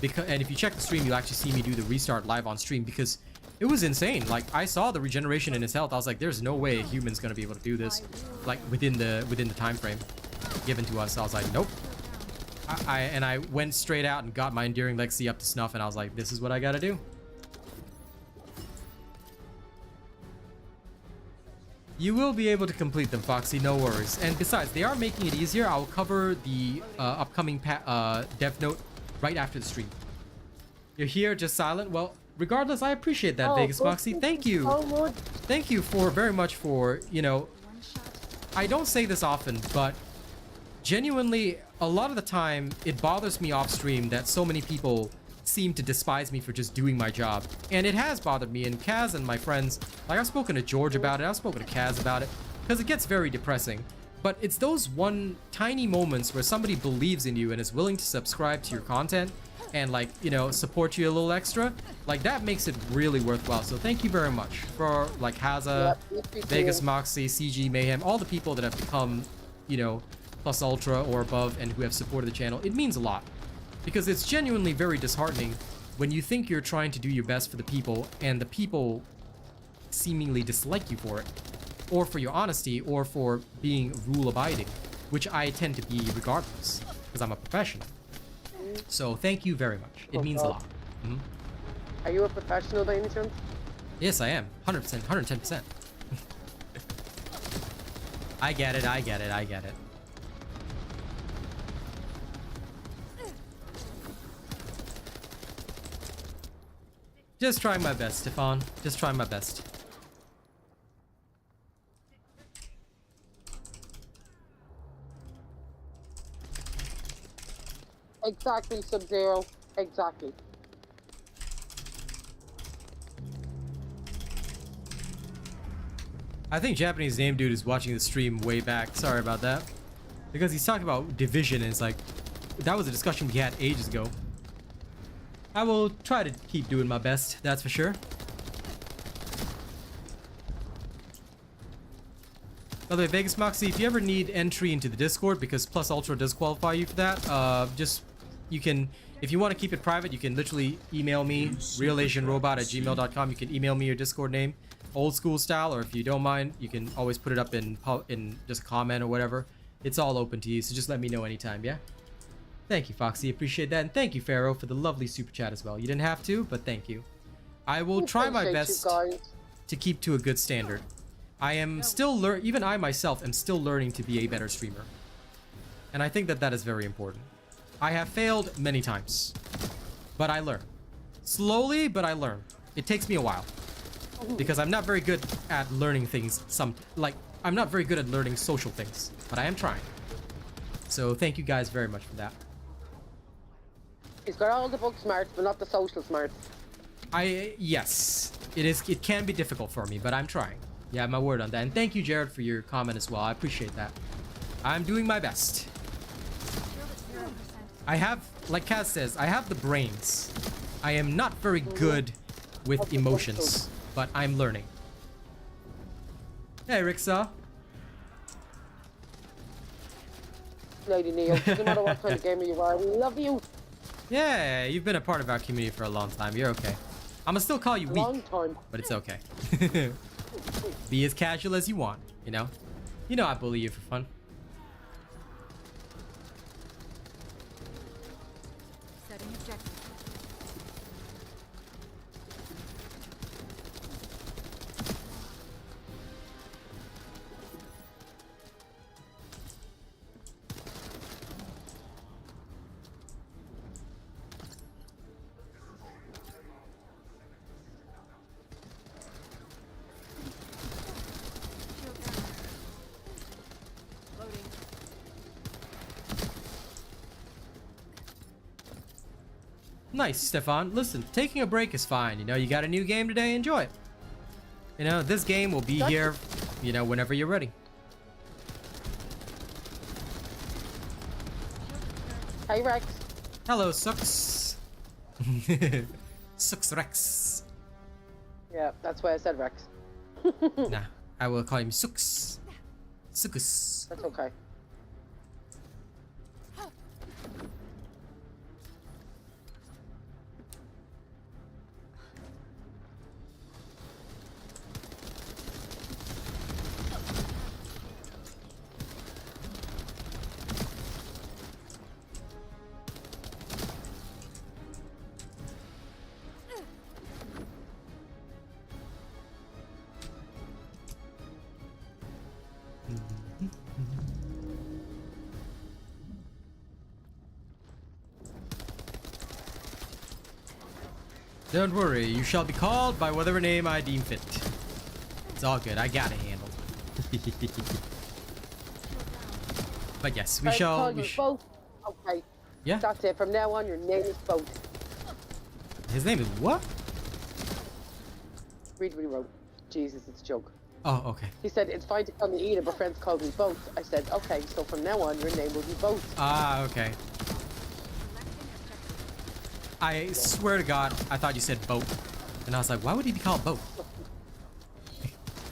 Because, and if you check the stream, you'll actually see me do the restart live on stream, because it was insane. Like, I saw the regeneration in his health. I was like, there's no way a human's gonna be able to do this, like within the time frame given to us. So I was like, nope. I went straight out and got my Enduring Legacy up to snuff, and I was like, this is what I gotta do. You will be able to complete them, Foxy, no worries. And besides, they are making it easier. I'll cover the upcoming dev note right after the stream. You're here, just silent. Well, regardless, I appreciate that, Vegas Foxy. Thank you. Thank you very much for, you know, I don't say this often, but genuinely, a lot of the time, it bothers me off stream that so many people seem to despise me for just doing my job. And it has bothered me, and Kaz and my friends, like, I've spoken to George about it, I've spoken to Kaz about it, because it gets very depressing. But it's those one tiny moments where somebody believes in you and is willing to subscribe to your content and, like, you know, support you a little extra. Like, that makes it really worthwhile. So thank you very much for, like, Haza, Vegas Moxie, CG Mayhem, all the people that have become, you know, Plus Ultra or above and who have supported the channel. It means a lot, because it's genuinely very disheartening when you think you're trying to do your best for the people and the people seemingly dislike you for it, or for your honesty, or for being rule-abiding, which I tend to be regardless, because I'm a professional. So thank you very much. It means a lot. Are you a professional by any chance? Yes, I am. 100%, 110%. I get it, I get it, I get it. Just trying my best, Stefan. Just trying my best. Exactly, Sub-Zero. Exactly. I think Japanese name dude is watching the stream way back. Sorry about that. Because he's talking about division, and it's like, that was a discussion we had ages ago. I will try to keep doing my best, that's for sure. By the way, Vegas Moxie, if you ever need entry into the Discord, because Plus Ultra does qualify you for that, just, you can, if you want to keep it private, you can literally email me, RealAsianRobot@gmail.com. You can email me your Discord name, old school style, or if you don't mind, you can always put it up in just a comment or whatever. It's all open to you, so just let me know anytime, yeah? Thank you, Foxy. Appreciate that. And thank you, Pharaoh, for the lovely super chat as well. You didn't have to, but thank you. I will try my best to keep to a good standard. I am still even I myself am still learning to be a better streamer. And I think that that is very important. I have failed many times, but I learn. Slowly, but I learn. It takes me a while. Because I'm not very good at learning things. I'm not very good at learning social things, but I am trying. So thank you guys very much for that. He's got all the book smarts, but not the social smarts. Yes, it is. It can be difficult for me, but I'm trying. Yeah, my word on that. And thank you, Jared, for your comment as well. I appreciate that. I'm doing my best. I have, like Kaz says, I have the brains. I am not very good with emotions, but I'm learning. Hey, Rixa. Lady Neil, no matter what kind of gamer you are, we love you. Yeah, you've been a part of our community for a long time. You're okay. I'm gonna still call you weak, Long time. but it's okay. Be as casual as you want, you know? You know I bully you for fun. Setting objective. Nice, Stefan. Listen, taking a break is fine. You know, you got a new game today, enjoy it. You know, this game will be here, you know, whenever you're ready. Hey, Rex. Hello, Sucks. Sucks Rex. Yeah, that's why I said Rex. Nah, I will call him Sucks. Suckus. That's okay. Don't worry, you shall be called by whatever name I deem fit. It's all good, I got it handled. But yes, we shall... Both. Okay. Yeah? That's it. From now on, your name is Boat. His name is what? Read what he wrote. Jesus, it's a joke. Oh, okay. He said, it's fine to call me Eda, but friends call me Boat. I said, okay, so from now on, your name will be Boat. Ah, okay. I swear to God, I thought you said boat. And I was like, why would he be called boat?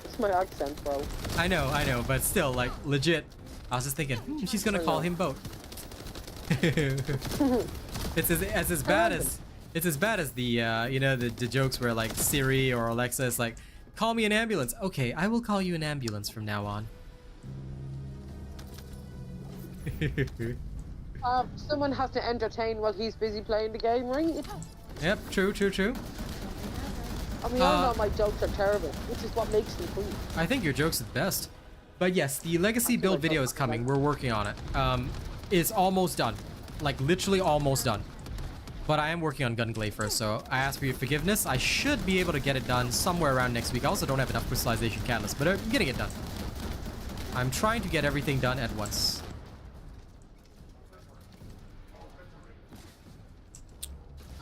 It's my accent, bro. I know, but still, like, legit. I was just thinking, she's gonna call him boat. It's as bad as it's as bad as the you know, the jokes where like Siri or Alexa is like, call me an ambulance. Okay, I will call you an ambulance from now on. Someone has to entertain while he's busy playing the game, right? Yep, true. I mean, I know my jokes are terrible, which is what makes them funny. I think your joke's the best. But yes, the legacy build video is coming. We're working on it. It's almost done. Like, literally almost done. But I am working on Gley first, so I ask for your forgiveness. I should be able to get it done somewhere around next week. I also don't have enough crystallization catalyst, but I'm getting it done. I'm trying to get everything done at once.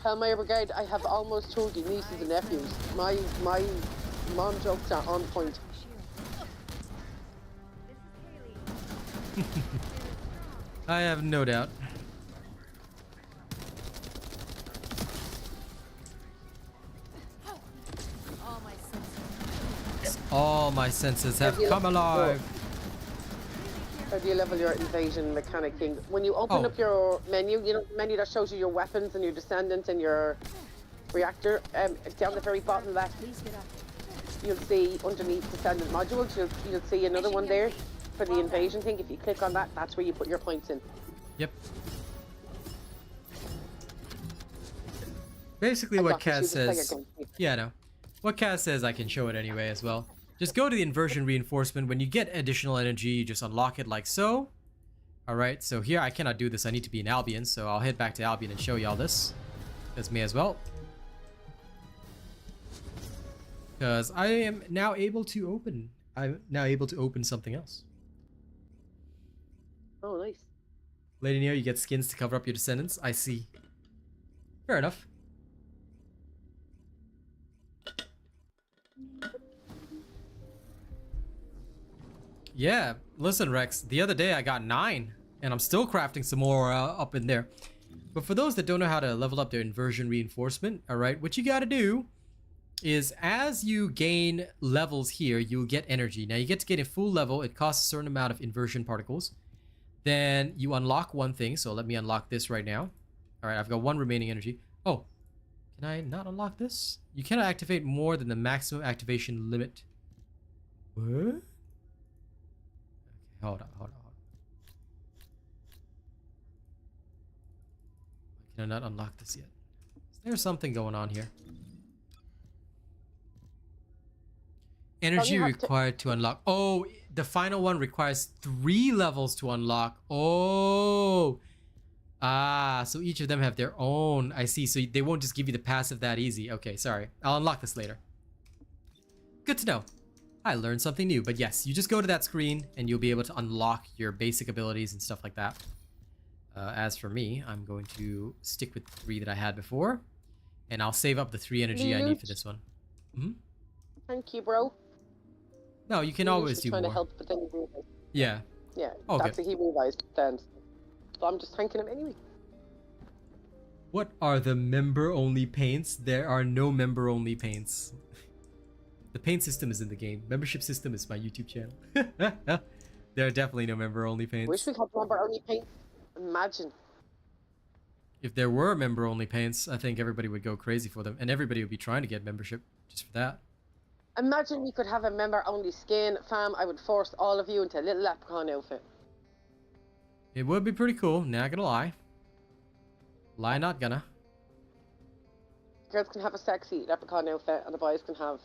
Hellmire Brigade, I have almost told you nieces and nephews. My mom jokes are on point. I have no doubt. All my senses have come alive. How do you level your invasion mechanicking? When you open up your menu, you know, the menu that shows you your weapons and your descendant and your reactor, down the very bottom left, you'll see underneath descendant modules, you'll see another one there for the invasion thing. If you click on that, that's where you put your points in. Yep. Basically what Kaz says... Yeah, I know. What Kaz says, I can show it anyway as well. Just go to the Inversion Reinforcement. When you get additional energy, you just unlock it like so. Alright, so here I cannot do this. I need to be in Albion, so I'll head back to Albion and show y'all this. That's me as well. Because I am now able to open... I'm now able to open something else. Oh, nice. Lady Neo, you get skins to cover up your descendants. I see. Fair enough. Yeah, listen, Rex. The other day I got 9, and I'm still crafting some more up in there. But for those that don't know how to level up their inversion reinforcement, all right, what you got to do is as you gain levels here, you'll get energy. Now you get to get a full level. It costs a certain amount of inversion particles. Then you unlock one thing. So let me unlock this right now. All right, I've got 1 remaining energy. Oh, can I not unlock this? You cannot activate more than the maximum activation limit. What? Okay, hold on. Why can I not unlock this yet? Is there something going on here? Energy required to unlock. Oh, the final one requires 3 levels to unlock. Oh. Ah, so each of them have their own. I see. So they won't just give you the passive that easy. Okay, sorry. I'll unlock this later. Good to know. I learned something new. But yes, you just go to that screen and you'll be able to unlock your basic abilities and stuff like that. As for me, I'm going to stick with 3 that I had before. And I'll save up the 3 energy I need for this one. Mm-hmm. Thank you, bro. No, you can always do trying more. to help, but then you realize. Yeah. Yeah, Okay. that's what he realized then. So I'm just thanking him anyway. What are the member-only paints? There are no member-only paints. The paint system is in the game. Membership system is my YouTube channel. There are definitely no member-only paints. Wish we had member-only paint. Imagine. If there were member-only paints, I think everybody would go crazy for them. And everybody would be trying to get membership just for that. Imagine we could have a member-only skin, fam. I would force all of you into a little leprechaun outfit. It would be pretty cool, not gonna lie. Lie not gonna. Girls can have a sexy leprechaun outfit, and the boys can have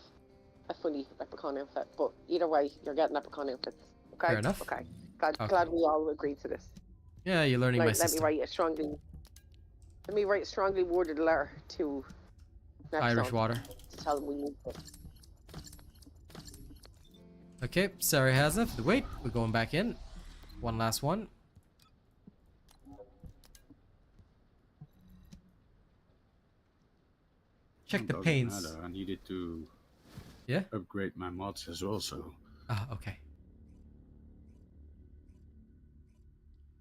a funny leprechaun outfit. But either way, you're getting leprechaun outfits. Okay? Fair enough. Okay. Okay. Glad we all agreed to this. Yeah, you're learning my Let system. me write a strongly worded letter to Nexon Irish water. to tell them we need it. Okay, sorry Hazza for the wait. We're going back in. One last one. Check the Doesn't paints. matter. I needed to upgrade my mods as well, so. Ah, okay.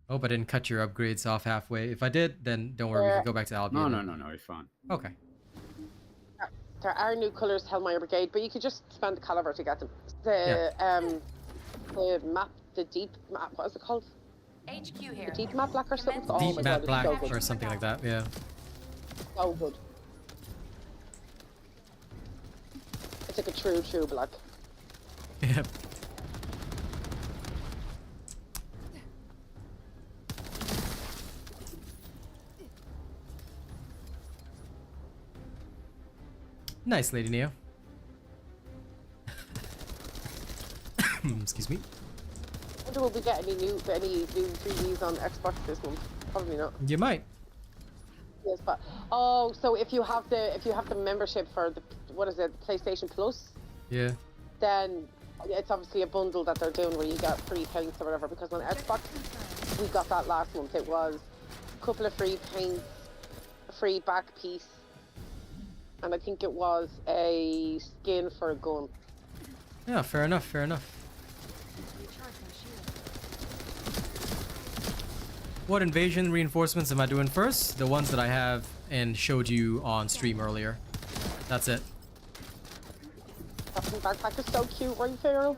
Hope I didn't cut your upgrades off halfway. If I did, then don't worry, we can go back to Albion. No, it's fine. Okay. There are new colours, Hellmire Brigade, but you could just spend Caliber to get them. The map, the deep map, what is it called? HQ here. The deep map black or something? Oh Deep my matte God, black it's so good. or something like that, yeah. So good. It's like a true black. Yep. Nice, Lady Neo. Excuse me. I wonder will we get any new 3Ds on Xbox this month? Probably not. You might. Yes, but so if you have the membership for the PlayStation Plus, Yeah. then it's obviously a bundle that they're doing where you get free paints or whatever. Because on Xbox, we got that last month. It was a couple of free paints, a free back piece, and I think it was a skin for a gun. Yeah, fair enough, fair enough. What invasion reinforcements am I doing first? The ones that I have and showed you on stream earlier. That's it. That backpack is so cute, right, Pharaoh?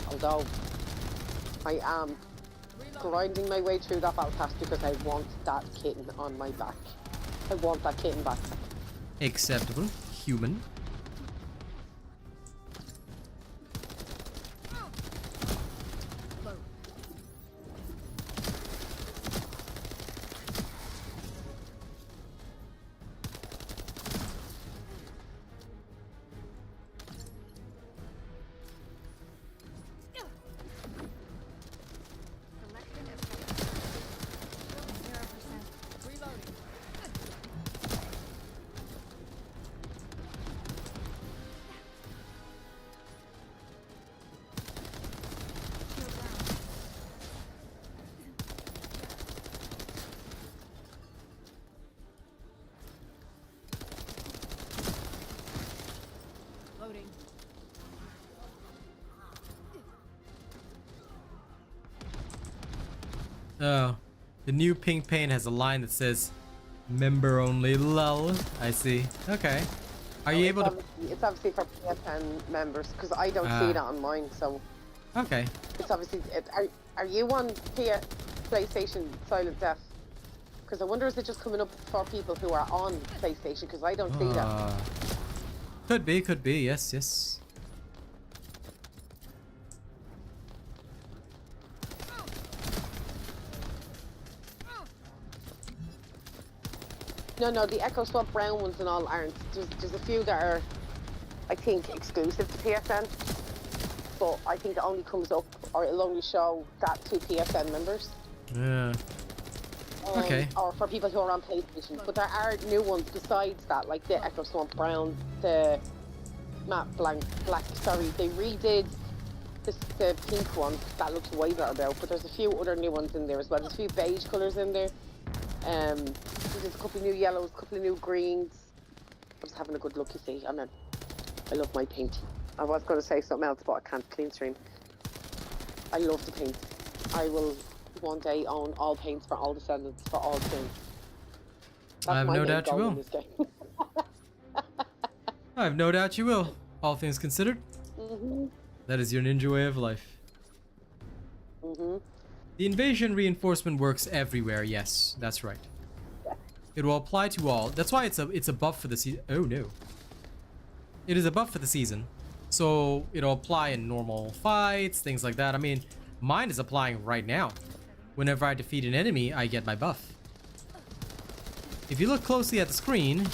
Although, I am grinding my way through that battle pass because I want that kitten on my back. I want that kitten back. Acceptable. Human. Oh, the new pink paint has a line that says member only, lol. I see. Okay. Are you able to... It's obviously for PSN members, because I don't see that on mine, so... Okay. It's obviously... Are you on PlayStation Silent Death? Because I wonder, is it just coming up for people who are on PlayStation, because I don't see that. Could be, yes, yes. No, the Echo Swap Brown ones and all aren't. There's a few that are, I think, exclusive to PSN. But I think it only comes up, or it'll only show that to PSN members. Yeah. Okay. Or for people who are on PlayStation. But there are new ones besides that, like the Echo Swamp Brown, the Matte Black, sorry, they redid the pink one. That looks way better now, but there's a few other new ones in there as well. There's a few beige colours in there. There's a couple of new yellows, a couple of new greens. I'm just having a good look, you see. I love my paint. I was going to say something else, but I can't clean stream. I love the paint. I will one day own all paints for all Descendants, for all things. I have no doubt you will. I have no doubt you will, all things considered. That is your ninja way of life. The Inversion Reinforcement works everywhere, yes, that's right. It will apply to all. That's why it's a buff for the season. Oh no. It is a buff for the season. So it'll apply in normal fights, things like that. I mean, mine is applying right now. Whenever I defeat an enemy, I get my buff. If you look closely at the screen,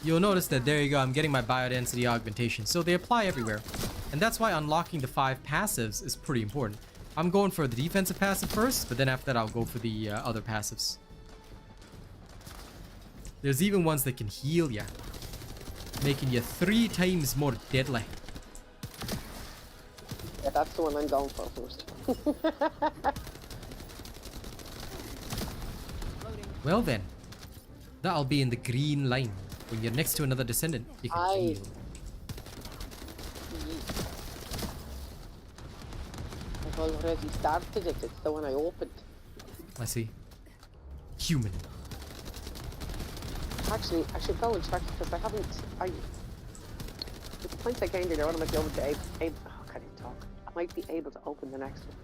you'll notice that there you go, I'm getting my biodensity augmentation. So they apply everywhere. And that's why unlocking the 5 passives is pretty important. I'm going for the defensive passive first, but then after that I'll go for the other passives. There's even ones that can heal ya, making you 3 times more deadly. Yeah, that's the one I'm going for first. Well then, that'll be in the green line. When you're next to another Descendant, you can heal. I've already started it. It's the one I opened. I see. Human. Actually, I should go and check because I haven't. With the points I gained earlier, I might be able to. Oh, can't even talk. I might be able to open the next one.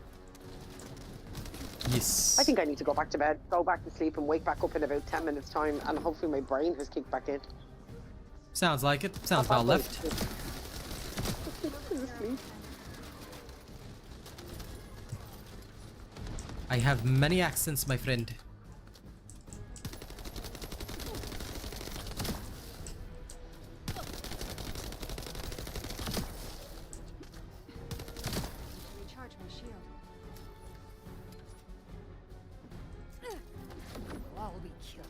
Yes. I think I need to go back to bed, go back to sleep, and wake back up in about 10 minutes' time, and hopefully my brain has kicked back in. Sounds like it. Sounds about left. I have many accents, my friend. Recharge my shield. We'll all be killed.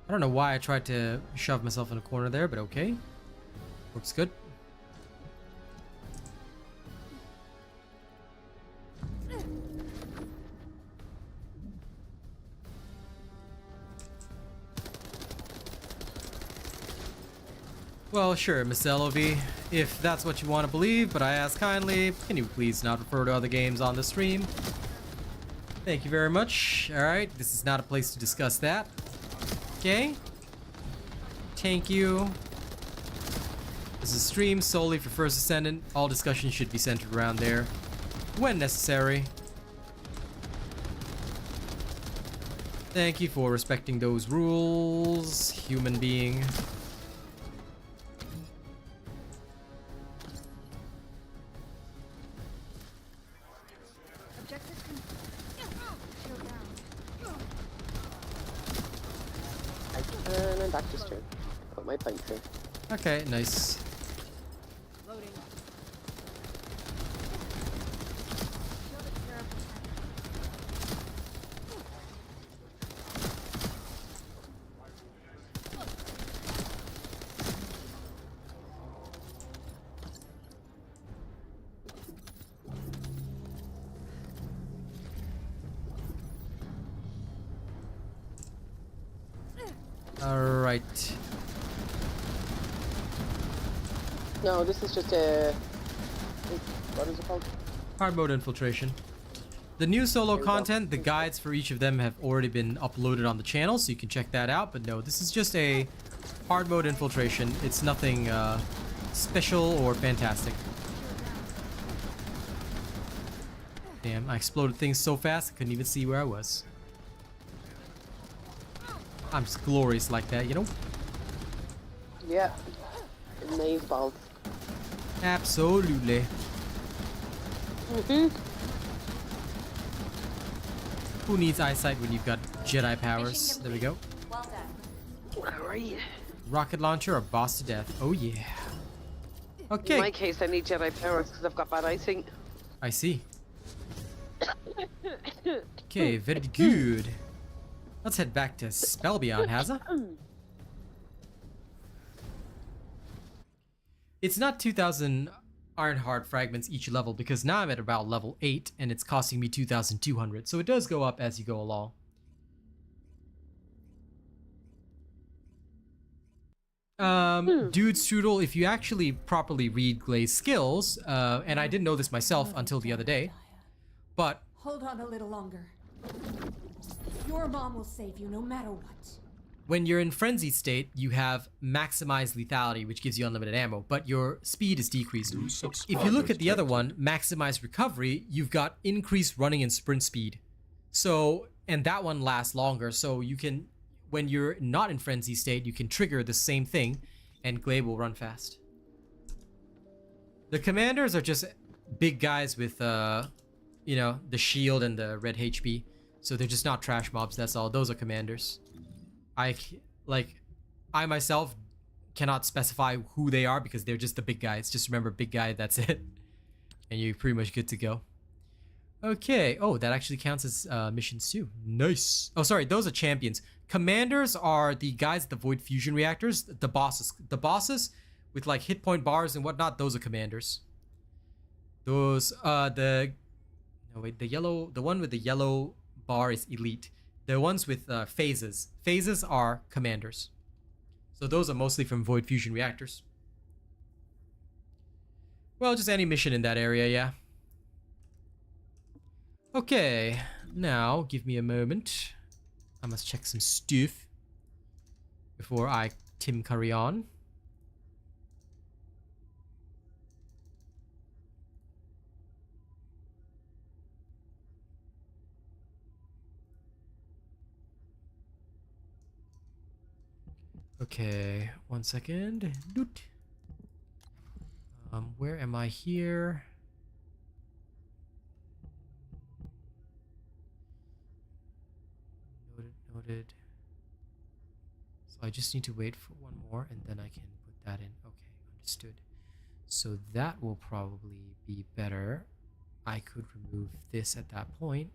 I don't know why I tried to shove myself in a corner there, but okay. Works good. Well, sure, Miss Elovie, if that's what you want to believe, but I ask kindly, can you please not refer to other games on the stream? Thank you very much. Alright, this is not a place to discuss that. Okay. Thank you. This is a stream solely for First Descendant. All discussion should be centered around there when necessary. Thank you for respecting those rules, human being. Objective complete. Shield down. And I'm back to stream. Put my plate through. Okay, nice. Loading. Shield at 0%. right. No, this is just a... What is it called? Hard mode infiltration. The new solo There we go. content, the guides for each of them have already been uploaded on the channel, so you can check that out. But no, this is just a hard mode infiltration. It's nothing special or fantastic. Damn, I exploded things so fast I couldn't even see where I was. I'm just glorious like that, you know? Yeah. Maze balls. Absolutely. Who needs eyesight when you've got Jedi powers? There we go. Well done. Where are you? Rocket launcher or boss to death. Oh yeah. In Okay. my case, I need Jedi powers because I've got bad eyesight. I see. Okay, very good. Let's head back to Spellbeyond, Hazza. It's not 2,000 Ironheart fragments each level because now I'm at about level 8 and it's costing me 2,200. So it does go up as you go along. Dude Strudel, if you actually properly read Gley's skills, and I didn't know this myself until the other day, but Hold on a little longer. Your mom will save you no matter what. when you're in frenzied state, you have maximized lethality, which gives you unlimited ammo, but your speed is decreased. If you look at the other one, maximized recovery, you've got increased running and sprint speed. So, and that one lasts longer, so you can, when you're not in frenzy state, you can trigger the same thing, and Gley will run fast. The commanders are just big guys with, you know, the shield and the red HP. So they're just not trash mobs, that's all. Those are commanders. I myself cannot specify who they are because they're just the big guys. Just remember, big guy, that's it. And you're pretty much good to go. Okay. Oh, that actually counts as missions too. Nice. Oh, sorry. Those are champions. Commanders are the guys at the Void Fusion Reactors. The bosses. The bosses with like hit point bars and whatnot, those are commanders. Those, the one with the yellow bar is elite. The ones with phases. Phases are commanders. So those are mostly from Void Fusion Reactors. Well, just any mission in that area, yeah. Okay, now give me a moment. I must check some stuff before I carry on. Okay, 1 second. Doot. Where am I here? Noted. So I just need to wait for one more and then I can put that in. Okay, understood. So that will probably be better. I could remove this at that point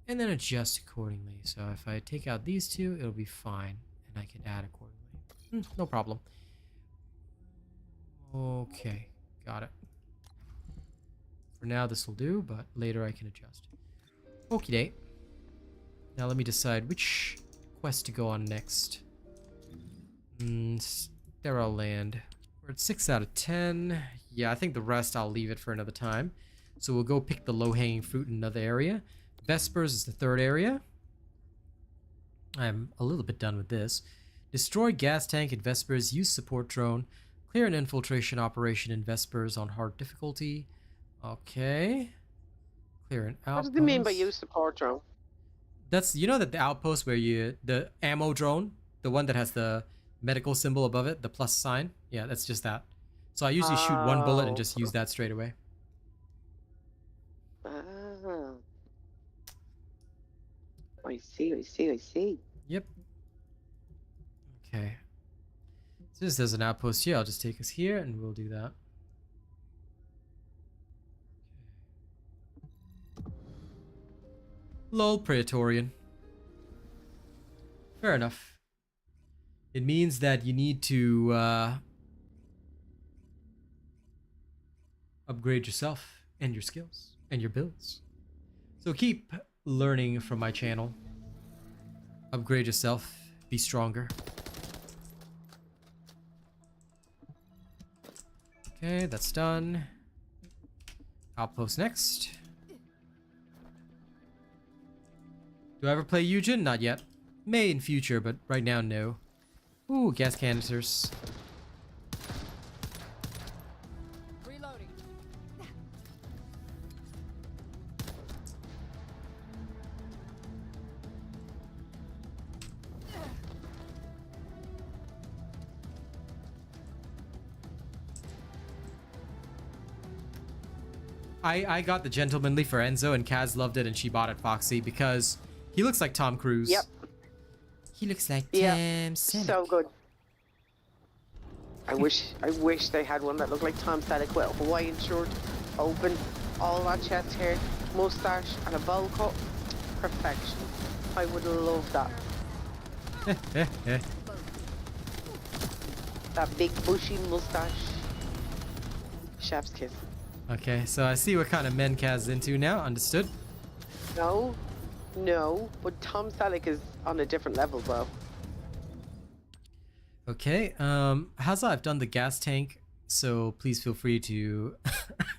and then adjust accordingly. So if I take out these two, it'll be fine and I can add accordingly. No problem. Okay, got it. For now this will do, but later I can adjust. Okie doke. Now let me decide which quest to go on next. Sterile Land. We're at 6 out of 10. Yeah, I think the rest I'll leave it for another time. So we'll go pick the low-hanging fruit in another area. Vespers is the third area. I'm a little bit done with this. Destroy gas tank in Vespers. Use support drone. Clear an infiltration operation in Vespers on hard difficulty. Okay. Clear an outpost. What does it mean by use support drone? That's, you know, that the outpost where the ammo drone, the one that has the medical symbol above it, the plus sign. Yeah, that's just that. So I usually shoot one bullet and just use that straight away. Ah. I see. Yep. Okay. Since there's an outpost here, I'll just take us here and we'll do that. Lol, Praetorian. Fair enough. It means that you need to upgrade yourself and your skills and your builds. So keep learning from my channel. Upgrade yourself. Be stronger. Okay, that's done. Outpost next. Do I ever play Eugen? Not yet. May in future, but right now, no. Ooh, gas canisters. Reloading. I got the Gentlemanly for Enzo, and Kaz loved it, and she bought it Foxy because he looks like Tom Cruise. Yep. He looks like Yeah. Tom Selleck. So good. I wish they had one that looked like Tom Selleck with a Hawaiian shirt, open, all that chest hair, mustache, and a bowl cut. Perfection. I would love that. That big bushy mustache. Chef's kiss. Okay, so I see what kind of men Kaz is into now. Understood. No, but Tom Selleck is on a different level, bro. Okay, Hazza, I've done the gas tank, so please feel free to,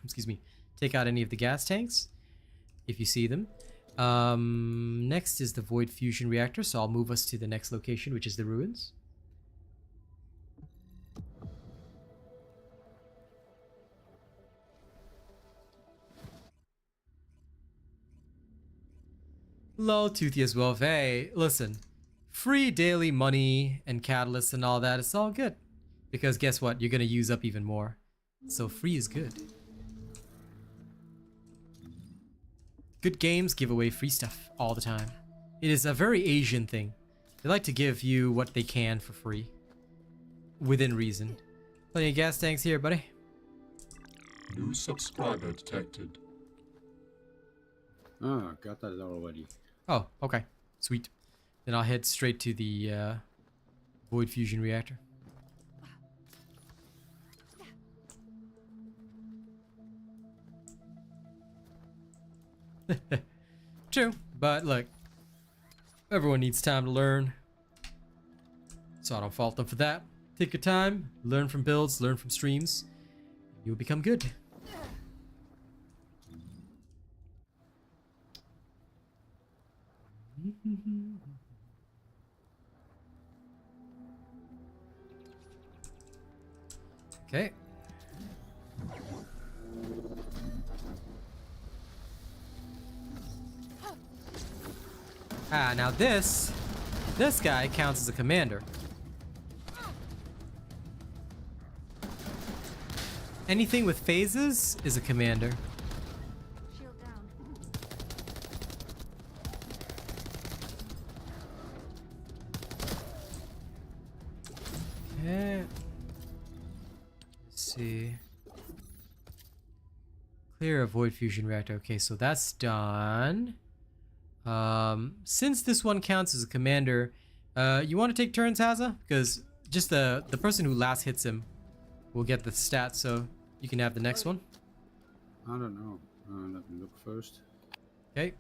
excuse me, take out any of the gas tanks if you see them. Next is the Void Fusion Reactor, so I'll move us to the next location, which is the ruins. Lol, Toothy as well. Hey, listen. Free daily money and catalysts and all that, it's all good. Because guess what? You're gonna use up even more. So free is good. Good games give away free stuff all the time. It is a very Asian thing. They like to give you what they can for free. Within reason. Plenty of gas tanks here, buddy. New subscriber detected. Oh, got that already. Oh, okay. Sweet. Then I'll head straight to the Void Fusion Reactor. True, but look, everyone needs time to learn. So I don't fault them for that. Take your time, learn from builds, learn from streams. You'll become good. Okay. Ah, now this guy counts as a commander. Anything with phases is a commander. Shield down. Okay. Let's see. Clear a Void Fusion Reactor. Okay, so that's done. Since this one counts as a commander, you want to take turns, Hazza? Because just the person who last hits him will get the stats, so you can have the next one. I don't know. Let me look first. Okay.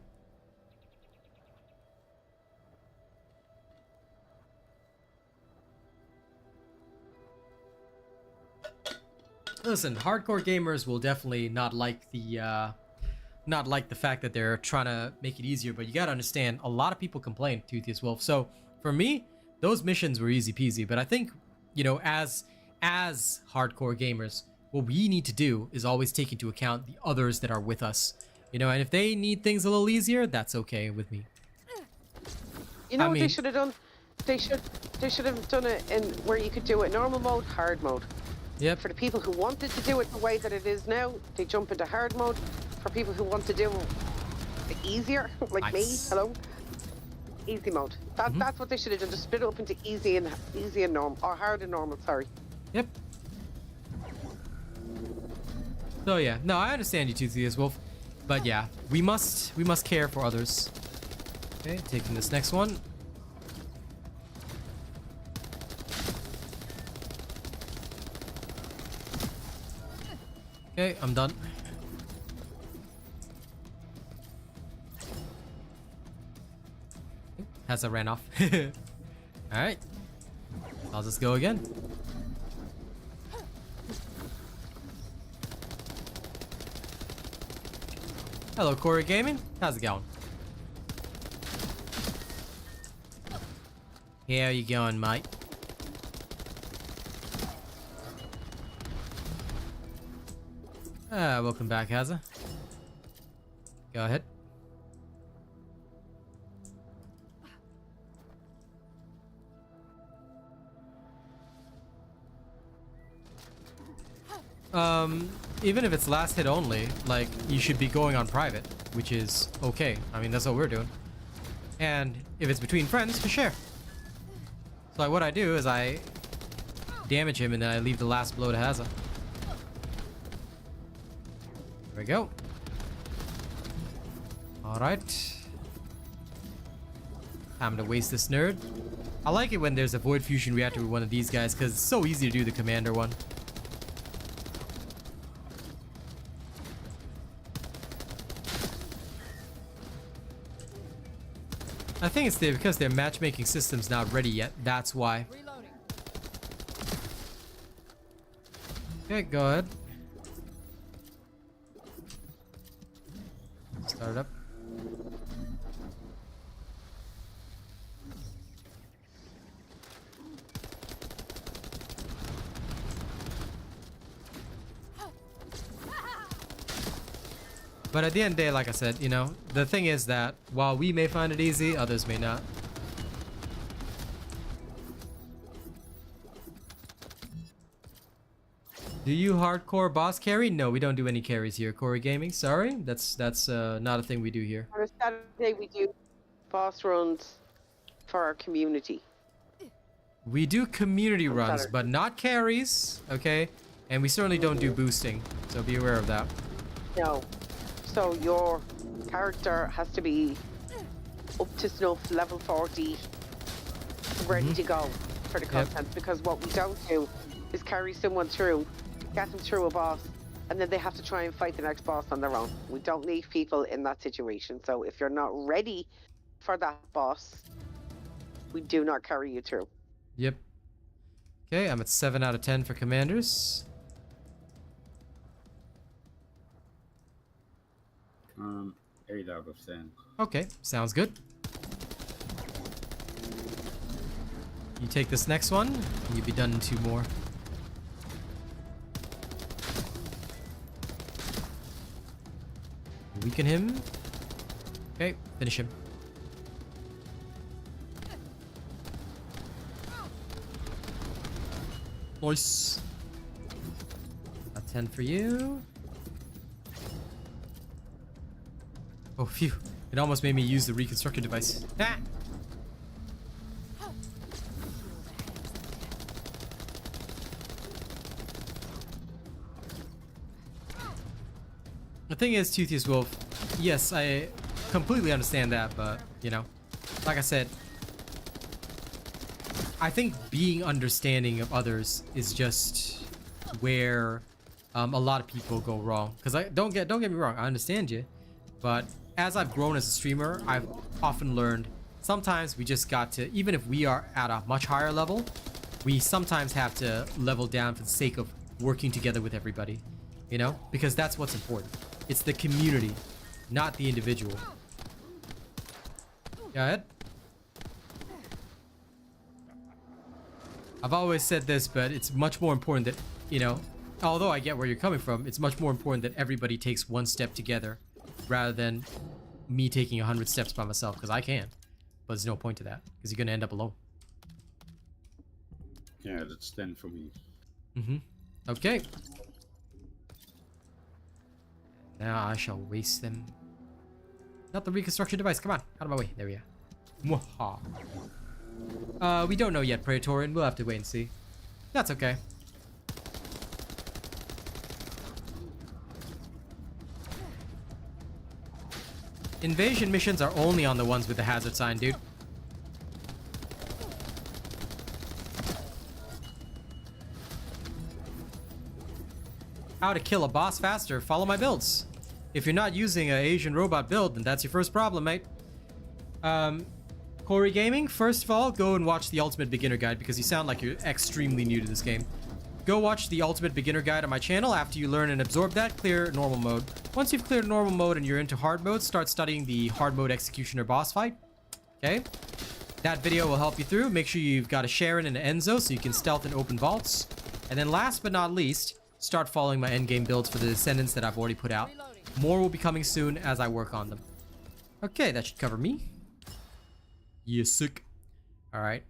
Listen, hardcore gamers will definitely not like the fact that they're trying to make it easier, but you gotta understand, a lot of people complain, Toothy as well. So for me, those missions were easy peasy, but I think, you know, as hardcore gamers, what we need to do is always take into account the others that are with us, you know, and if they need things a little easier, that's okay with me. You know I what mean- they should have done? They should have done it in where you could do it normal mode, hard mode. Yep. For the people who wanted to do it the way that it is now, they jump into hard mode. For people who want to do it easier, like me, Nice. hello, easy mode. That's what they should have done. Just split it up into easy and normal, or hard and normal. Sorry. Yep. So yeah, no, I understand you, Toothy as well, but yeah, we must care for others. Okay, taking this next one. Okay, I'm done. Hazza ran off. Alright. I'll just go again. Hello, Corey Gaming. How's it going? How you going, mate? Welcome back, Hazza. Go ahead. Even if it's last hit only, like, you should be going on private, which is okay. I mean, that's what we're doing. And if it's between friends, to share. So like, what I do is I damage him and then I leave the last blow to Hazza. There we go. Alright. Time to waste this nerd. I like it when there's a void fusion reactor with one of these guys because it's so easy to do the commander one. I think it's because their matchmaking system's not ready yet. That's why. Okay, go ahead. Start it up. But at the end of the day, like I said, you know, the thing is that while we may find it easy, others may not. Do you hardcore boss carry? No, we don't do any carries here, Corey Gaming. Sorry, that's not a thing we do here. On a Saturday, we do boss runs for our community. We do community runs, but not carries, okay? And we certainly don't do boosting, so be aware of that. No. So your character has to be up to snuff, level 40, ready to go for the content. Because what we don't do is carry someone through, get them through a boss, and then they have to try and fight the next boss on their own. We don't leave people in that situation. So if you're not ready for that boss, we do not carry you through. Yep. Okay, I'm at 7 out of 10 for commanders. 8 out of 10. Okay, sounds good. You take this next one, and you'll be done in 2 more. Weaken him. Okay, finish him. Nice. A 10 for you. Oh, phew. It almost made me use the reconstructor device. Ah! The thing is, Toothiest Wolf, yes, I completely understand that, but, you know, like I said, I think being understanding of others is just where a lot of people go wrong. Because don't get me wrong, I understand you, but as I've grown as a streamer, I've often learned sometimes we just got to, even if we are at a much higher level, we sometimes have to level down for the sake of working together with everybody, you know, because that's what's important. It's the community, not the individual. Go ahead. I've always said this, but it's much more important that, you know, although I get where you're coming from, it's much more important that everybody takes one step together rather than me taking 100 steps by myself, because I can. But there's no point to that, because you're going to end up alone. Yeah, that's 10 for me. Okay. Now I shall waste them. Not the reconstruction device. Come on, out of my way. There we are. Mwaha. We don't know yet, Praetorian. We'll have to wait and see. That's okay. Invasion missions are only on the ones with the hazard sign, dude. How to kill a boss faster? Follow my builds. If you're not using an Asian robot build, then that's your first problem, mate. Corey Gaming, first of all, go and watch the Ultimate Beginner Guide because you sound like you're extremely new to this game. go watch the ultimate beginner guide on my channel. After you learn and absorb that, clear normal mode. Once you've cleared normal mode and you're into hard mode, start studying the hard mode executioner boss fight. Okay? That video will help you through. Make sure you've got a Sharon and an Enzo so you can stealth and open vaults. And then last but not least, start following my endgame builds for the Descendants that I've already put out. More will be coming soon as I work on them. Okay, that should cover me. Yeah, sick. Alright.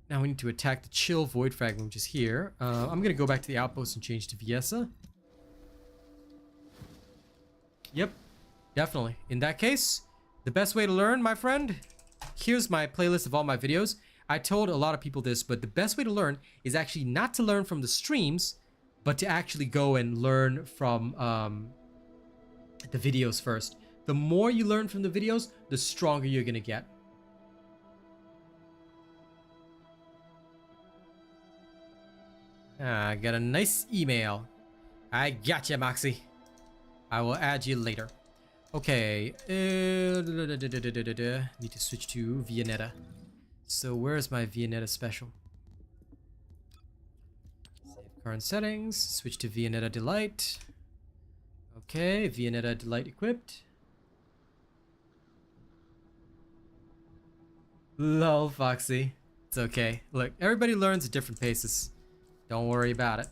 Now we need to attack the chill void fragment, which is here. I'm gonna go back to the outpost and change to Viessa. Yep, definitely. In that case, the best way to learn, my friend, here's my playlist of all my videos. I told a lot of people this, but the best way to learn is actually not to learn from the streams, but to actually go and learn from the videos first. The more you learn from the videos, the stronger you're gonna get. I got a nice email. I gotcha, Moxie. I will add you later. Okay. Need to switch to Viennetta. So where's my Viennetta special? Save current settings. Switch to Viennetta Delight. Okay, Viennetta Delight equipped. Lol, Foxy. It's okay. Look, everybody learns at different paces. Don't worry about it.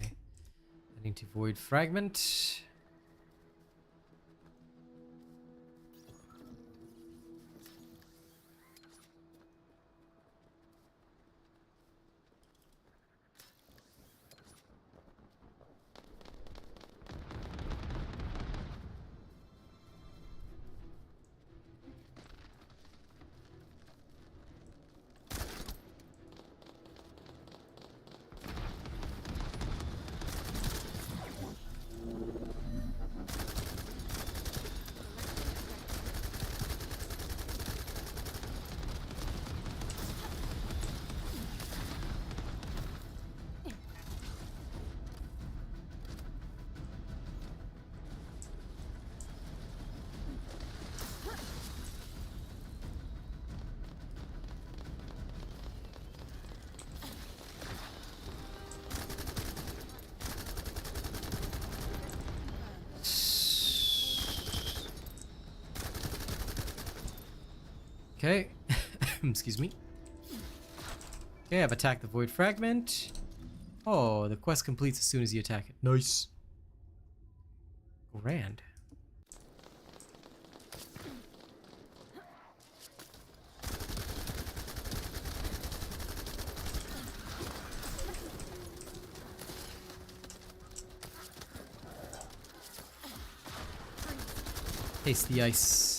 Okay. I need to void fragment. Okay. Excuse me. Okay, I've attacked the void fragment. Oh, the quest completes as soon as you attack it. Nice. Grand. Taste the ice.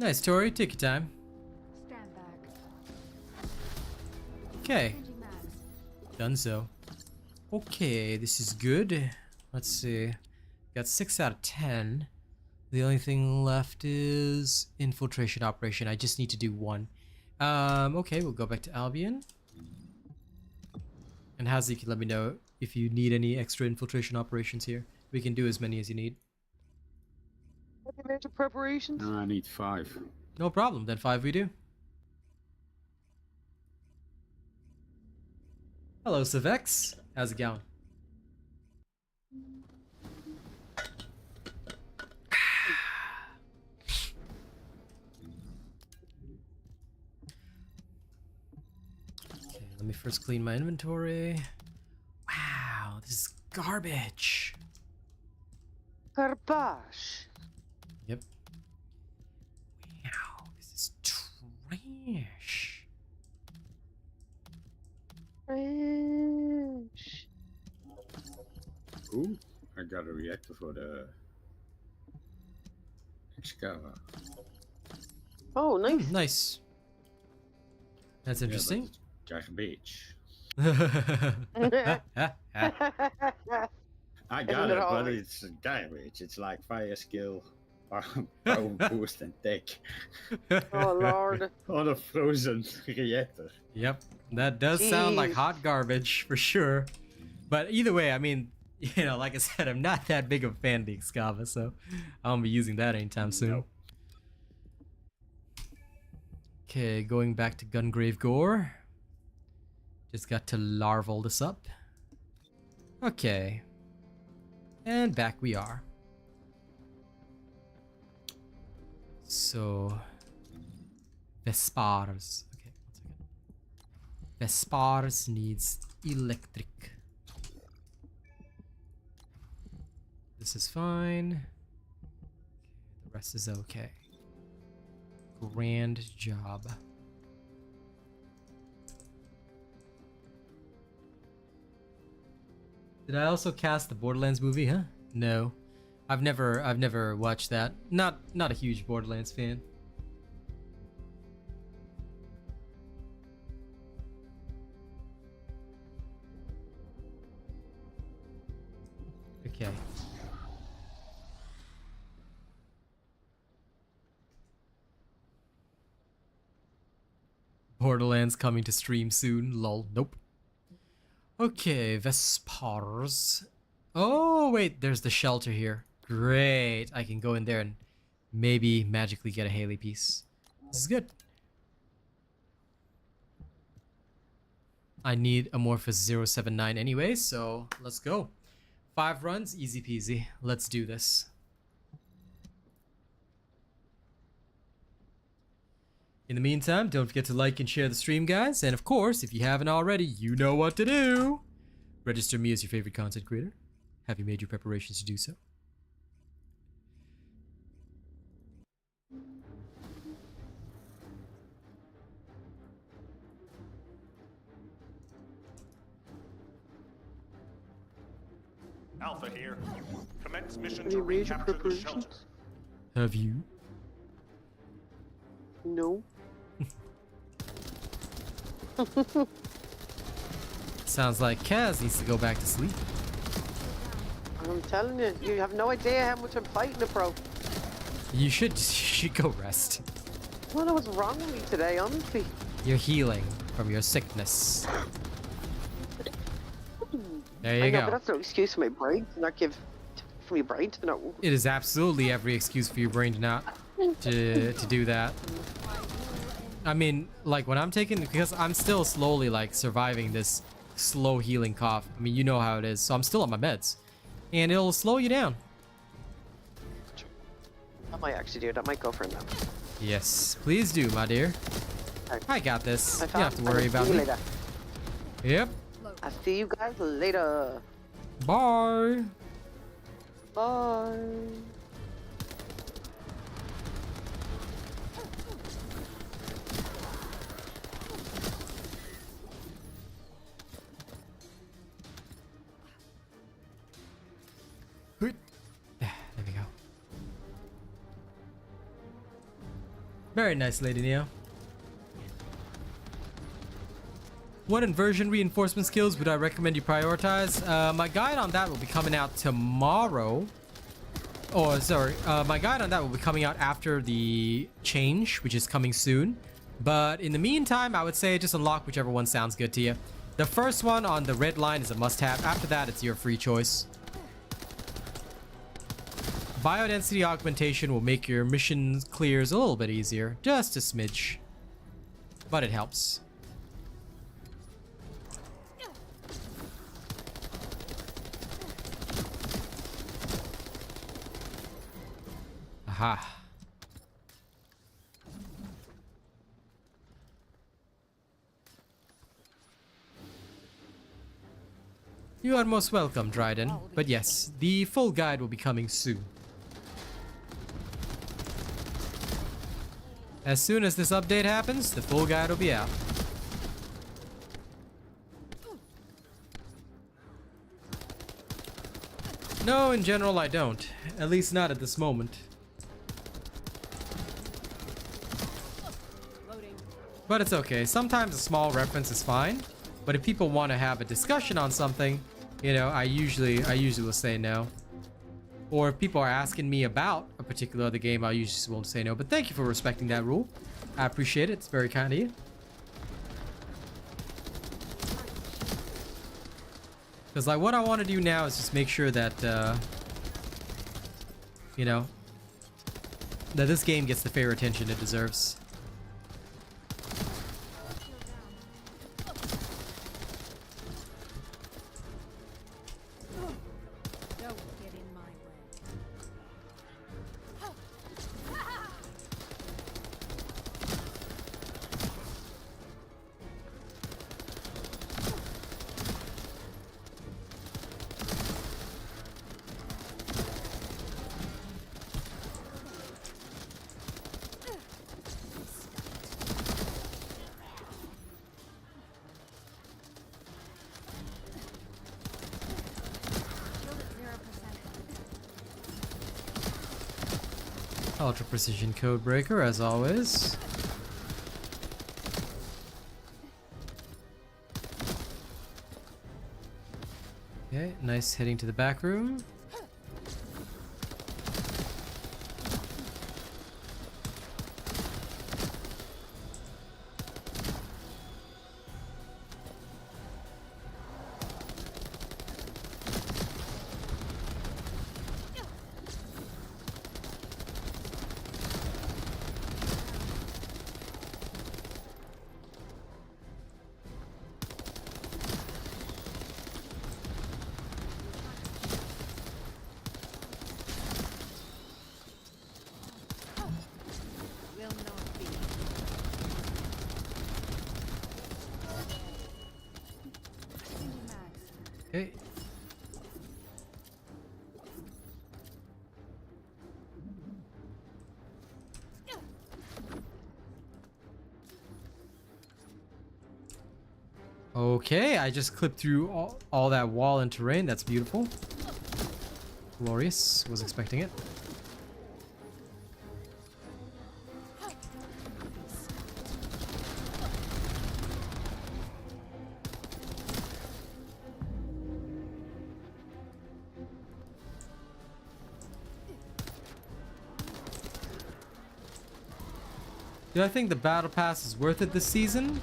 Nice, Tori. Take your time. Stand back. Okay. Changing mags. Done so. Okay, this is good. Let's see. Got 6 out of 10. The only thing left is infiltration operation. I just need to do 1. Okay, we'll go back to Albion. And Hazy can let me know if you need any extra infiltration operations here. We can do as many as you need. Major preparations? No, I need 5. No problem, then 5 we do. Hello, Civex. How's it going? Okay, let me first clean my inventory. Wow, this is garbage. Garbage. Yep. Wow, this is trash. Trash. Ooh, I got a reactor for the Excava. Oh, nice. Nice. That's Yeah, interesting. but it's garbage. I Isn't got it it, but always? it's garbage. It's like fire skill, power boost, and tech Oh, Lord. on a frozen reactor. Yep, that does sound like Jeez. hot garbage for sure. But either way, I mean, you know, like I said, I'm not that big of a fan of the Excava, so I won't be using that anytime soon. Nope. Okay, going back to Gungrave Gore. Just got to larval this up. Okay. And back we are. So... Vespers. Okay, 1 second. Vespers needs electric. This is fine. The rest is okay. Grand job. Did I also cast the Borderlands movie, huh? No. I've never watched that. Not a huge Borderlands fan. Okay. Borderlands coming to stream soon. Lol. Nope. Okay, Vespers. Oh, wait, there's the shelter here. Great. I can go in there and maybe magically get a Haley piece. This is good. I need Amorphous 079 anyway, so let's go. 5 runs, easy peasy. Let's do this. In the meantime, don't forget to like and share the stream, guys. And of course, if you haven't already, you know what to do. Register me as your favorite content creator. Have you made your preparations to do so? Alpha here. Commence mission Have to you made your recapture the preparations? shelter. Have you? No. Sounds like Kaz needs to go back to sleep. I'm telling you, you have no idea how much I'm fighting it, bro. You should go rest. I don't know what's wrong with me today, honestly. You're healing from your sickness. There you I know, go. but that's no excuse for my brain to not give, for my brain to not. It is absolutely every excuse for your brain to not to do that. I mean, like when I'm taking, because I'm still slowly like surviving this slow healing cough. I mean, you know how it is. So I'm still on my meds, and it'll slow you down. I might actually do it. I might go for a nap. Yes, please do, my dear. I got this. You don't have to worry about See you me. later. Yep. I'll see you guys later. Bye. Bye. There we go. Very nice, Lady Neo. What inversion reinforcement skills would I recommend you prioritize? My guide on that will be coming out tomorrow. Oh, sorry. My guide on that will be coming out after the change, which is coming soon. But in the meantime, I would say just unlock whichever one sounds good to you. The first one on the red line is a must-have. After that, it's your free choice. Biodensity augmentation will make your mission clears a little bit easier. Just a smidge. But it helps. Aha. You are most welcome, Dryden. But yes, the full guide will be coming soon. As soon as this update happens, the full guide will be out. No, in general I don't. At least not at this moment. But it's okay. Sometimes a small reference is fine. But if people want to have a discussion on something, you know, I usually will say no. Or if people are asking me about a particular other game, I usually won't say no. But thank you for respecting that rule. I appreciate it. It's very kind of you. Because like what I want to do now is just make sure that you know, that this game gets the fair attention it deserves. Don't get in my way. Ultra precision code breaker as always. Okay, nice heading to the back room. Will not be. Okay. Okay, I just clipped through all that wall and terrain. That's beautiful. Glorious. Was expecting it. Do I think the battle pass is worth it this season?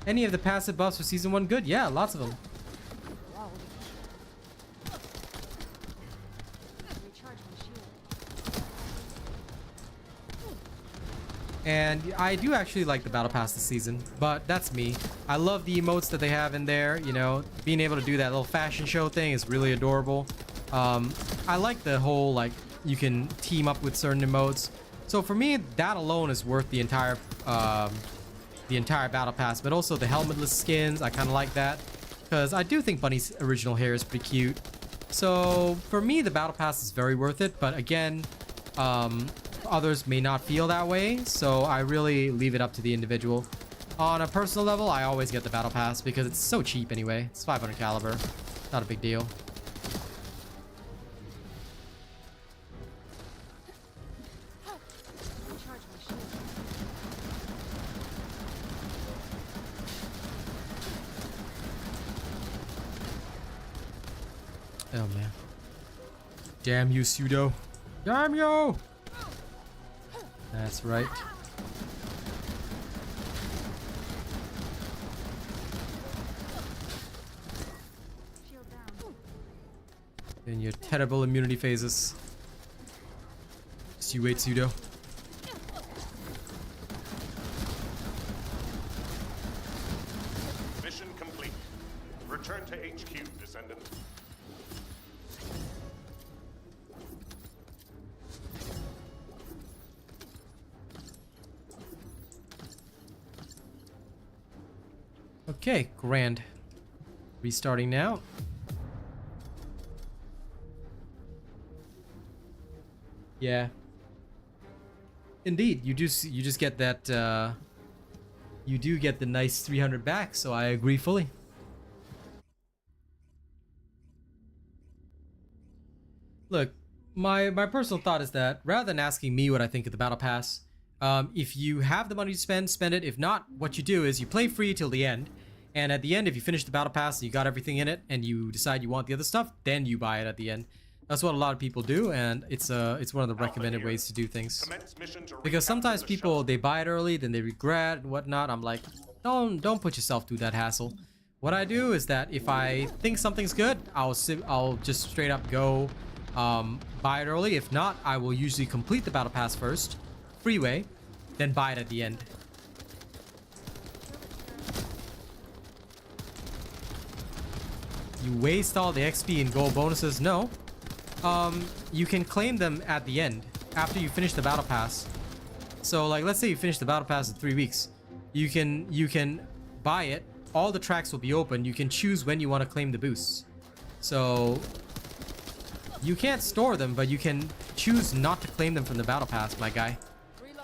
Any of the passive buffs for season 1 good? Yeah, lots of them. Recharge my shield. And I do actually like the battle pass this season, but that's me. I love the emotes that they have in there, you know, being able to do that little fashion show thing is really adorable. I like the whole, like, you can team up with certain emotes. So for me, that alone is worth the entire battle pass, but also the helmetless skins, I kind of like that. Because I do think Bunny's original hair is pretty cute. So for me, the battle pass is very worth it, but again, others may not feel that way, so I really leave it up to the individual. On a personal level, I always get the battle pass because it's so cheap anyway. It's 500 caliber, not a big deal. Recharge my shield. Oh man. Damn you, pseudo. Damn you! That's right. Shield down. In your terrible immunity phases. Just you wait, pseudo. Mission complete. Return to HQ, Descendant. Okay, grand. Restarting now. Yeah. Indeed, you just get that you do get the nice 300 back, so I agree fully. Look, my personal thought is that rather than asking me what I think of the battle pass, if you have the money to spend it. If not, what you do is you play free till the end, and at the end, if you finish the battle pass and you got everything in it, and you decide you want the other stuff, then you buy it at the end. That's what a lot of people do, and it's one of the recommended ways to do things. Commence mission to Because sometimes recapture the people shuttle. they buy it early, then they regret and whatnot. I'm like, don't put yourself through that hassle. What I do is that if I think something's good, I'll just straight up go buy it early. If not, I will usually complete the battle pass first, freeway, then buy it at the end. You waste all the XP and gold bonuses? No. You can claim them at the end after you finish the battle pass. So like, let's say you finish the battle pass in 3 weeks. You can buy it. All the tracks will be open. You can choose when you want to claim the boosts. So you can't store them, but you can choose not to claim them from the battle pass, my guy.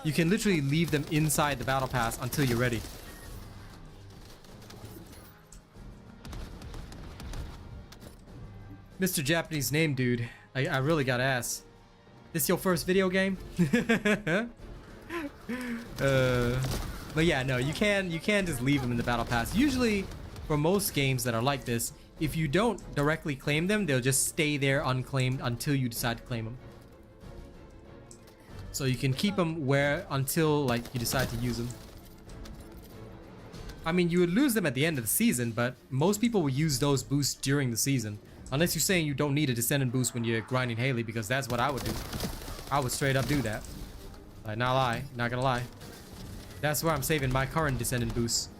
You can literally leave them inside the battle pass until you're ready. Mr. Japanese name, dude. I really gotta ask. This your first video game? But yeah, no, you can just leave them in the battle pass. Usually, for most games that are like this, if you don't directly claim them, they'll just stay there unclaimed until you decide to claim them. So you can keep them until like you decide to use them. I mean, you would lose them at the end of the season, but most people will use those boosts during the season. Unless you're saying you don't need a Descendant boost when you're grinding Haley, because that's what I would do. I would straight up do that. Like, not gonna lie. That's where I'm saving my current Descendant boost.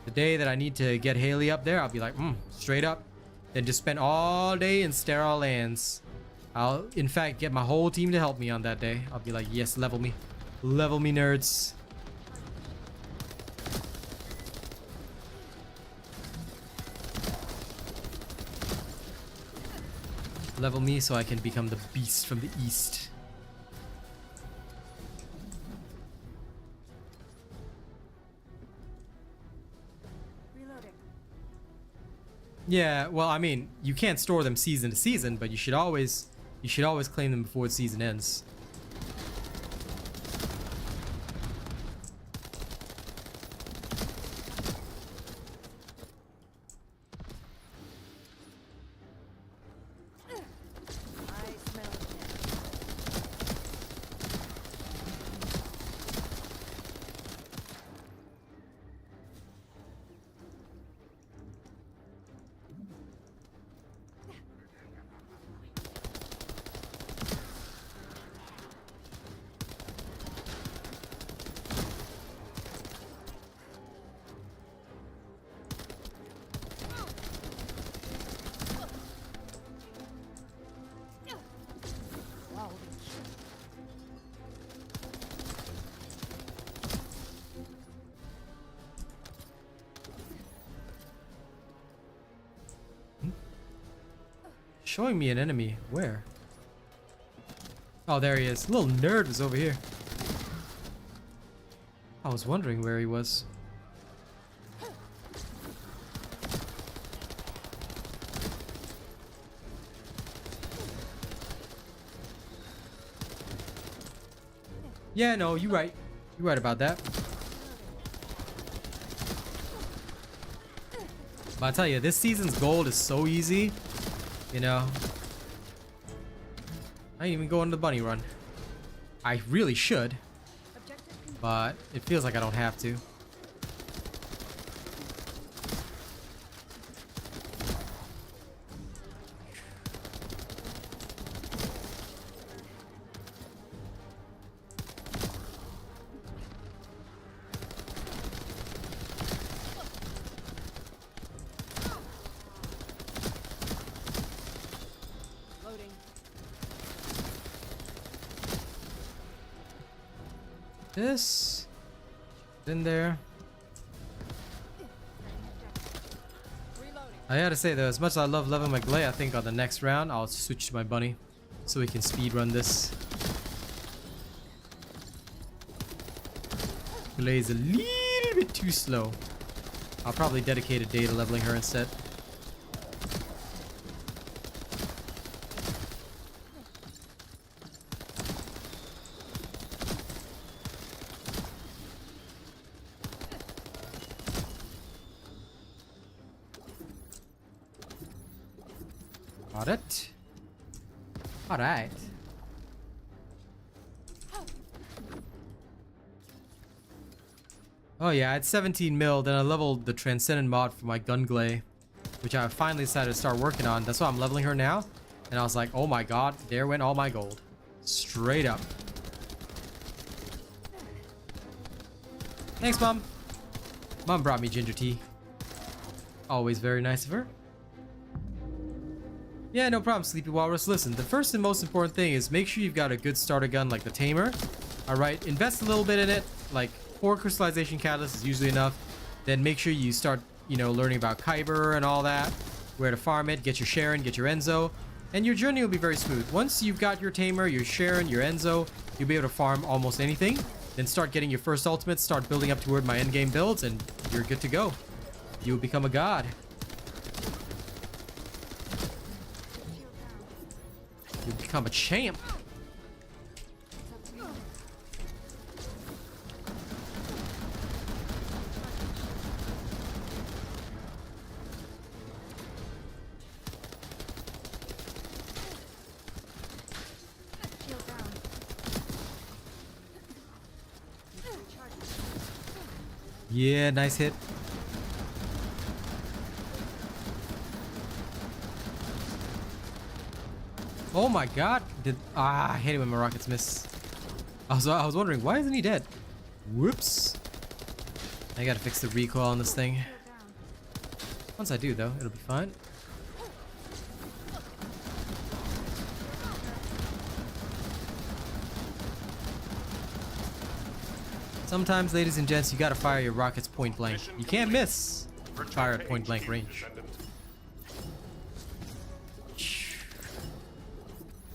The day that I need to get Haley up there, I'll be like, straight up. Then just spend all day in sterile lands. I'll, in fact, get my whole team to help me on that day. I'll be like, yes, level me. Level me, nerds. Level me so I can become the beast from the east. Reloading. Yeah, well, I mean, you can't store them season to season, but you should always claim them before the season ends. Showing me an enemy. Where? Oh, there he is. Little nerd was over here. I was wondering where he was. Yeah, no, you're right. You're right about that. But I tell you, this season's gold is so easy. You know, I ain't even go on the bunny run. I really should, but it feels like I don't have to. This in there. I gotta say though, as much as I love leveling my Gley, I think on the next round I'll switch to my bunny so we can speed run this. Gley is a little bit too slow. I'll probably dedicate a day to leveling her instead. Got it. All right. Oh yeah, I had 17 mil, then I leveled the Transcendent mod for my gun Gley. which I finally decided to start working on. That's why I'm leveling her now. And I was like, oh my god, there went all my gold. Straight up. Thanks, Mom. Mom brought me ginger tea. Always very nice of her. Yeah, no problem, Sleepy Walrus. Listen, the first and most important thing is make sure you've got a good starter gun like the Tamer. Alright, invest a little bit in it. Like, 4 crystallization catalysts is usually enough. Then make sure you start, you know, learning about Kyber and all that. Where to farm it, get your Sharon, get your Enzo. And your journey will be very smooth. Once you've got your Tamer, your Sharon, your Enzo, you'll be able to farm almost anything. Then start getting your first ultimates, start building up toward my endgame builds, and you're good to go. You will become a god. You'll become a champ. Yeah, nice hit. Oh my god. I hate it when my rockets miss. I was wondering, why isn't he dead? Whoops. I gotta fix the recoil on this thing. Once I do, though, it'll be fine. Sometimes, ladies and gents, you gotta fire your rockets point blank. You can't miss. Fire at point blank range.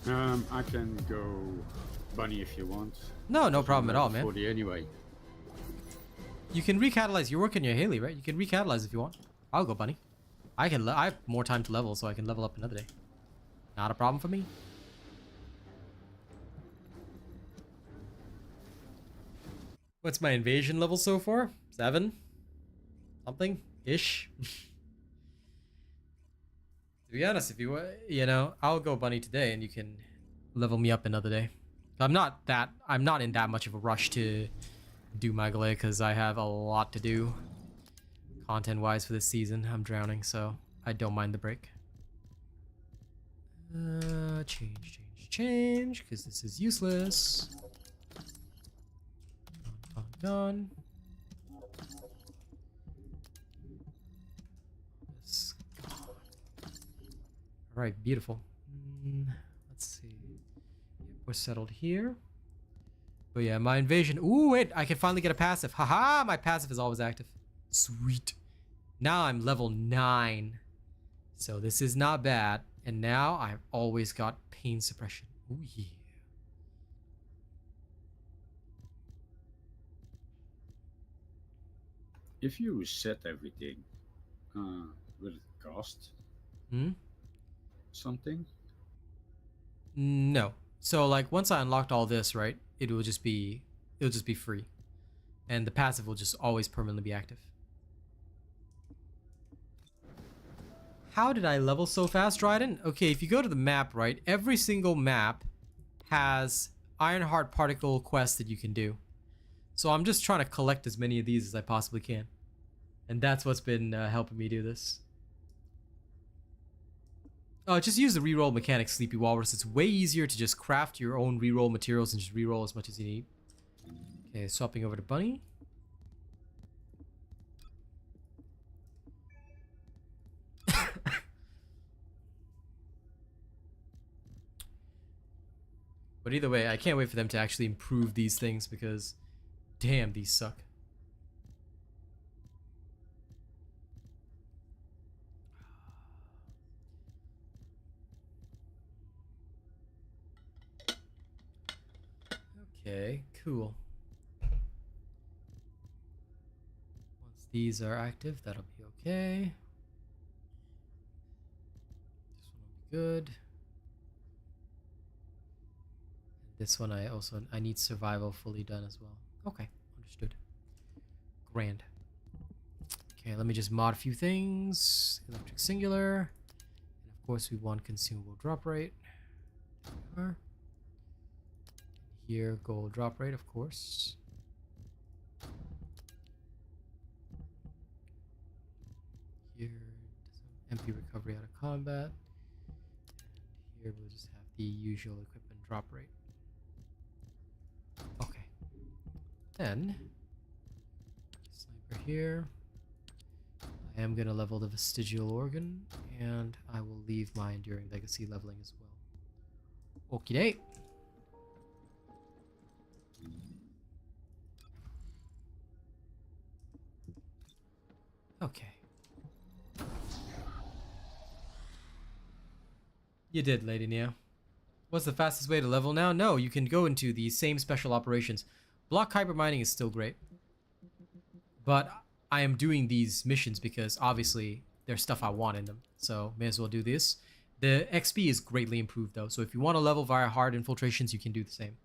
I can go bunny if you want. No, no problem at all, man. 40 anyway. You can recatalyze. You're working your Haley, right? You can recatalyze if you want. I'll go bunny. I have more time to level, so I can level up another day. Not a problem for me. What's my invasion level so far? 7? Something? Ish. To be honest, if you know, I'll go bunny today and you can level me up another day. I'm not in that much of a rush to do my Gley because I have a lot to do content-wise for this season. I'm drowning, so I don't mind the break. Change, because this is useless. Gone. This gone. All right, beautiful. Let's see. We're settled here. But yeah, my invasion. Ooh, wait! I can finally get a passive. Haha! My passive is always active. Sweet. Now I'm level 9, so this is not bad. And now I've always got pain suppression. Ooh yeah. If you set everything, will it cost something? No. So like once I unlocked all this, right, it'll just be free. And the passive will just always permanently be active. How did I level so fast, Dryden? Okay, if you go to the map, right, every single map has Ironheart Particle quests that you can do. So I'm just trying to collect as many of these as I possibly can. And that's what's been helping me do this. Oh, just use the reroll mechanic, Sleepy Walrus. It's way easier to just craft your own reroll materials and just reroll as much as you need. Okay, swapping over to Bunny. But either way, I can't wait for them to actually improve these things because damn, these suck. Okay, cool. Once these are active, that'll be okay. This one will be good. This one I need survival fully done as well. Okay, understood. Grand. Okay, let me just mod a few things. Electric singular. And of course we want consumable drop rate. There. Here, gold drop rate, of course. Here, MP recovery out of combat. Here we'll just have the usual equipment drop rate. Okay. Then sniper here. I am gonna level the vestigial organ, and I will leave my enduring legacy leveling as well. Okie doke. Okay. You did, Lady Neo. What's the fastest way to level now? No, you can go into the same special operations. Block hypermining is still great. But I am doing these missions because obviously there's stuff I want in them. So may as well do this. The XP is greatly improved though. So if you want to level via hard infiltrations, you can do the same.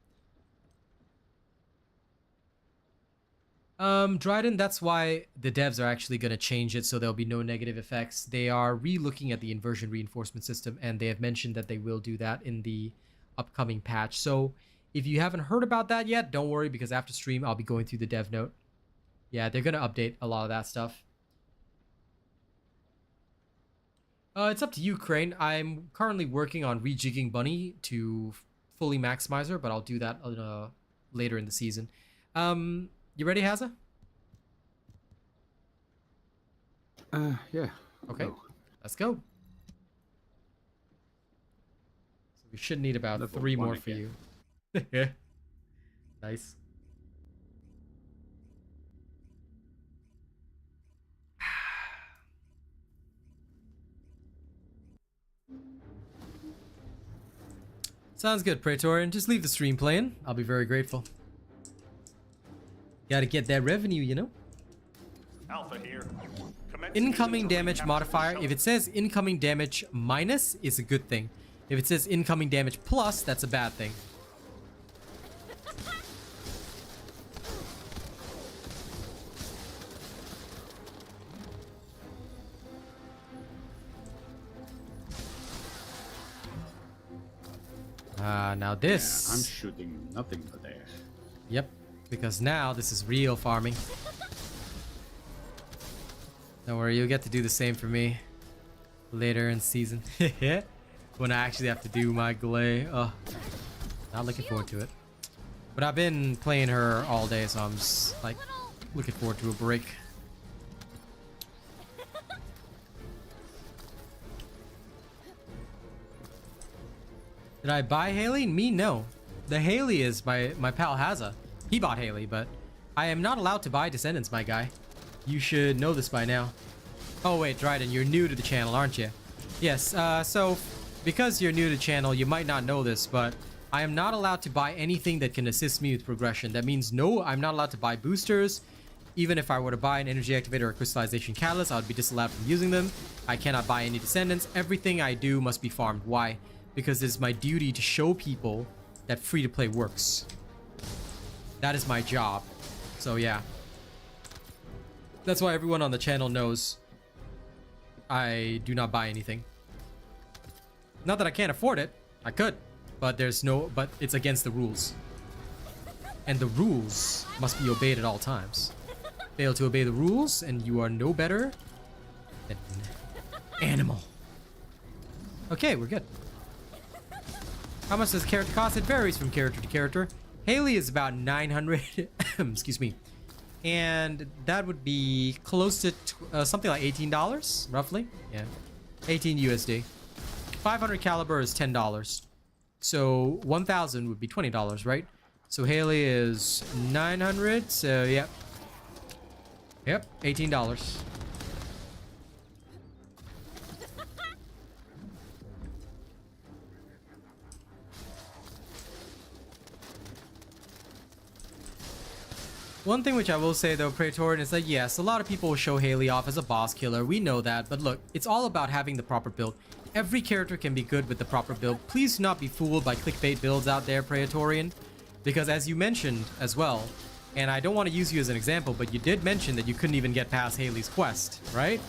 Dryden, that's why the devs are actually going to change it so there'll be no negative effects. They are re-looking at the inversion reinforcement system, and they have mentioned that they will do that in the upcoming patch. So if you haven't heard about that yet, don't worry, because after stream I'll be going through the dev note. Yeah, they're going to update a lot of that stuff. It's up to you, Crane. I'm currently working on rejigging Bunny to fully maximize her, but I'll do that later in the season. You ready, Hazza? Yeah. Okay, Go. let's go. So we should need about Level 3 1 more for again. you. Nice. Sounds good, Praetorian. Just leave the stream playing. I'll be very grateful. Gotta get that revenue, you know? Alpha here. Commence Incoming mission to damage recapture modifier. shelter. If it says incoming damage minus, it's a good thing. If it says incoming damage plus, that's a bad thing. Now this. I'm shooting nothing but air. Yep, because now this is real farming. Don't worry, you'll get to do the same for me later in season. When I actually have to do my Gley. Oh, not looking forward to it. But I've been playing her all day, so I'm just like looking forward to a break. Did I buy Haley? Me, no. The Haley is my pal Hazza. He bought Haley, but I am not allowed to buy Descendants, my guy. You should know this by now. Oh wait, Dryden, you're new to the channel, aren't you? Yes, so because you're new to the channel, you might not know this, but I am not allowed to buy anything that can assist me with progression. That means no, I'm not allowed to buy boosters. Even if I were to buy an energy activator or crystallization catalyst, I would be disallowed from using them. I cannot buy any Descendants. Everything I do must be farmed. Why? Because it's my duty to show people that free-to-play works. That is my job. So yeah. That's why everyone on the channel knows I do not buy anything. Not that I can't afford it. I could. But it's against the rules. And the rules must be obeyed at all times. Fail to obey the rules and you are no better than animal. Okay, we're good. How much does a character cost? It varies from character to character. Haley is about 900, excuse me. And that would be close to something like $18, roughly. Yeah, 18 USD. 500 caliber is $10. So 1,000 would be $20, right? So Haley is 900, so yep. Yep, $18. One thing which I will say though, Praetorian, is that yes, a lot of people will show Haley off as a boss killer. We know that, but look, it's all about having the proper build. Every character can be good with the proper build. Please do not be fooled by clickbait builds out there, Praetorian. Because as you mentioned as well, and I don't want to use you as an example, but you did mention that you couldn't even get past Haley's quest, right?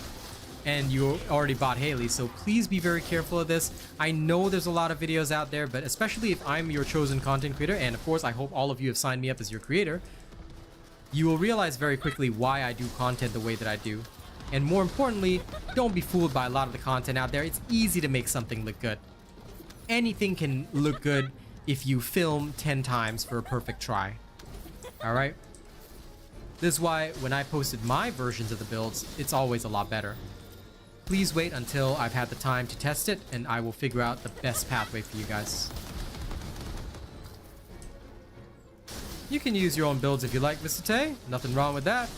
And you already bought Haley, so please be very careful of this. I know there's a lot of videos out there, but especially if I'm your chosen content creator, and of course I hope all of you have signed me up as your creator, you will realize very quickly why I do content the way that I do. And more importantly, don't be fooled by a lot of the content out there. It's easy to make something look good. Anything can look good if you film 10 times for a perfect try. Alright? This is why when I posted my versions of the builds, it's always a lot better. Please wait until I've had the time to test it, and I will figure out the best pathway for you guys. You can use your own builds if you like, Mr. Tay. Nothing wrong with that.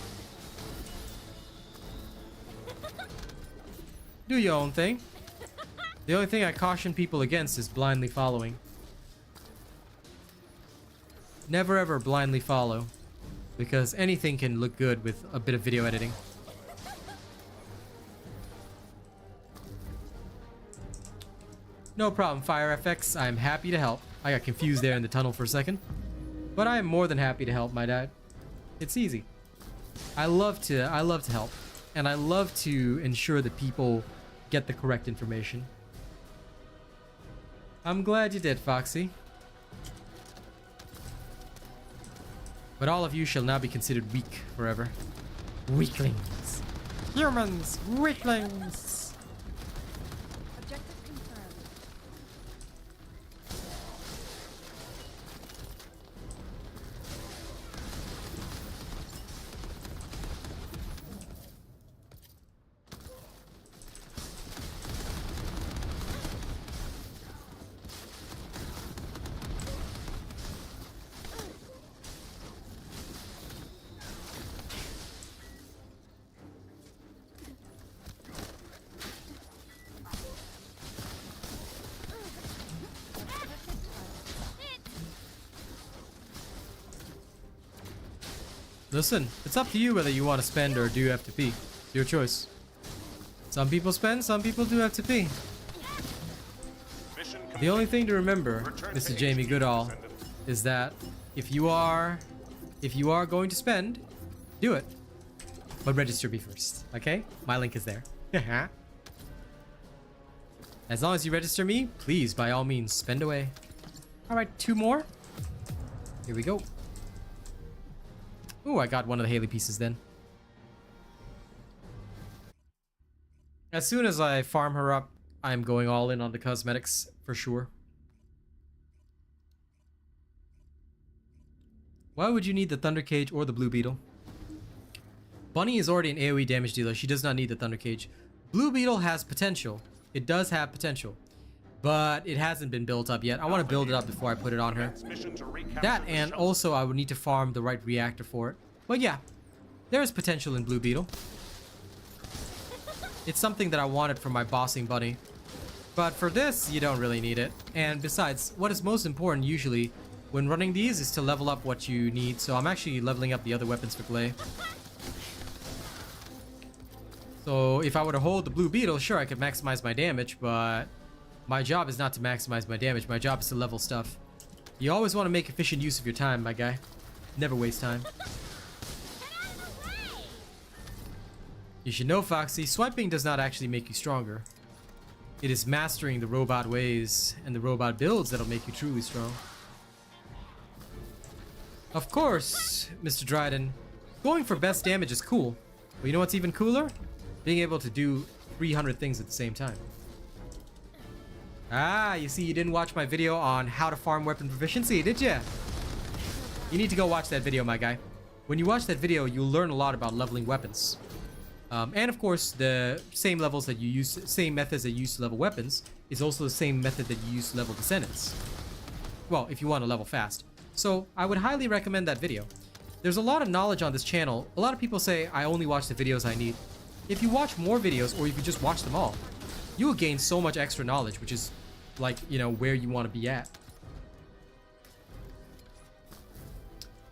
Do your own thing. The only thing I caution people against is blindly following. Never ever blindly follow, because anything can look good with a bit of video editing. No problem, FireFX. I'm happy to help. I got confused there in the tunnel for a second. But I am more than happy to help, my dad. It's easy. I love to help. And I love to ensure that people get the correct information. I'm glad you did, Foxy. But all of you shall now be considered weak forever. Weaklings. Humans! Weaklings! Objective confirmed. Listen, it's up to you whether you want to spend or do F2P. It's your choice. Some people spend, some people do F2P. Mission The only thing to remember, Return Mr. to Jamie HQ, Goodall, Descendant. is that if you are going to spend, do it. But register me first, okay? My link is there. As long as you register me, please, by all means, spend away. Alright, 2 more. Here we go. Ooh, I got one of the Haley pieces then. As soon as I farm her up, I'm going all in on the cosmetics for sure. Why would you need the Thunder Cage or the Blue Beetle? Bunny is already an AoE damage dealer. She does not need the Thunder Cage. Blue Beetle has potential. It does have potential. But it hasn't been built up yet. I want to build it up before I put it on her. Mission to recapture That, the and shuttle. also I would need to farm the right reactor for it. But yeah, there is potential in Blue Beetle. It's something that I wanted for my bossing bunny. But for this, you don't really need it. And besides, what is most important usually when running these is to level up what you need. So I'm actually leveling up the other weapons for Gley. So if I were to hold the Blue Beetle, sure, I could maximize my damage, but my job is not to maximize my damage. My job is to level stuff. You always want to make efficient use of your time, my guy. Never waste time. You should know, Foxy, swiping does not actually make you stronger. It is mastering the robot ways and the robot builds that'll make you truly strong. Of course, Mr. Dryden, going for best damage is cool. But you know what's even cooler? Being able to do 300 things at the same time. Ah, you see, you didn't watch my video on how to farm weapon proficiency, did ya? You need to go watch that video, my guy. When you watch that video, you'll learn a lot about leveling weapons. And of course, the same levels that you use, same methods that you use to level weapons is also the same method that you use to level descendants. Well, if you want to level fast. So I would highly recommend that video. There's a lot of knowledge on this channel. A lot of people say I only watch the videos I need. If you watch more videos, or if you just watch them all, you will gain so much extra knowledge, which is like, you know, where you want to be at.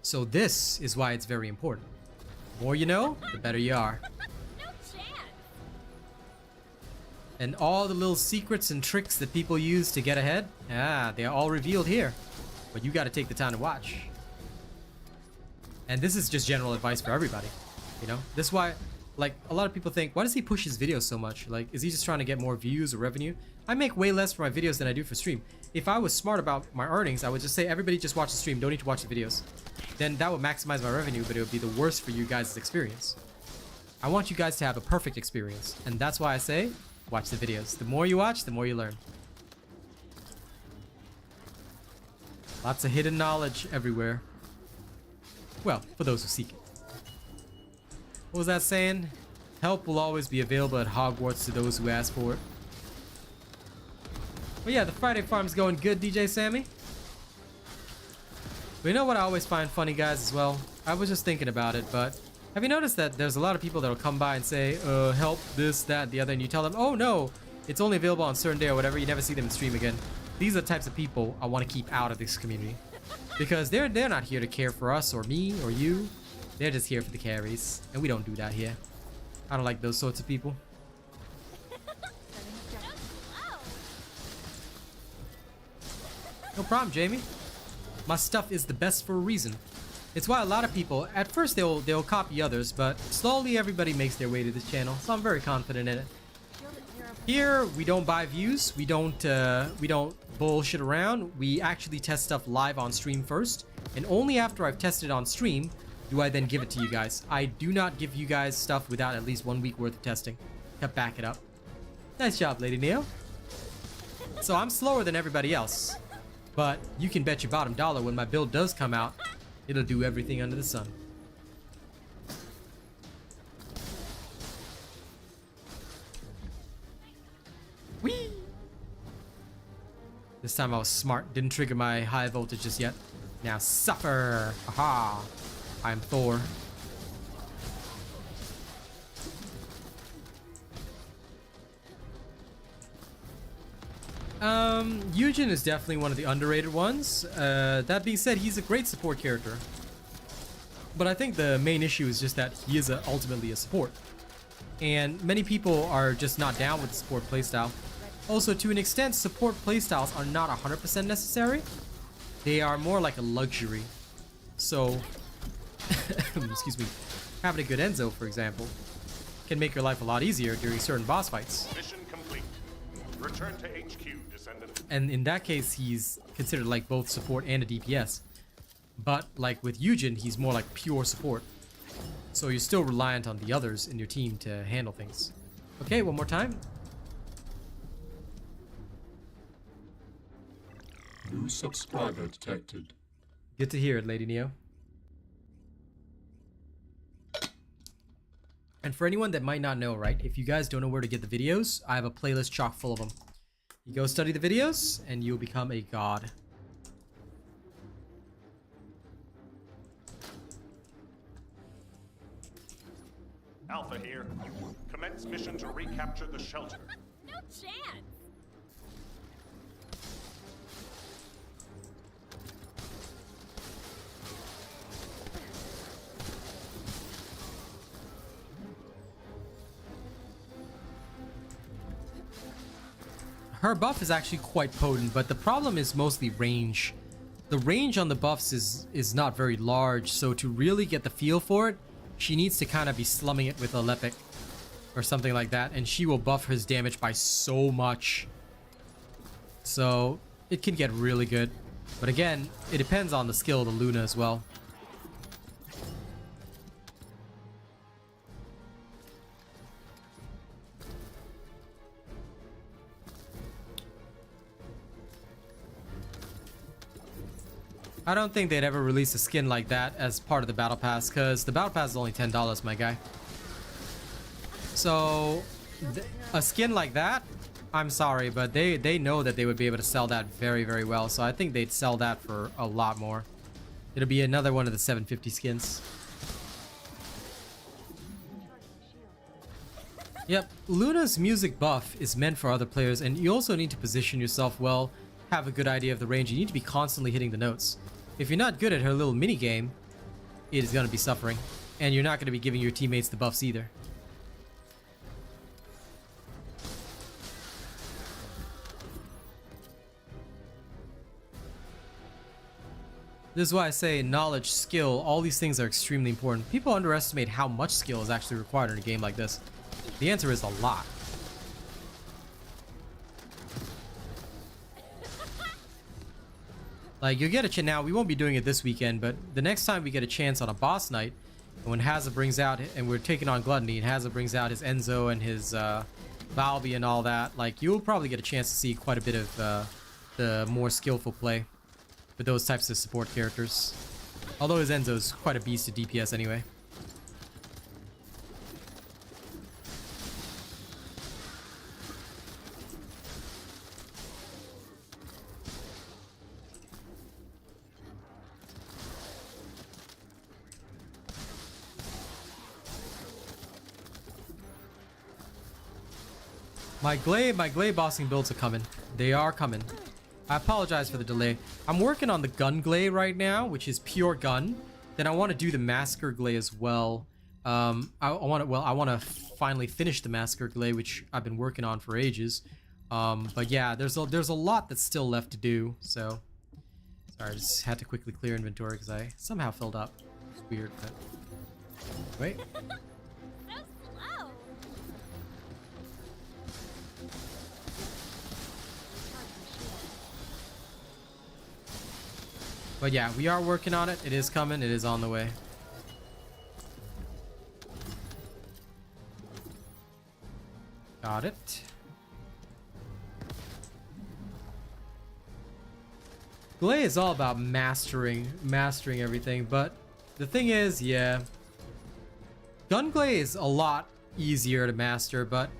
So this is why it's very important. The more you know, the better you are. And all the little secrets and tricks that people use to get ahead, they are all revealed here. But you got to take the time to watch. And this is just general advice for everybody. You know, this is why, like, a lot of people think, why does he push his videos so much? Like, is he just trying to get more views or revenue? I make way less for my videos than I do for stream. If I was smart about my earnings, I would just say, everybody just watch the stream, don't need to watch the videos. Then that would maximize my revenue, but it would be the worst for you guys' experience. I want you guys to have a perfect experience. And that's why I say, watch the videos. The more you watch, the more you learn. Lots of hidden knowledge everywhere. Well, for those who seek it. What was that saying? Help will always be available at Hogwarts to those who ask for it. But yeah, the Friday farm's going good, DJ Sammy. But you know what I always find funny, guys, as well? I was just thinking about it, but have you noticed that there's a lot of people that'll come by and say, help, this, that, the other, and you tell them, oh no, it's only available on a certain day or whatever, you never see them in stream again. These are the types of people I want to keep out of this community. Because they're not here to care for us or me or you. They're just here for the carries. And we don't do that here. I don't like those sorts of people. No problem, Jamie. My stuff is the best for a reason. It's why a lot of people, at first they'll copy others, but slowly everybody makes their way to this channel. So I'm very confident in it. Here we don't buy views. We don't bullshit around. We actually test stuff live on stream first, and only after I've tested on stream do I then give it to you guys. I do not give you guys stuff without at least 1 week worth of testing. Back it up. Nice job, Lady Neo. So I'm slower than everybody else, but you can bet your bottom dollar when my build does come out, it'll do everything under the sun. Whee! This time I was smart. Didn't trigger my high voltage just yet. Now suffer! Aha! I'm Thor. Eugen is definitely one of the underrated ones. That being said, he's a great support character. But I think the main issue is just that he is ultimately a support. And many people are just not down with the support playstyle. Also, to an extent, support playstyles are not 100% necessary. They are more like a luxury. So, excuse me, having a good Enzo, for example, can make your life a lot easier during certain boss fights. Mission complete. Return to HQ, Descendant. And in that case, he's considered like both support and a DPS. But like with Eugen, he's more like pure support. So you're still reliant on the others in your team to handle things. Okay, one more time. New subscriber detected. Good to hear it, Lady Neo. And for anyone that might not know, right, if you guys don't know where to get the videos, I have a playlist chock full of them. You go study the videos, and you'll become a god. Alpha here. Commence mission to recapture the shelter. No chance! Her buff is actually quite potent, but the problem is mostly range. The range on the buffs is not very large, so to really get the feel for it, she needs to kind of be slumming it with a Lepic or something like that, and she will buff his damage by so much. So it can get really good. But again, it depends on the skill of the Luna as well. I don't think they'd ever release a skin like that as part of the Battle Pass, because the Battle Pass is only $10, my guy. So, a skin like that, I'm sorry, but they know that they would be able to sell that very, very well. So I think they'd sell that for a lot more. It'll be another one of the 750 skins. Yep, Luna's music buff is meant for other players, and you also need to position yourself well, have a good idea of the range. You need to be constantly hitting the notes. If you're not good at her little mini game, it is going to be suffering, and you're not going to be giving your teammates the buffs either. This is why I say knowledge, skill, all these things are extremely important. People underestimate how much skill is actually required in a game like this. The answer is a lot. Like, you'll get a chance now. We won't be doing it this weekend, but the next time we get a chance on a boss night, When Hazza brings out, and we're taking on Gluttony, and Hazza brings out his Enzo and his Balbi and all that, like, you'll probably get a chance to see quite a bit of the more skillful play with those types of support characters. Although his Enzo's quite a beast at DPS anyway. My Gley bossing builds are coming. They are coming. I apologize for the delay. I'm working on the gun Gley right now, which is pure gun. Then I want to do the massacre Gley as well. I want to finally finish the massacre Gley, which I've been working on for ages. But yeah, there's a lot that's still left to do. So sorry, I just had to quickly clear inventory because I somehow filled up. It's weird, but wait. But yeah, we are working on it. It is coming. It is on the way. Got it. Gley is all about mastering everything, but the thing is, yeah, gun Gley is a lot easier to master, but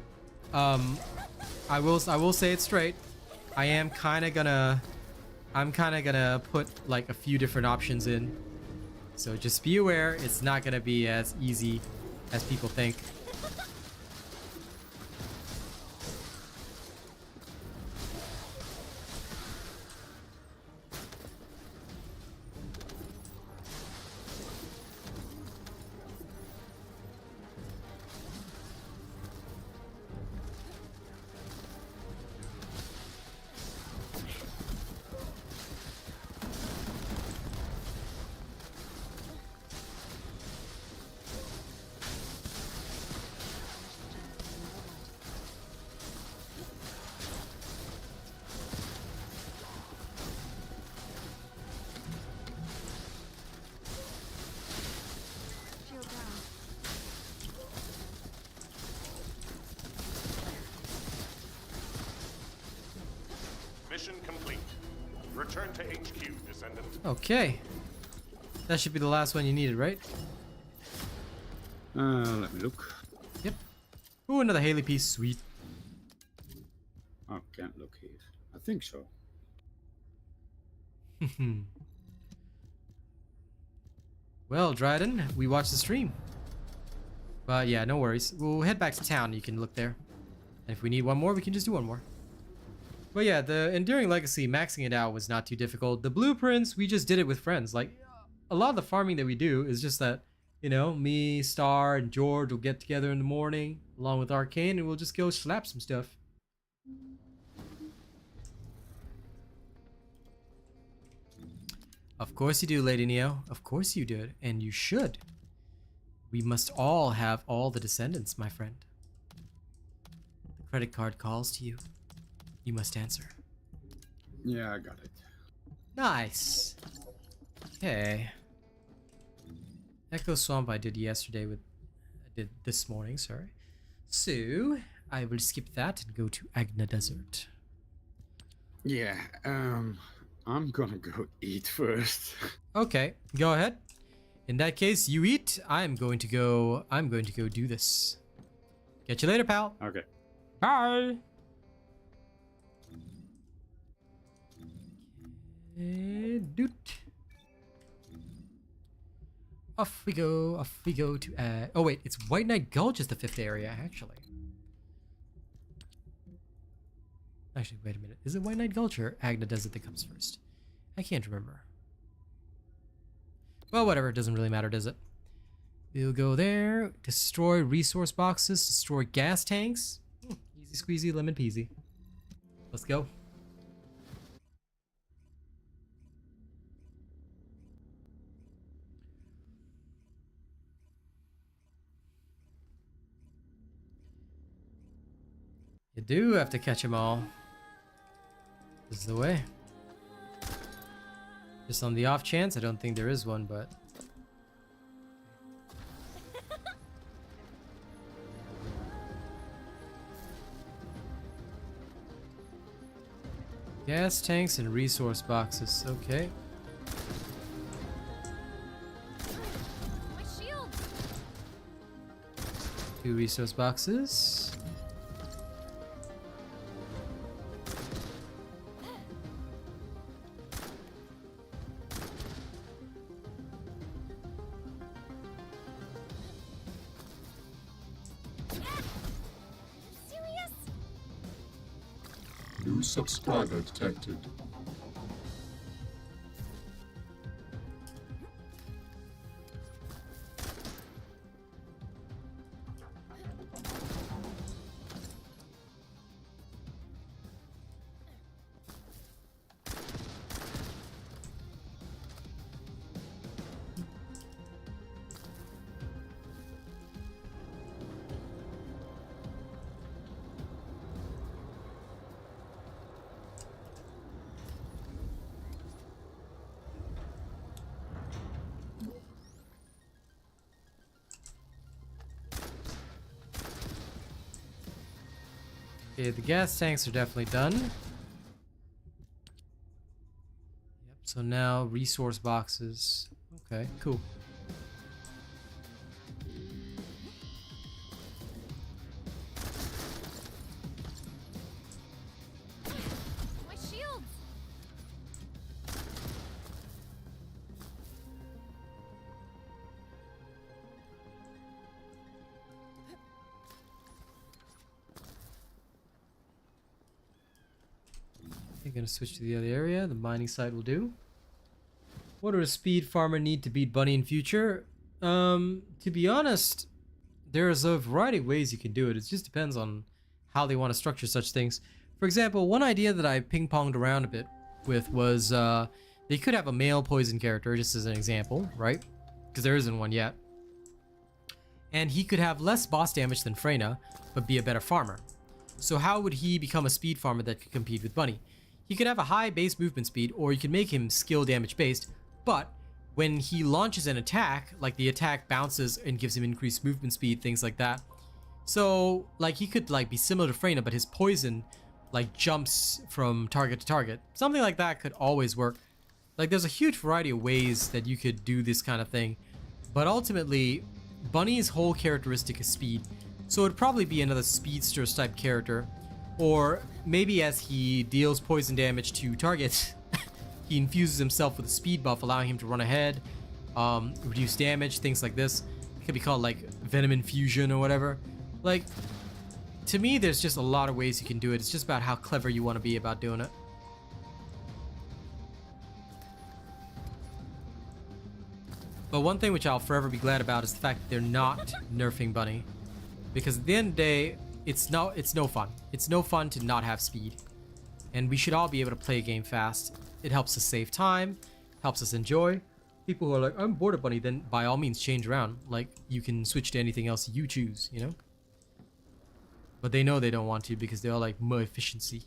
I will say it straight. I'm kind of gonna put like a few different options in. So just be aware, it's not gonna be as easy as people think. Mission complete. Return to HQ, Descendant. Okay. That should be the last one you needed, right? Let me look. Yep. Ooh, another Haley piece. Sweet. Oh, can't look here. I think so. Well, Dryden, we watched the stream. But yeah, no worries. We'll head back to town. You can look there. And if we need one more, we can just do one more. But yeah, the Enduring Legacy, maxing it out was not too difficult. The blueprints, we just did it with friends. Like, a lot of the farming that we do is just that, you know, me, Star, and George will get together in the morning, along with Arcane, and we'll just go slap some stuff. Of course you do, Lady Neo. Of course you do, and you should. We must all have all the descendants, my friend. The credit card calls to you. You must answer. Yeah, I got it. Nice. Okay. Echo Swamp I did yesterday I did this morning, sorry. So, I will skip that and go to Agna Desert. Yeah, I'm gonna go eat first. Okay, go ahead. In that case, you eat. I'm going to go do this. Catch you later, pal. Okay. Bye. Doot. Off we go to oh wait, it's White Knight Gulch is the 5th area, actually. Actually, wait a minute. Is it White Knight Gulch or Agna Desert that comes first? I can't remember. Well, whatever, it doesn't really matter, does it? We'll go there, destroy resource boxes, destroy gas tanks. Easy squeezy, lemon peasy. Let's go. You do have to catch them all. This is the way. Just on the off chance, I don't think there is one, but... Gas tanks and resource boxes. Okay. My shield. 2 resource boxes. Serious? New subscriber detected. Okay, the gas tanks are definitely done. Yep, so now resource boxes. Okay, cool. My shields. I'm gonna switch to the other area. The mining site will do. What does a speed farmer need to beat Bunny in future? To be honest, there's a variety of ways you can do it. It just depends on how they want to structure such things. For example, one idea that I ping-ponged around a bit with was they could have a male poison character, just as an example, right? Because there isn't one yet. And he could have less boss damage than Freyna, but be a better farmer. So how would he become a speed farmer that could compete with Bunny? He could have a high base movement speed, or you could make him skill damage based, but when he launches an attack, like the attack bounces and gives him increased movement speed, things like that. So like he could like be similar to Freyna, but his poison like jumps from target to target. Something like that could always work. Like there's a huge variety of ways that you could do this kind of thing, but ultimately Bunny's whole characteristic is speed, so it'd probably be another speedster type character, or maybe as he deals poison damage to targets he infuses himself with a speed buff, allowing him to run ahead, reduce damage, things like this. It could be called like venom infusion or whatever. Like, to me, there's just a lot of ways you can do it. It's just about how clever you want to be about doing it. But one thing which I'll forever be glad about is the fact that they're not nerfing Bunny, because at the end of the day, it's no fun. It's no fun to not have speed, and we should all be able to play a game fast. It helps us save time, helps us enjoy. People who are like, I'm bored of Bunny, then by all means change around. Like, you can switch to anything else you choose, you know? But they know they don't want to because they're all like, more efficiency.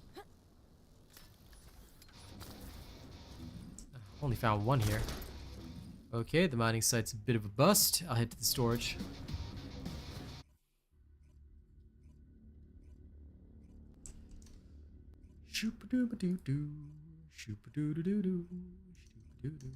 Only found one here. Okay, the mining site's a bit of a bust. I'll head to the storage. Shoop-a-doo-ba-doo-doo. Shoop-a-doo-doo-doo-doo. Shoop-a-doo-doo.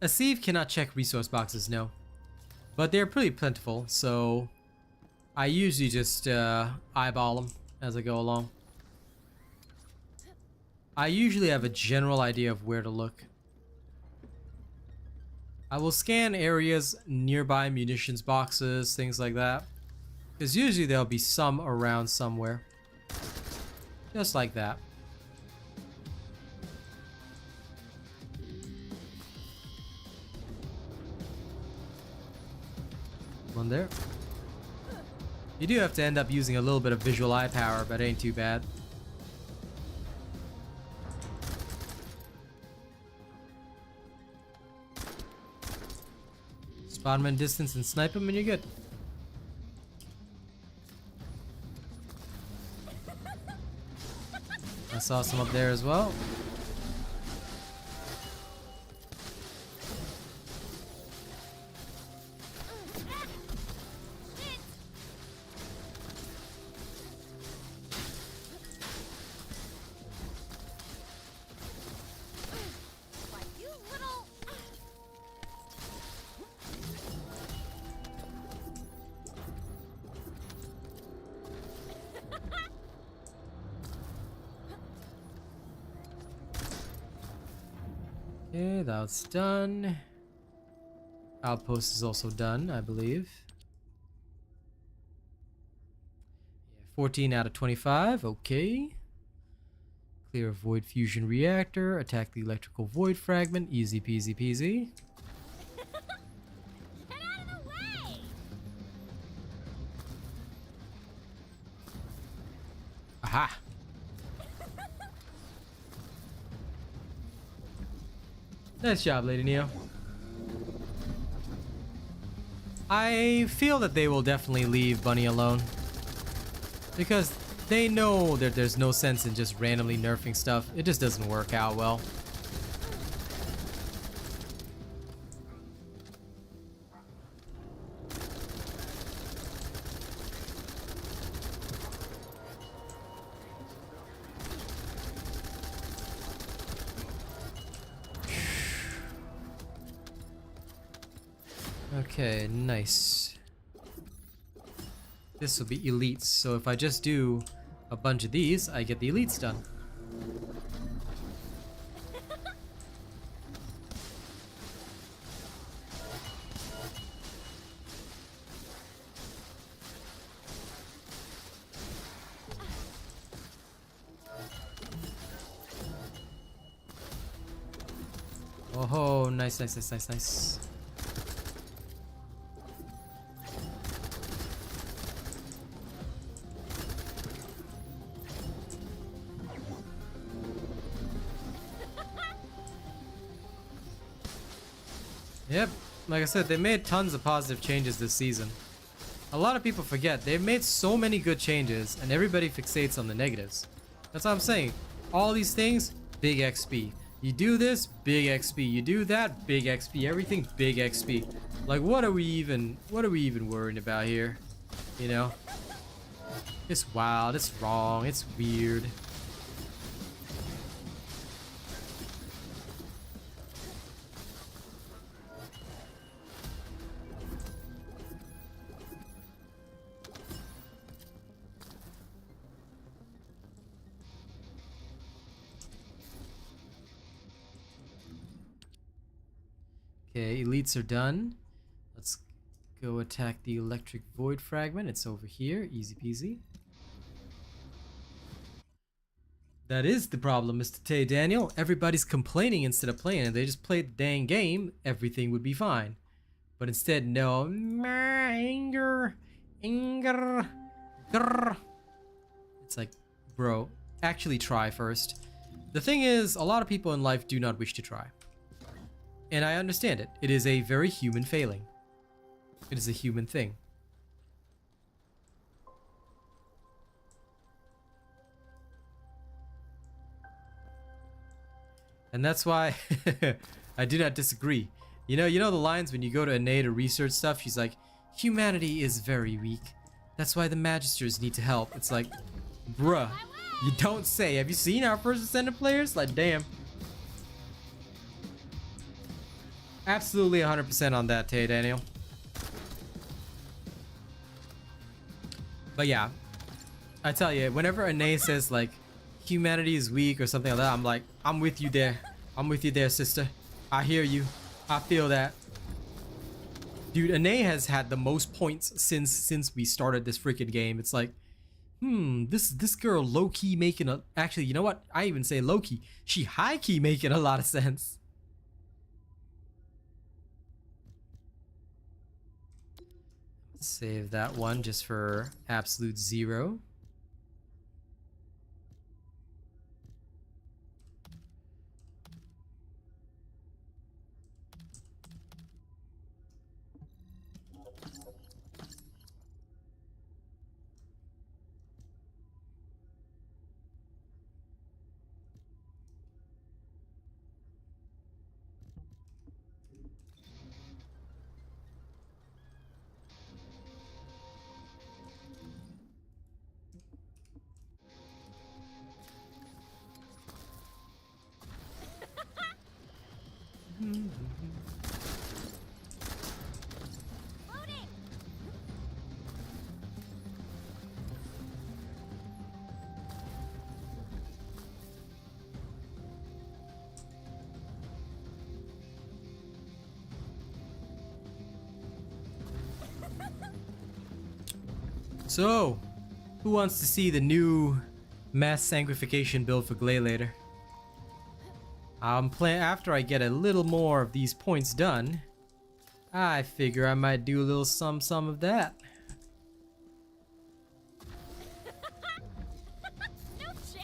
A sieve cannot check resource boxes, no. But they're pretty plentiful, so I usually just eyeball them as I go along. I usually have a general idea of where to look. I will scan areas nearby munitions boxes, things like that. Because usually there'll be some around somewhere. Just like that. One there. You do have to end up using a little bit of visual eye power, but it ain't too bad. Spot him in distance and snipe him and you're good. saw some up there as well. Why, you little. Okay, that's done. Outpost is also done, I believe. Yeah, 14 out of 25, okay. Clear a void fusion reactor, attack the electrical void fragment, easy peasy peasy. Get out of the way! Aha! Nice job, Lady Neo. I feel that they will definitely leave Bunny alone. Because they know that there's no sense in just randomly nerfing stuff. It just doesn't work out well. Okay, nice. This will be elites, so if I just do a bunch of these, I get the elites done. Oh, nice, nice, nice, nice, nice. Yep, like I said, they made tons of positive changes this season. A lot of people forget, they've made so many good changes and everybody fixates on the negatives. That's what I'm saying. All these things, big XP. You do this, big XP. You do that, big XP. Everything, big XP. Like, what are we even worrying about here? You know? It's wild, it's wrong, it's weird. Okay, elites are done. Let's go attack the electric void fragment. It's over here, easy peasy. That is the problem, Mr. Tay Daniel. Everybody's complaining instead of playing. If they just played the dang game, everything would be fine. But instead, no. Anger. Grr. It's like, bro, actually try first. The thing is, a lot of people in life do not wish to try. And I understand it. It is a very human failing. It is a human thing. And that's why I do not disagree. You know the lines when you go to Anae to research stuff, she's like, humanity is very weak. That's why the Magisters need to help. It's like, bruh, you don't say. Have you seen our First Descendant players? Like, damn. Absolutely 100% on that, Tay Daniel. But yeah, I tell you, whenever Anae says like humanity is weak or something like that, I'm like, I'm with you there. I'm with you there, sister. I hear you. I feel that. Dude, Anae has had the most points since we started this freaking game. It's like, this girl low-key making a... Actually, you know what? I even say low-key. She high-key making a lot of sense. Save that one just for absolute zero. Loading. So, who wants to see the new mass sanctification build for Gley later? After I get a little more of these points done, I figure I might do a little some of that. No chance.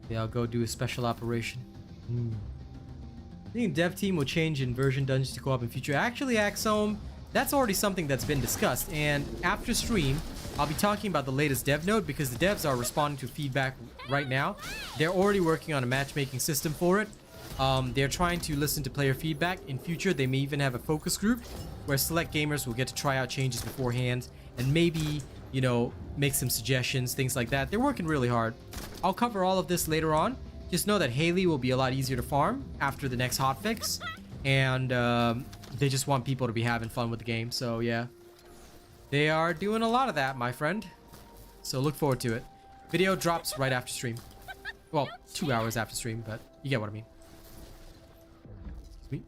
Yeah, I'll go do a special operation. I think dev team will change Inversion dungeons to co-op in future. Actually, Axome, that's already something that's been discussed, and after stream, I'll be talking about the latest dev note because the devs are responding to feedback right now. They're already working on a matchmaking system for it. They're trying to listen to player feedback. In future, they may even have a focus group where select gamers will get to try out changes beforehand and maybe, you know, make some suggestions, things like that. They're working really hard. I'll cover all of this later on. Just know that Haley will be a lot easier to farm after the next hotfix, and they just want people to be having fun with the game. So yeah, they are doing a lot of that, my friend. So look forward to it. Video drops right after stream. Well, 2 hours after stream, but you get what I mean. Excuse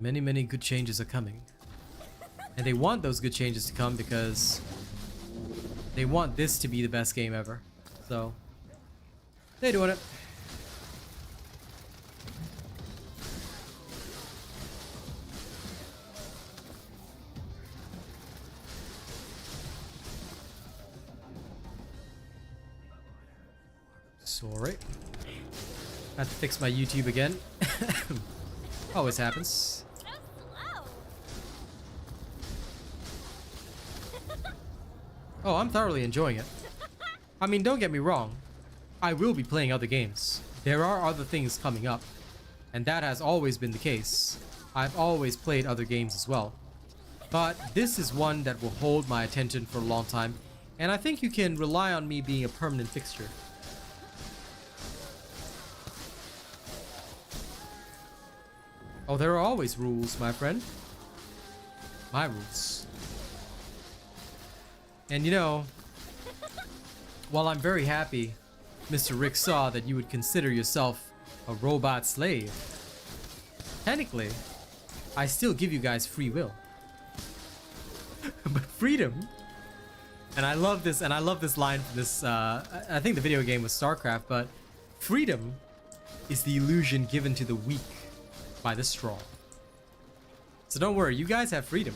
me. Many good changes are coming. And they want those good changes to come because they want this to be the best game ever. So, they're doing it. Sorry. I have to fix my YouTube again. Always happens. So slow. Oh, I'm thoroughly enjoying it. I mean, don't get me wrong. I will be playing other games. There are other things coming up. And that has always been the case. I've always played other games as well. But this is one that will hold my attention for a long time. And I think you can rely on me being a permanent fixture. Oh, there are always rules, my friend. My rules. And you know, while I'm very happy Mr. Rick saw that you would consider yourself a robot slave, technically, I still give you guys free will. But freedom, and I love this line from this, I think the video game was StarCraft, but freedom is the illusion given to the weak by the strong. So don't worry, you guys have freedom,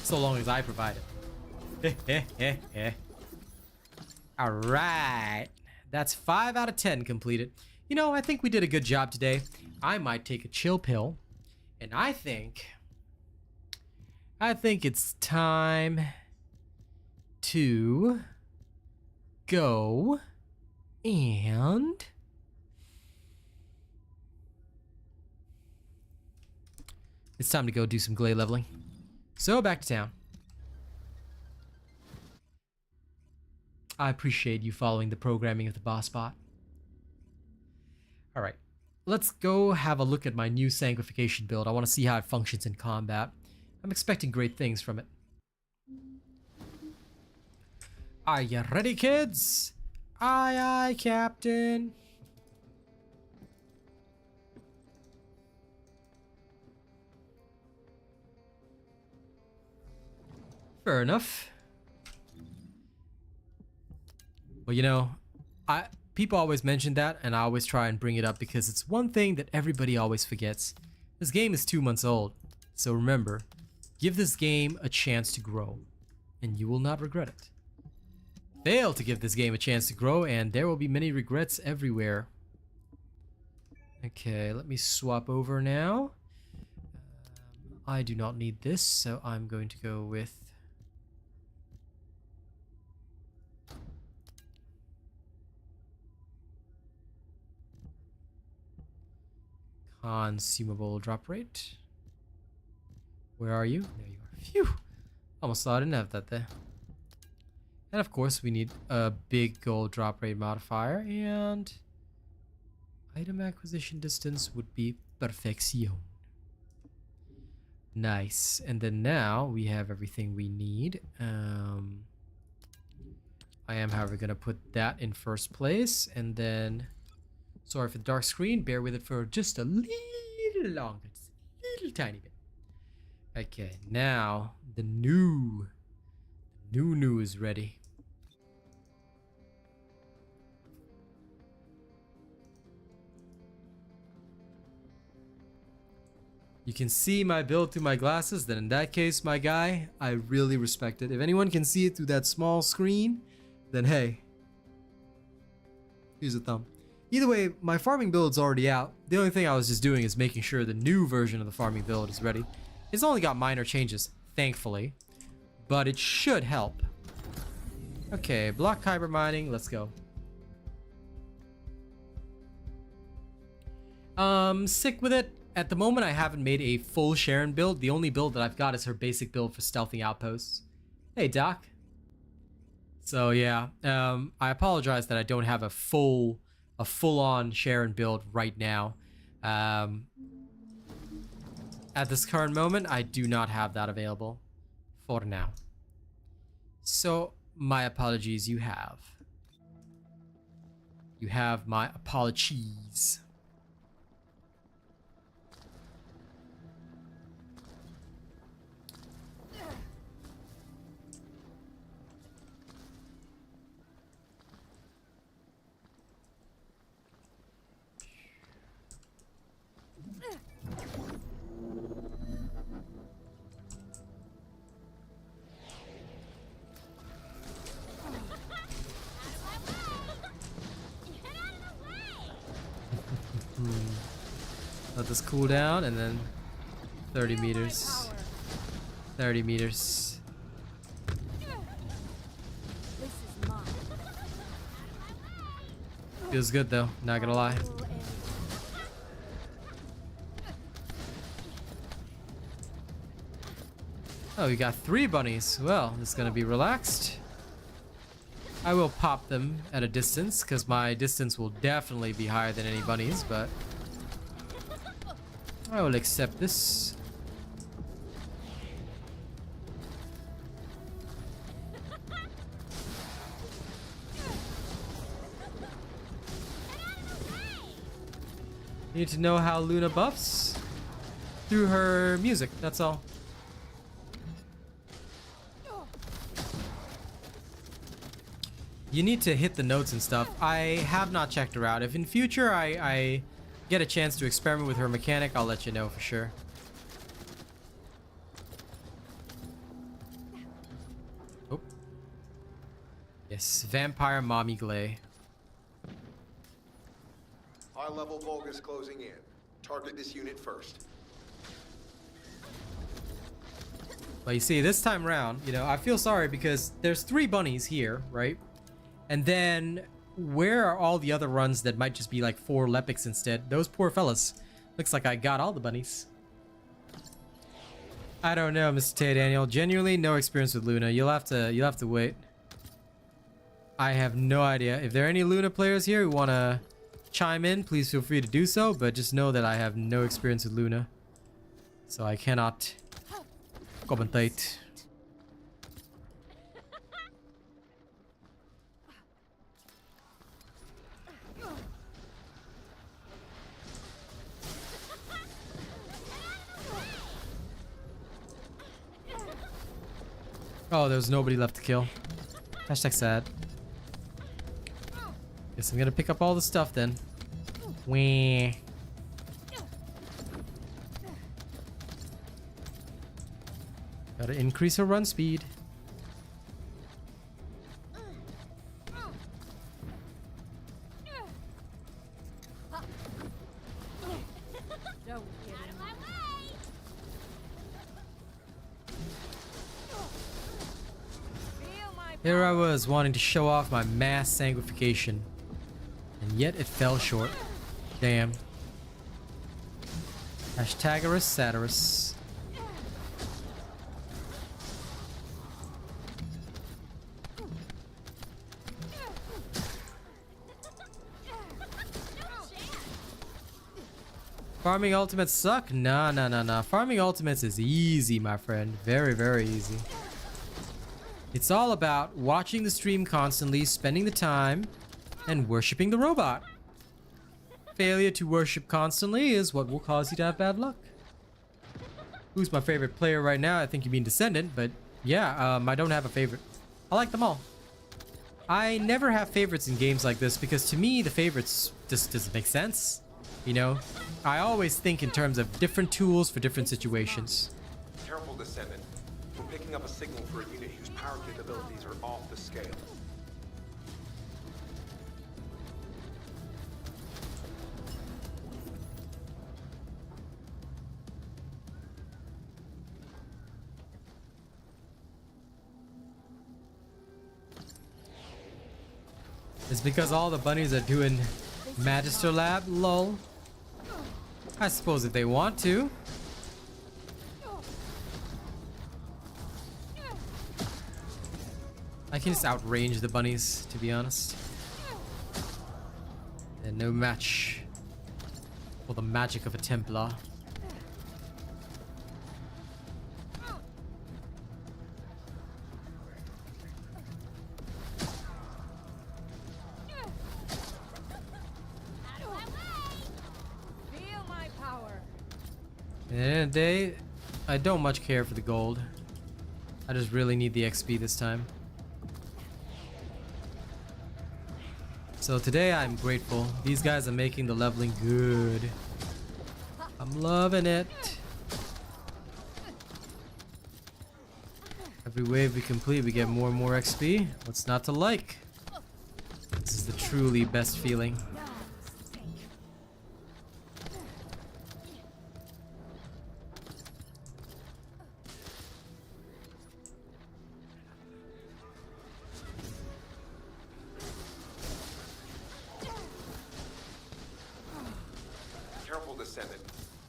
so long as I provide it. Alright, that's 5 out of 10 completed. You know, I think we did a good job today. I might take a chill pill, and I think it's time to go and it's time to go do some Gley leveling. So back to town. I appreciate you following the programming of the boss bot. Alright, let's go have a look at my new sanctification build. I want to see how it functions in combat. I'm expecting great things from it. Are you ready, kids? Aye, aye, Captain. Fair enough. Well, you know, people always mention that, and I always try and bring it up because it's one thing that everybody always forgets. This game is 2 months old, so remember, give this game a chance to grow, and you will not regret it. Fail to give this game a chance to grow, and there will be many regrets everywhere. Okay, let me swap over now. I do not need this, so I'm going to go with consumable drop rate. Where are you? There you are. Phew! Almost thought I didn't have that there. And of course, we need a big gold drop rate modifier, and item acquisition distance would be perfection. Nice. And then now we have everything we need. I am, however, going to put that in first place, and then, sorry for the dark screen, bear with it for just a little longer, just a little tiny bit. Okay, now the new is ready. You can see my build through my glasses, then in that case, my guy, I really respect it. If anyone can see it through that small screen, then hey, here's a thumb. Either way, my farming build's already out. The only thing I was just doing is making sure the new version of the farming build is ready. It's only got minor changes, thankfully, but it should help. Okay, block kyber mining, let's go. Sick with it. At the moment, I haven't made a full Sharon build. The only build that I've got is her basic build for stealthing outposts. Hey, Doc. So yeah, I apologize that I don't have a full-on Sharon build right now. At this current moment, I do not have that available for now. So my apologies. You have my apologies. Let this cool down, and then 30 meters. 30 meters. Feels good though, not gonna lie. Oh, we got 3 bunnies. Well, it's gonna be relaxed. I will pop them at a distance, because my distance will definitely be higher than any bunnies, but I will accept this. Need to know how Luna buffs? Through her music, that's all. You need to hit the notes and stuff. I have not checked her out. If in future I get a chance to experiment with her mechanic, I'll let you know for sure. Oh. Yes, Vampire Mommy Gley. High-level Vulgus closing in. Target this unit first. Well, you see, this time around, you know, I feel sorry because there's 3 bunnies here, right? And then, where are all the other runs that might just be like 4 Lepics instead? Those poor fellas. Looks like I got all the bunnies. I don't know, Mr. Tay Daniel. Genuinely, no experience with Luna. You'll have to wait. I have no idea. If there are any Luna players here who want to chime in, please feel free to do so. But just know that I have no experience with Luna, so I cannot commentate. Oh, there's nobody left to kill. Hashtag sad. Guess I'm gonna pick up all the stuff then. Wee. Gotta increase her run speed. Here I was wanting to show off my mass sanguification, and yet it fell short. Damn. Hashtagorus Satirus. Farming ultimates suck? Nah, nah, nah, nah. Farming ultimates is easy, my friend. Very, very easy. It's all about watching the stream constantly, spending the time, and worshipping the robot. Failure to worship constantly is what will cause you to have bad luck. Who's my favorite player right now? I think you mean Descendant, but yeah, I don't have a favorite. I like them all. I never have favorites in games like this because to me, the favorites just doesn't make sense. You know, I always think in terms of different tools for different situations. Careful, Descendant. We're picking up a signal for a unit whose power capabilities are off the scale. It's because all the bunnies are doing Magister Lab, lol. I suppose if they want to. I can just outrange the bunnies, to be honest. And no match for the magic of a Templar. At the end of the day, I don't much care for the gold. I just really need the XP this time. So today I'm grateful. These guys are making the leveling good. I'm loving it. Every wave we complete, we get more and more XP. What's not to like? This is the truly best feeling. Descendant.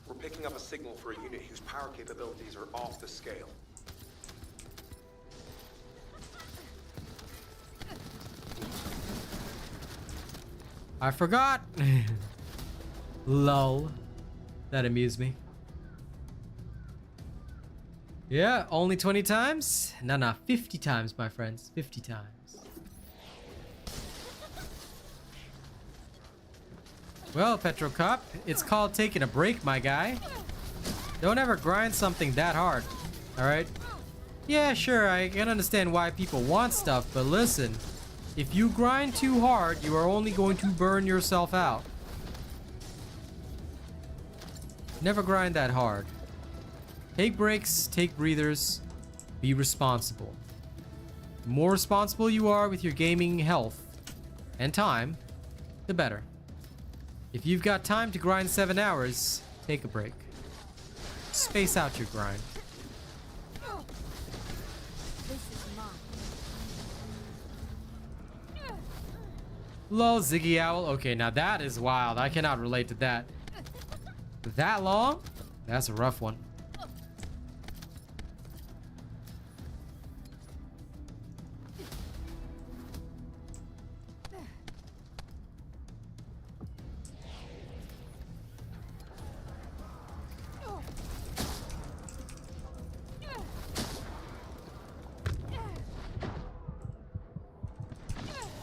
We're picking up a signal for a unit whose power capabilities are off the scale. I forgot! Lol. That amused me. Yeah, only 20 times? Nah, 50 times, my friends. 50 times. Well, Petrocop, it's called taking a break, my guy. Don't ever grind something that hard, alright? Yeah, sure, I can understand why people want stuff, but listen. If you grind too hard, you are only going to burn yourself out. Never grind that hard. Take breaks, take breathers, be responsible. The more responsible you are with your gaming health and time, the better. If you've got time to grind 7 hours, take a break. Space out your grind. Lol, Ziggy Owl. Okay, now that is wild. I cannot relate to that. That long? That's a rough one.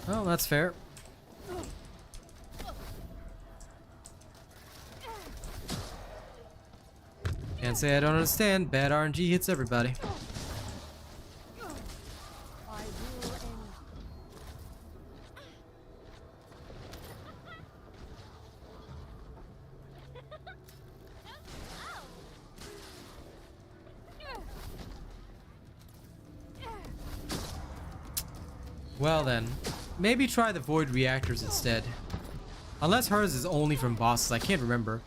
Well, that's fair. Can't say I don't understand. Bad RNG hits everybody. Well then, maybe try the void reactors instead. Unless hers is only from bosses, I can't remember.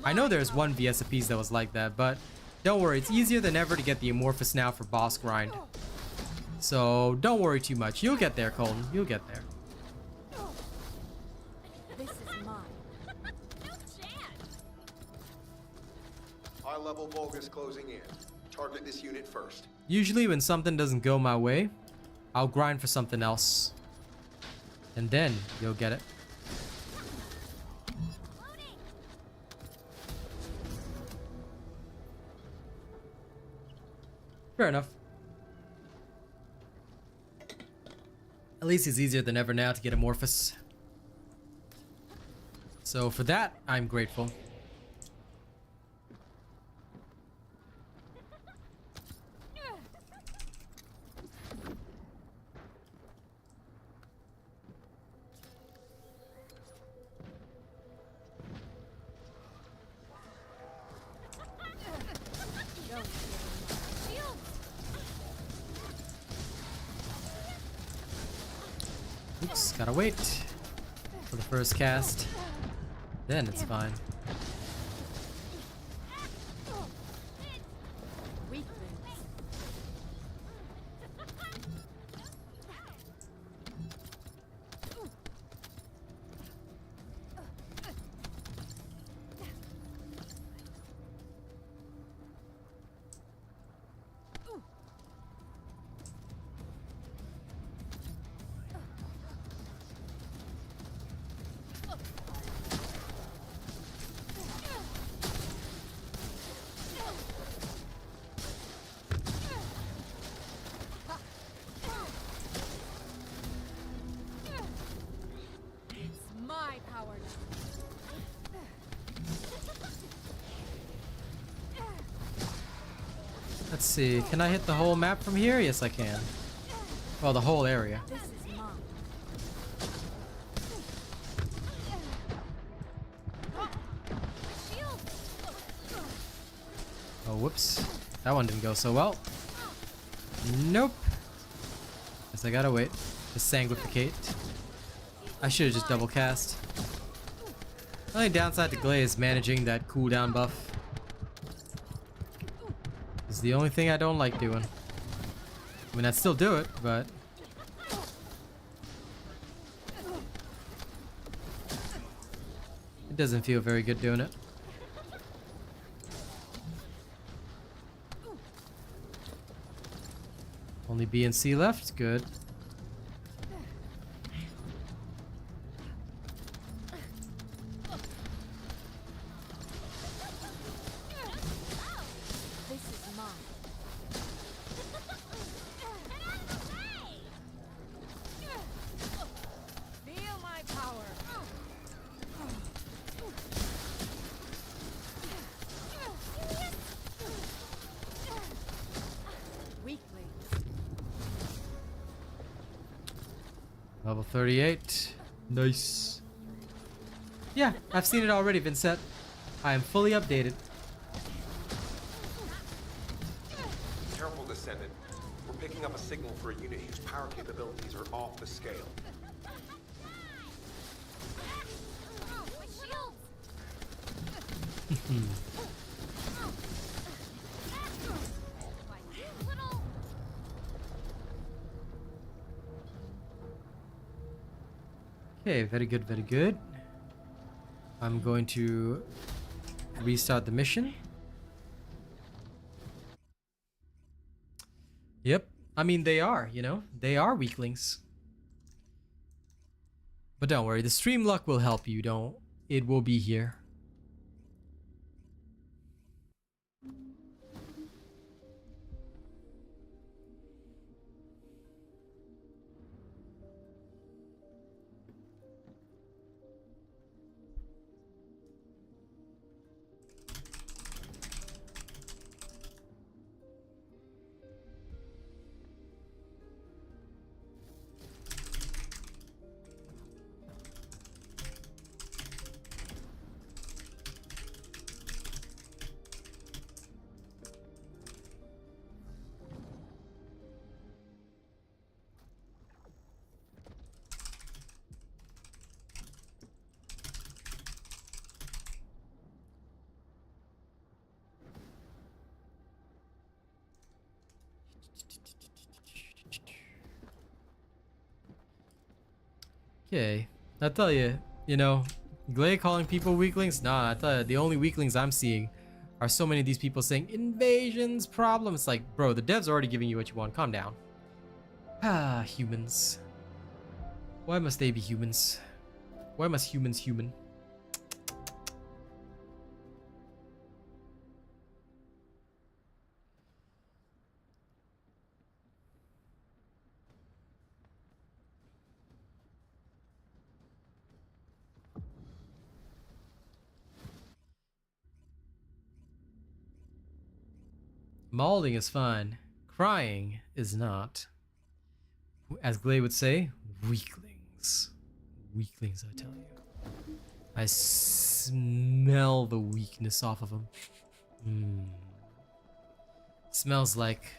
I know there's one VSPs that was like that, but don't worry, it's easier than ever to get the amorphous now for boss grind. So don't worry too much. You'll get there, Colton. You'll get there. This is mine. No chance. High-level Vulgus closing in. Target this unit first. Usually when something doesn't go my way, I'll grind for something else. And then you'll get it. Fair enough. At least it's easier than ever now to get Amorphous. So for that, I'm grateful. Oops, gotta wait for the first cast. Then it's fine. My power Let's see, can I hit the whole map from here? Yes, I can. Well, the whole area. This is mine. Oh, whoops. That one didn't go so well. Nope. Guess I gotta wait to sanguificate. I should have just double cast. The only downside to Gley is managing that cooldown buff. It's the only thing I don't like doing. I mean, I'd still do it, but... it doesn't feel very good doing it. Only B and C left, good. This is mine. Feel my power. Weakling. Level 38. Nice. Yeah, I've seen it already, Vincent. I am fully updated. Careful, Descendant. We're picking up a signal for a unit whose power capabilities are off the scale. My shields! My little... Okay, very good, very good. I'm going to restart the mission. Yep. I mean, they are, you know, they are weaklings. But don't worry, the stream luck will help you, don't. It will be here. Okay, I tell you, you know, Gley calling people weaklings? Nah, I tell you, the only weaklings I'm seeing are so many of these people saying invasions, problems. Like, bro, the devs are already giving you what you want. Calm down. Ah, humans. Why must they be humans? Why must humans human? Mauling is fine. Crying is not. As Gley would say, weaklings. Weaklings, I tell you. I smell the weakness off of them. Smells like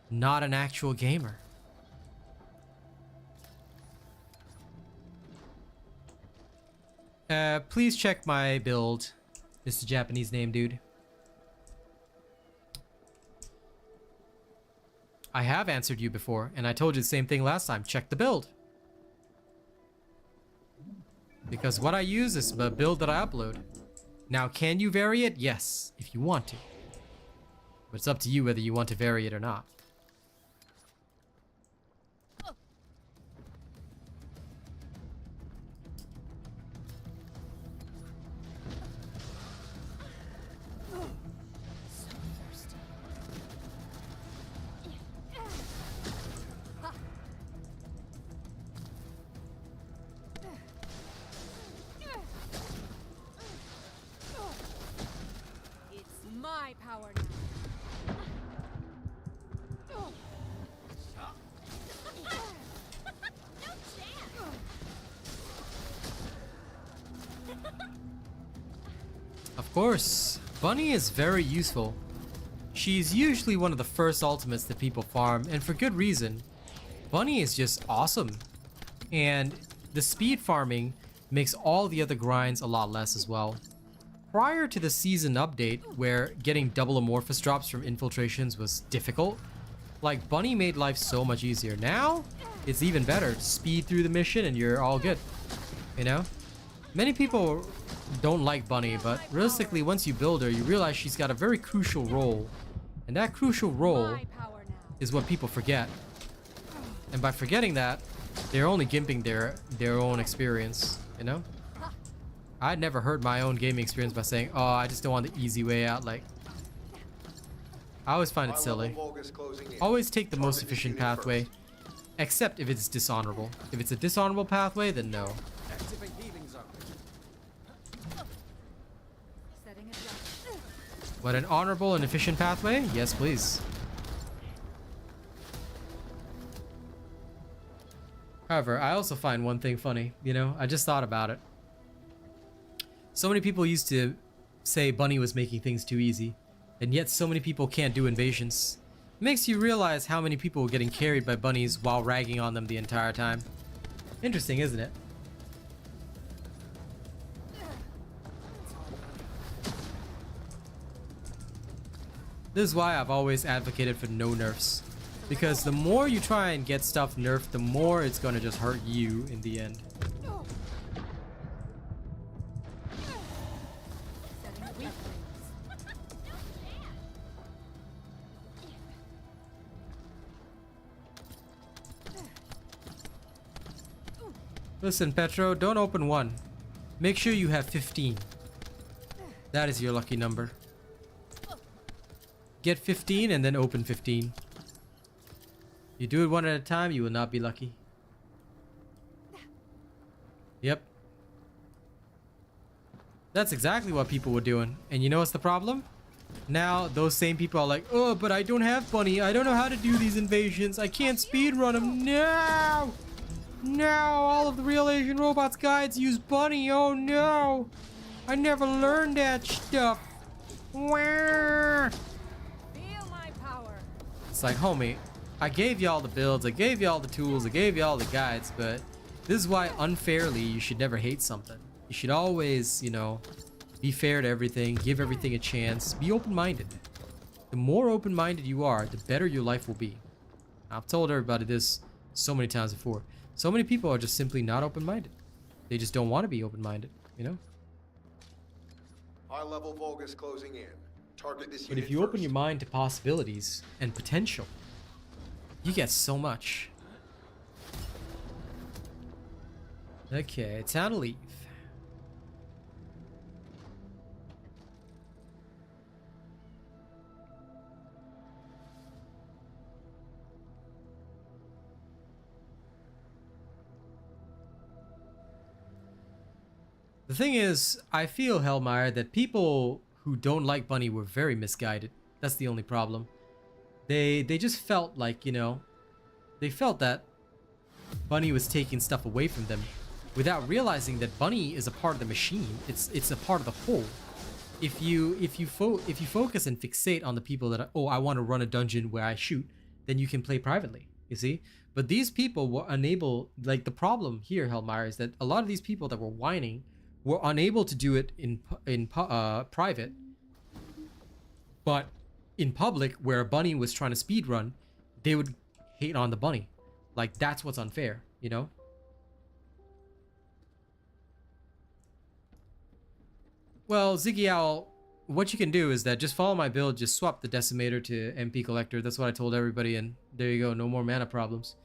not an actual gamer. Please check my build, Mr. Japanese name dude. I have answered you before, and I told you the same thing last time. Check the build. Because what I use is the build that I upload. Now, can you vary it? Yes, if you want to. But it's up to you whether you want to vary it or not. My power now. Of course, Bunny is very useful. She's usually one of the first ultimates that people farm, and for good reason. Bunny is just awesome. And the speed farming makes all the other grinds a lot less as well. Prior to the season update, where getting double amorphous drops from infiltrations was difficult, like Bunny made life so much easier. Now, it's even better. Speed through the mission and you're all good. You know? Many people don't like Bunny, but realistically, once you build her, you realize she's got a very crucial role. And that crucial role is what people forget. And by forgetting that, they're only gimping their own experience, you know? I'd never hurt my own gaming experience by saying, oh, I just don't want the easy way out. Like, I always find it silly. Always take the most efficient pathway, except if it's dishonorable. If it's a dishonorable pathway, then no. But an honorable and efficient pathway? Yes, please. However, I also find one thing funny, you know? I just thought about it. So many people used to say Bunny was making things too easy, and yet so many people can't do invasions. It makes you realize how many people were getting carried by bunnies while ragging on them the entire time. Interesting, isn't it? This is why I've always advocated for no nerfs. Because the more you try and get stuff nerfed, the more it's gonna just hurt you in the end. Listen, Petro, don't open one. Make sure you have 15. That is your lucky number. Get 15 and then open 15. You do it one at a time, you will not be lucky. Yep. That's exactly what people were doing. And you know what's the problem? Now, those same people are like, oh, but I don't have Bunny. I don't know how to do these invasions. I can't speedrun them. No! No! All of the RealAsianRobot's guides use Bunny. Oh, no! I never learned that stuff. Wah! Feel my power. It's like, homie, I gave y'all the builds, I gave y'all the tools, I gave y'all the guides, but this is why unfairly you should never hate something. You should always, you know, be fair to everything, give everything a chance, be open-minded. The more open-minded you are, the better your life will be. I've told everybody this so many times before. So many people are just simply not open-minded. They just don't want to be open-minded, you know? High-level Vulgus closing in. Target this But unit if you open first. your mind to possibilities and potential, you get so much. Okay, time to leave. The thing is, I feel, Hellmeyer, that people who don't like Bunny were very misguided. That's the only problem. They just felt like, you know, they felt that Bunny was taking stuff away from them without realizing that Bunny is a part of the machine. It's a part of the whole. If you focus and fixate on the people that oh, I want to run a dungeon where I shoot, then you can play privately, you see? But these people were unable, like the problem here, Hellmeyer, is that a lot of these people that were whining were unable to do it in private, but in public, where a bunny was trying to speed run, they would hate on the bunny. Like, that's what's unfair, you know? Well, Ziggy Owl, what you can do is that just follow my build, just swap the Decimator to MP Collector. That's what I told everybody, and there you go, no more mana problems.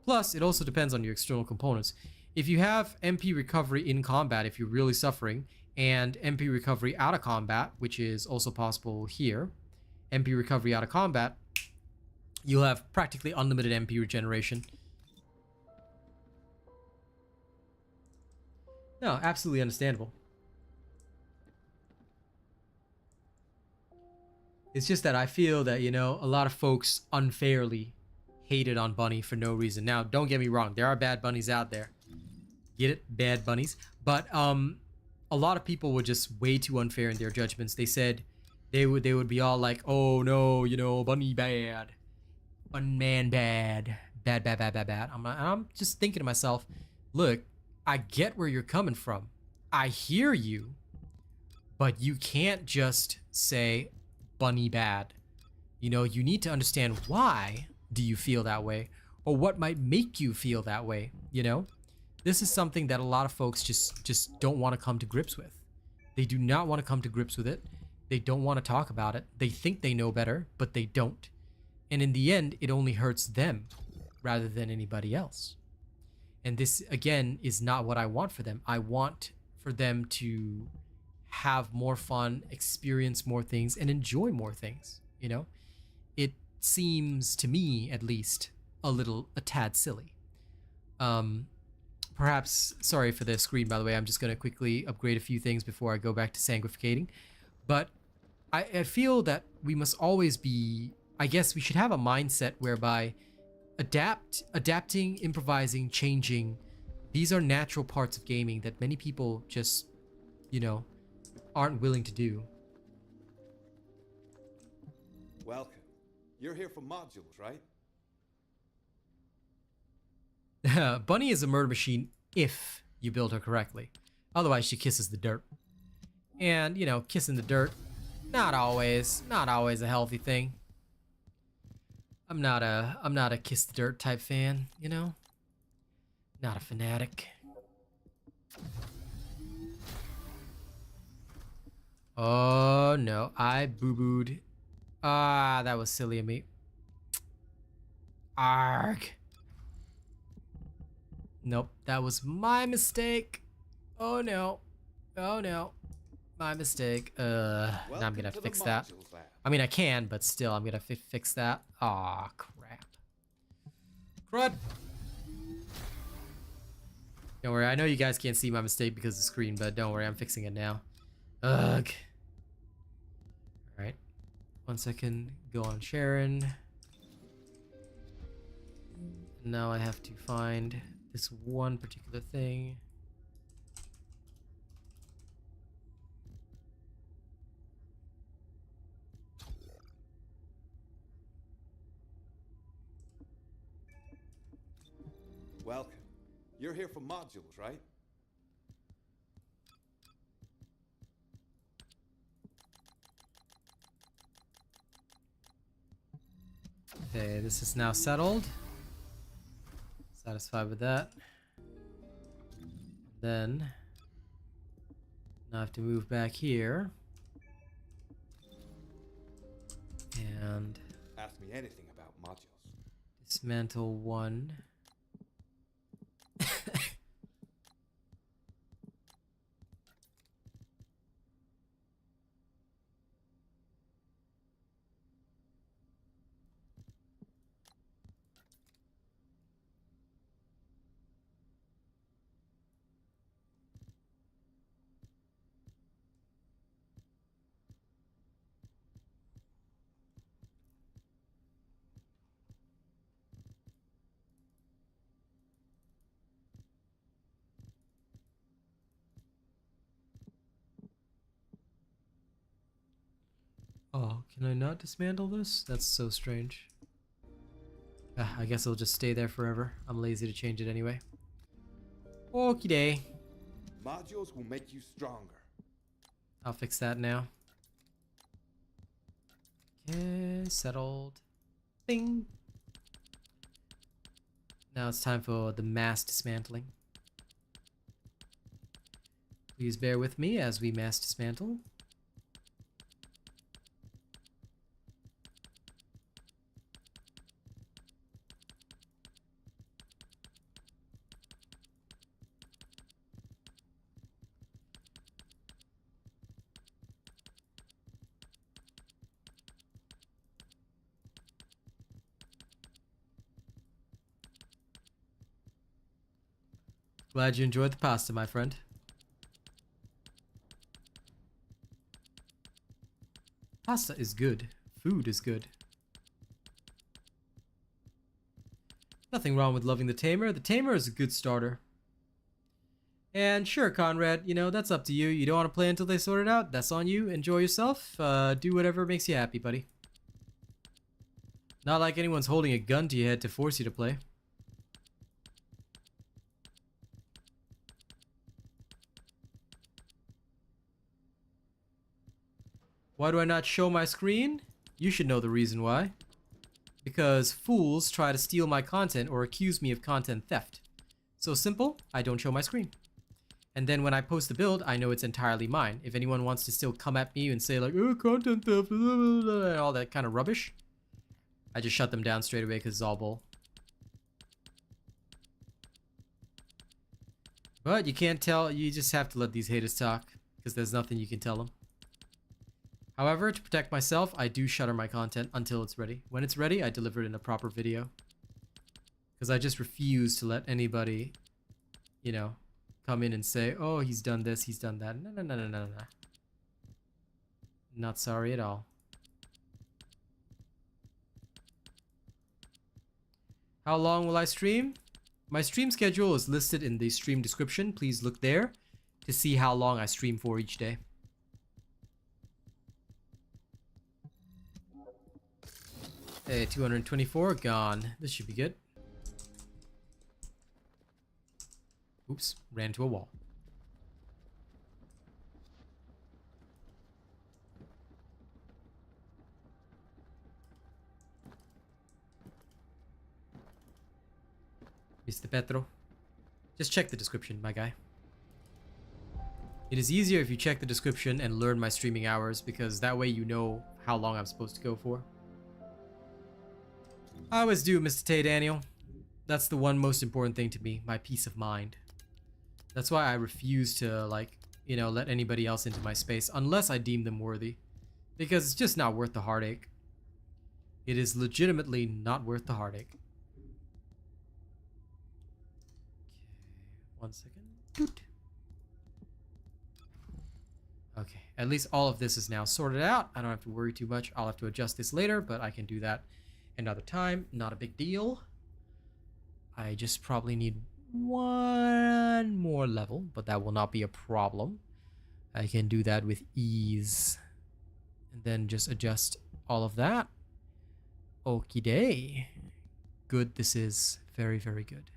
Plus, it also depends on your external components. If you have MP Recovery in combat, if you're really suffering, and MP Recovery out of combat, which is also possible here, MP Recovery out of combat, you'll have practically unlimited MP regeneration. No, absolutely understandable. It's just that I feel that, you know, a lot of folks unfairly hated on Bunny for no reason. Now, don't get me wrong, there are bad bunnies out there. Get it? Bad bunnies. But a lot of people were just way too unfair in their judgments. They said they would be all like, oh no, you know, Bunny bad. Bunman bad. Bad, bad, bad, bad, bad. I'm just thinking to myself, look, I get where you're coming from. I hear you, but you can't just say Bunny bad. You know, you need to understand why do you feel that way, or what might make you feel that way, you know? This is something that a lot of folks just don't want to come to grips with. They do not want to come to grips with it. They don't want to talk about it. They think they know better, but they don't. And in the end, it only hurts them rather than anybody else. And this, again, is not what I want for them. I want for them to have more fun, experience more things, and enjoy more things, you know? It seems, to me at least, a tad silly. Perhaps, sorry for the screen, by the way, I'm just going to quickly upgrade a few things before I go back to sanguificating. But I feel that we must always be, I guess we should have a mindset whereby adapting, improvising, changing, these are natural parts of gaming that many people just, you know, aren't willing to do. Welcome. You're here for modules, right? Bunny is a murder machine if you build her correctly. Otherwise, she kisses the dirt. And, you know, kissing the dirt, not always a healthy thing. I'm not a kiss the dirt type fan, you know? Not a fanatic. Oh no, I boo-booed. Ah, that was silly of me. Arg. Nope, that was my mistake. Oh no. Oh no. My mistake. Now I'm gonna fix that. I mean, I can, but still, I'm gonna fix that. Aw, crap. Crud! Don't worry, I know you guys can't see my mistake because of the screen, but don't worry, I'm fixing it now. Ugh. Alright. 1 second. Go on Sharon. Now I have to find this one particular thing. Welcome. You're here for modules, right? Okay, this is now settled. Satisfied with that. Then now I have to move back here. And Ask me anything about modules. dismantle one. Oh, can I not dismantle this? That's so strange. I guess it'll just stay there forever. I'm lazy to change it anyway. Okie day. Modules will make you stronger. I'll fix that now. Okay, settled. Bing. Now it's time for the mass dismantling. Please bear with me as we mass dismantle. Glad you enjoyed the pasta, my friend. Pasta is good. Food is good. Nothing wrong with loving the Tamer. The Tamer is a good starter. And sure, Conrad, you know, that's up to you. You don't want to play until they sort it out. That's on you. Enjoy yourself. Do whatever makes you happy, buddy. Not like anyone's holding a gun to your head to force you to play. Why do I not show my screen? You should know the reason why. Because fools try to steal my content or accuse me of content theft. So simple, I don't show my screen. And then when I post the build, I know it's entirely mine. If anyone wants to still come at me and say like, oh, content theft, blah, blah, blah, and all that kind of rubbish, I just shut them down straight away because it's all bull. But you can't tell, you just have to let these haters talk because there's nothing you can tell them. However, to protect myself, I do shutter my content until it's ready. When it's ready, I deliver it in a proper video. Because I just refuse to let anybody, you know, come in and say, oh, he's done this, he's done that. No, no, no, no, no, no. Not sorry at all. How long will I stream? My stream schedule is listed in the stream description. Please look there to see how long I stream for each day. Hey, 224 gone. This should be good. Oops, ran to a wall. Mr. Petro, just check the description, my guy. It is easier if you check the description and learn my streaming hours, because that way you know how long I'm supposed to go for. I always do, Mr. Tay Daniel. That's the one most important thing to me, my peace of mind. That's why I refuse to, like, you know, let anybody else into my space unless I deem them worthy. Because it's just not worth the heartache. It is legitimately not worth the heartache. Okay, 1 second. Doot. Okay, at least all of this is now sorted out. I don't have to worry too much. I'll have to adjust this later, but I can do that another time. Not a big deal. I just probably need one more level, but that will not be a problem. I can do that with ease. And then just adjust all of that. Okie day. Good, this is very, very good.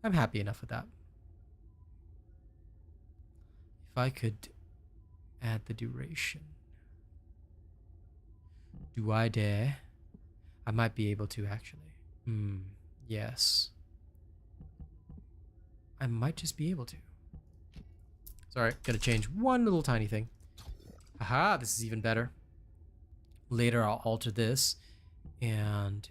I'm happy enough with that. If I could add the duration. Do I dare? I might be able to, actually. Yes. I might just be able to. Sorry, gotta change one little tiny thing. Aha, this is even better. Later I'll alter this, and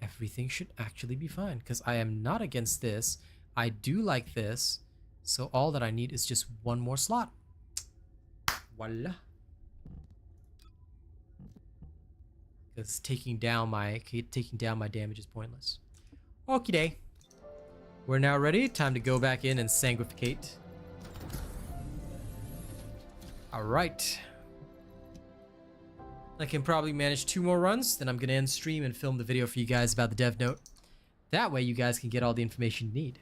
everything should actually be fine, because I am not against this. I do like this, so all that I need is just one more slot. Voila. Because taking down my damage is pointless. Okie day. We're now ready. Time to go back in and sanguificate. Alright. I can probably manage 2 more runs, then I'm gonna end stream and film the video for you guys about the dev note. That way you guys can get all the information you need.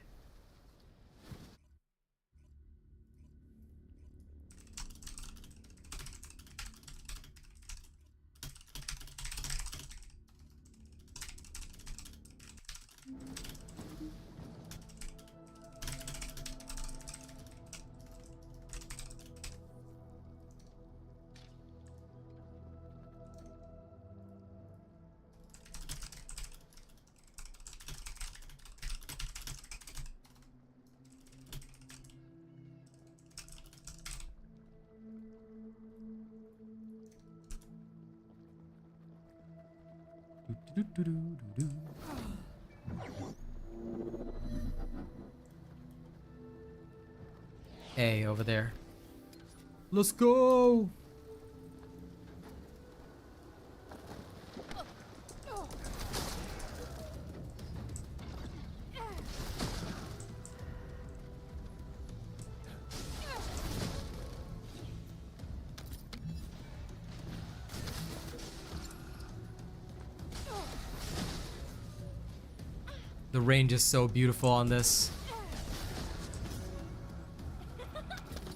Do-do-do-do-do. Hey, over there. Let's go. The range is so beautiful on this.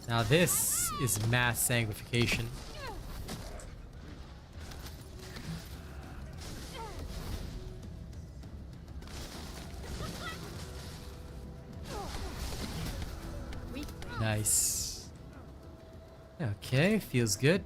Now this is mass sanctification. Nice. Okay, feels good.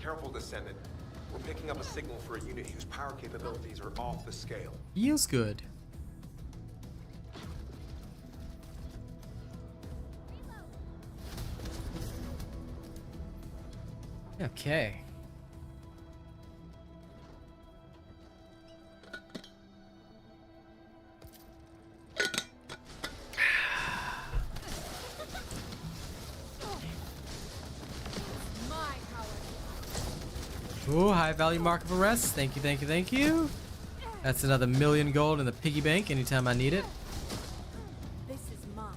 Careful, Descendant. We're picking up a signal for a unit whose power capabilities are off the scale. Feels good. Okay. Ooh, high value mark of arrest. Thank you, thank you, thank you. That's another $1,000,000 gold in the piggy bank anytime I need it. This is mine.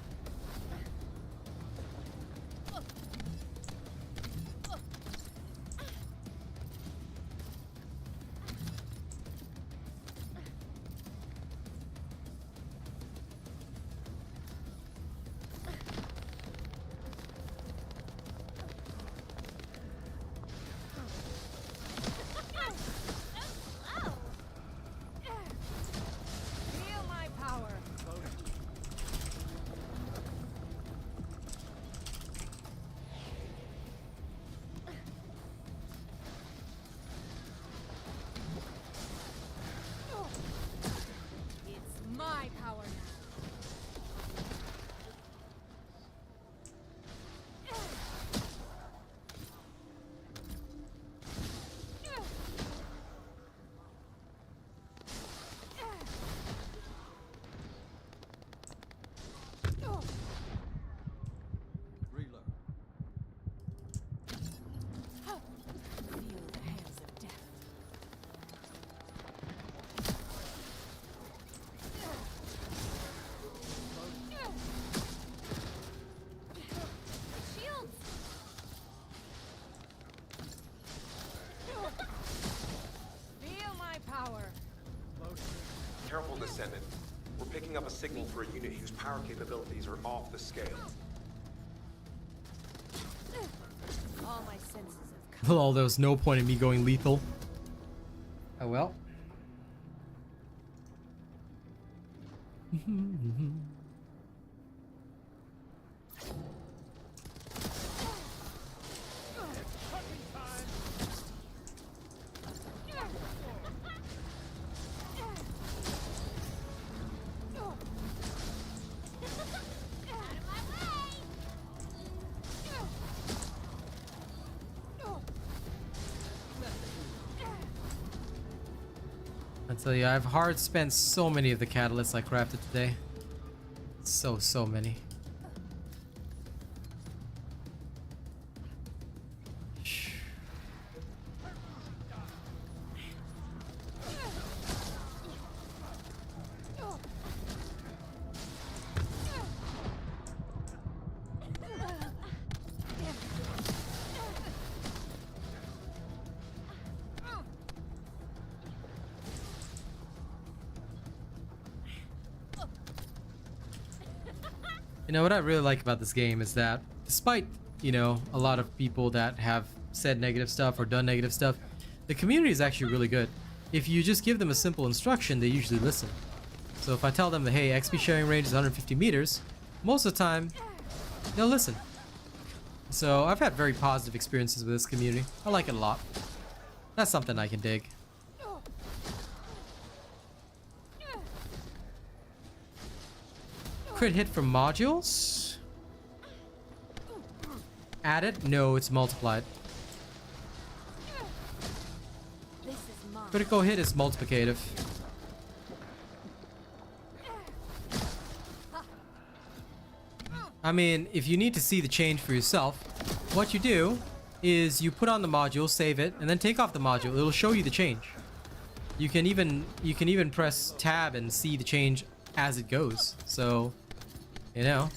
Feel my power. It's my power now. Reload. Feel the hands of death. Shields! Feel my power. Careful, Descendant. We're picking up a signal for a unit whose power capabilities are off the scale. All my senses have come. Lol, there was no point in me going lethal. Oh well. I tell you, I've hard spent so many of the catalysts I crafted today. So many. You know what I really like about this game is that despite, you know, a lot of people that have said negative stuff or done negative stuff. The community is actually really good. If you just give them a simple instruction, they usually listen. So if I tell them that, hey, XP sharing range is 150 meters, most of the time, they'll listen. So I've had very positive experiences with this community. I like it a lot. That's something I can dig. Crit hit from modules? Added? No, it's multiplied. Critical hit is multiplicative. I mean, if you need to see the change for yourself, what you do is you put on the module, save it, and then take off the module. It'll show you the change. You can even press tab and see the change as it goes. So, you know.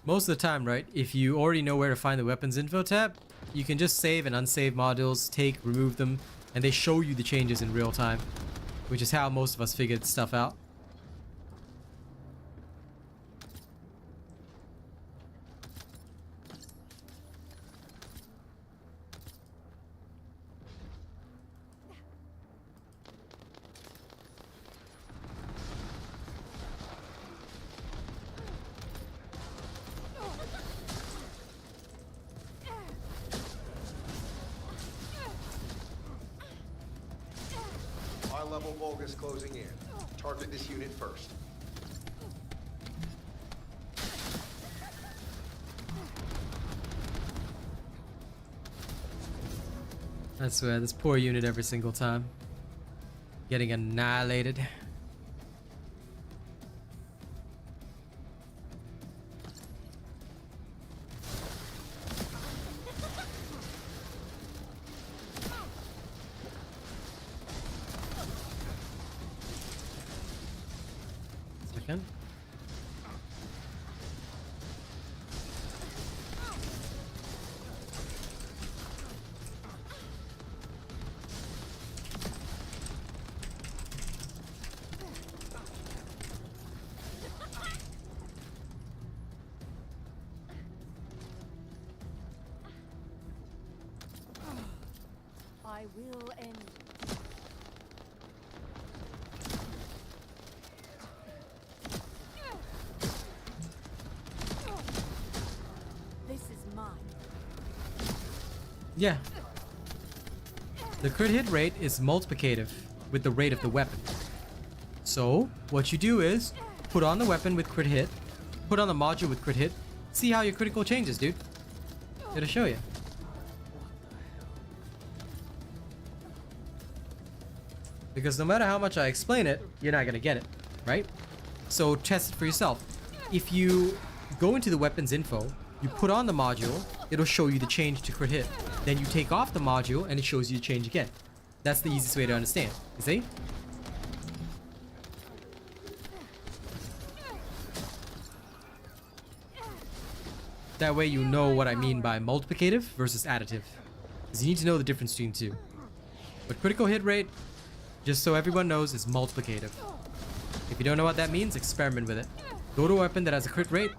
Most of the time, right, if you already know where to find the weapons info tab, you can just save and unsave modules, take, remove them, and they show you the changes in real time, which is how most of us figured stuff out. High-level Vulgus closing in. Target this unit first. I swear, this poor unit every single time. Getting annihilated. Second. I will end. This is mine. Yeah. The crit hit rate is multiplicative with the rate of the weapon. So, what you do is put on the weapon with crit hit, put on the module with crit hit, see how your critical changes, dude. It'll show you. Because no matter how much I explain it, you're not gonna get it, right? So test it for yourself. If you go into the weapons info, you put on the module, it'll show you the change to crit hit. Then you take off the module and it shows you the change again. That's the easiest way to understand, you see? That way you know what I mean by multiplicative versus additive. Because you need to know the difference between the two. But critical hit rate, just so everyone knows, is multiplicative. If you don't know what that means, experiment with it. Go to a weapon that has a crit rate,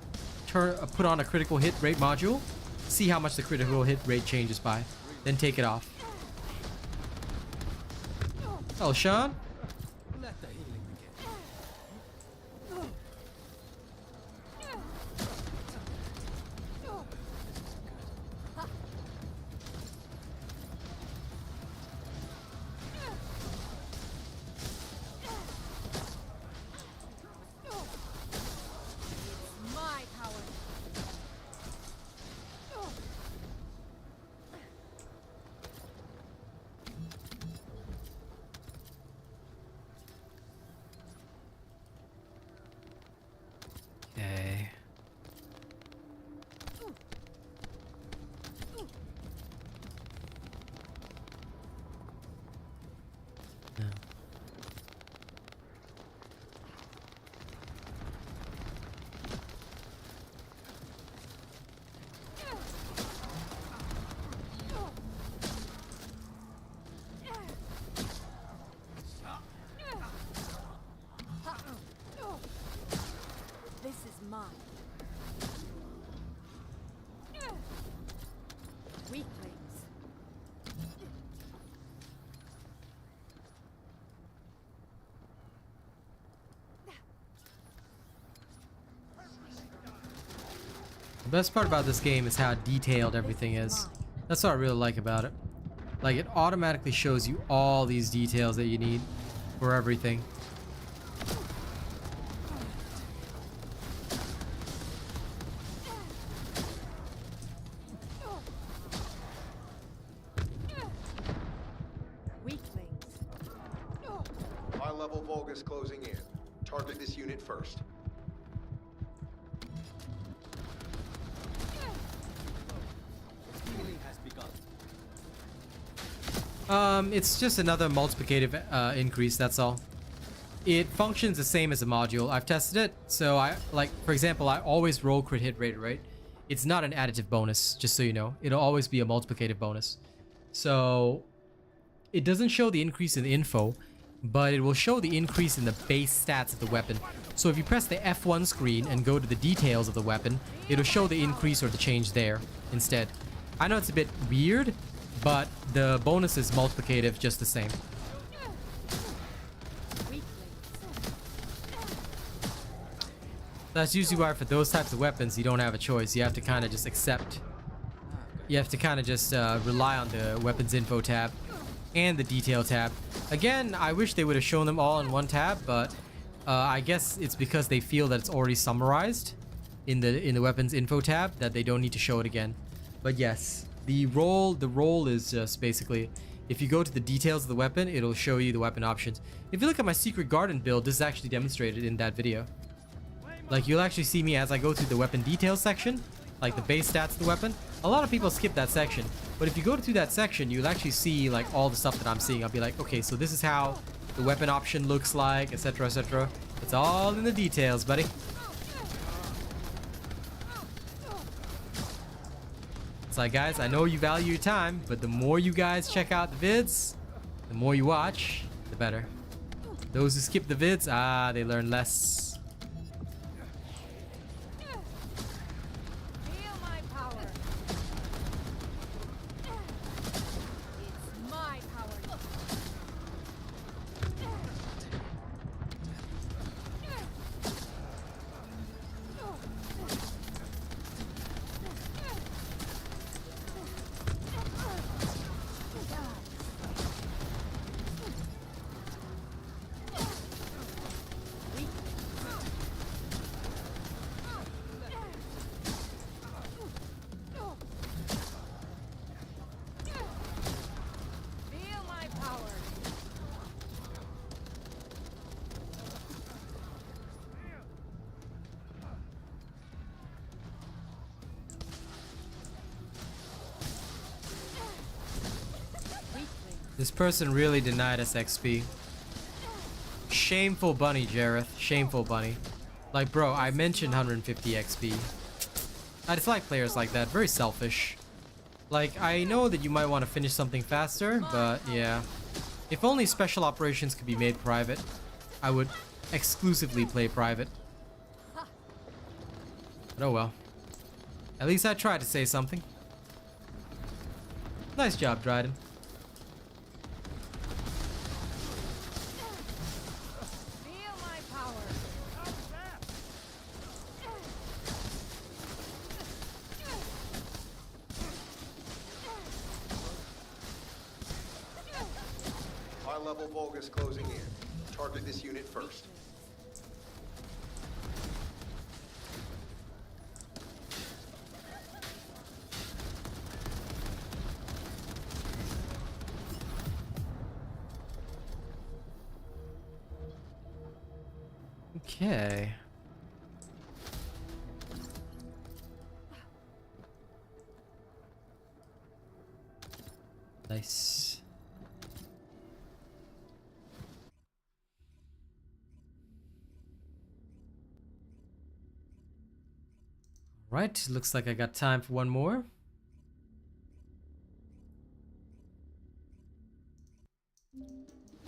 put on a critical hit rate module, see how much the critical hit rate changes by, then take it off. Oh, Sean? My power. The best part about this game is how detailed everything is. That's what I really like about it. Like, it automatically shows you all these details that you need for everything. Weaklings. High-level Vulgus closing in. Target this unit first. It's just another multiplicative increase, that's all. It functions the same as a module. I've tested it, so for example, I always roll crit hit rate, right? It's not an additive bonus, just so you know. It'll always be a multiplicative bonus. So, it doesn't show the increase in info, but it will show the increase in the base stats of the weapon. So if you press the F1 screen and go to the details of the weapon, it'll show the increase or the change there instead. I know it's a bit weird, but the bonus is multiplicative just the same. That's usually why for those types of weapons, you don't have a choice. You have to kind of just accept. You have to kind of just rely on the weapons info tab and the detail tab. Again, I wish they would have shown them all in one tab, but I guess it's because they feel that it's already summarized in the weapons info tab that they don't need to show it again. But yes, the role is just basically, if you go to the details of the weapon, it'll show you the weapon options. If you look at my Secret Garden build, this is actually demonstrated in that video. Like, you'll actually see me as I go through the weapon details section, like the base stats of the weapon. A lot of people skip that section, but if you go through that section, you'll actually see like all the stuff that I'm seeing. I'll be like, okay, so this is how the weapon option looks like, etc, etc. It's all in the details, buddy. It's like, guys, I know you value your time, but the more you guys check out the vids, the more you watch, the better. Those who skip the vids, they learn less. This person really denied us XP. Shameful bunny, Jareth. Shameful bunny. Like, bro, I mentioned 150 XP. I dislike players like that. Very selfish. Like, I know that you might want to finish something faster, but yeah. If only special operations could be made private, I would exclusively play private. But oh well. At least I tried to say something. Nice job, Dryden. High-level Vulgus closing in. Target this unit first. Okay. Nice. Right, looks like I got time for one more.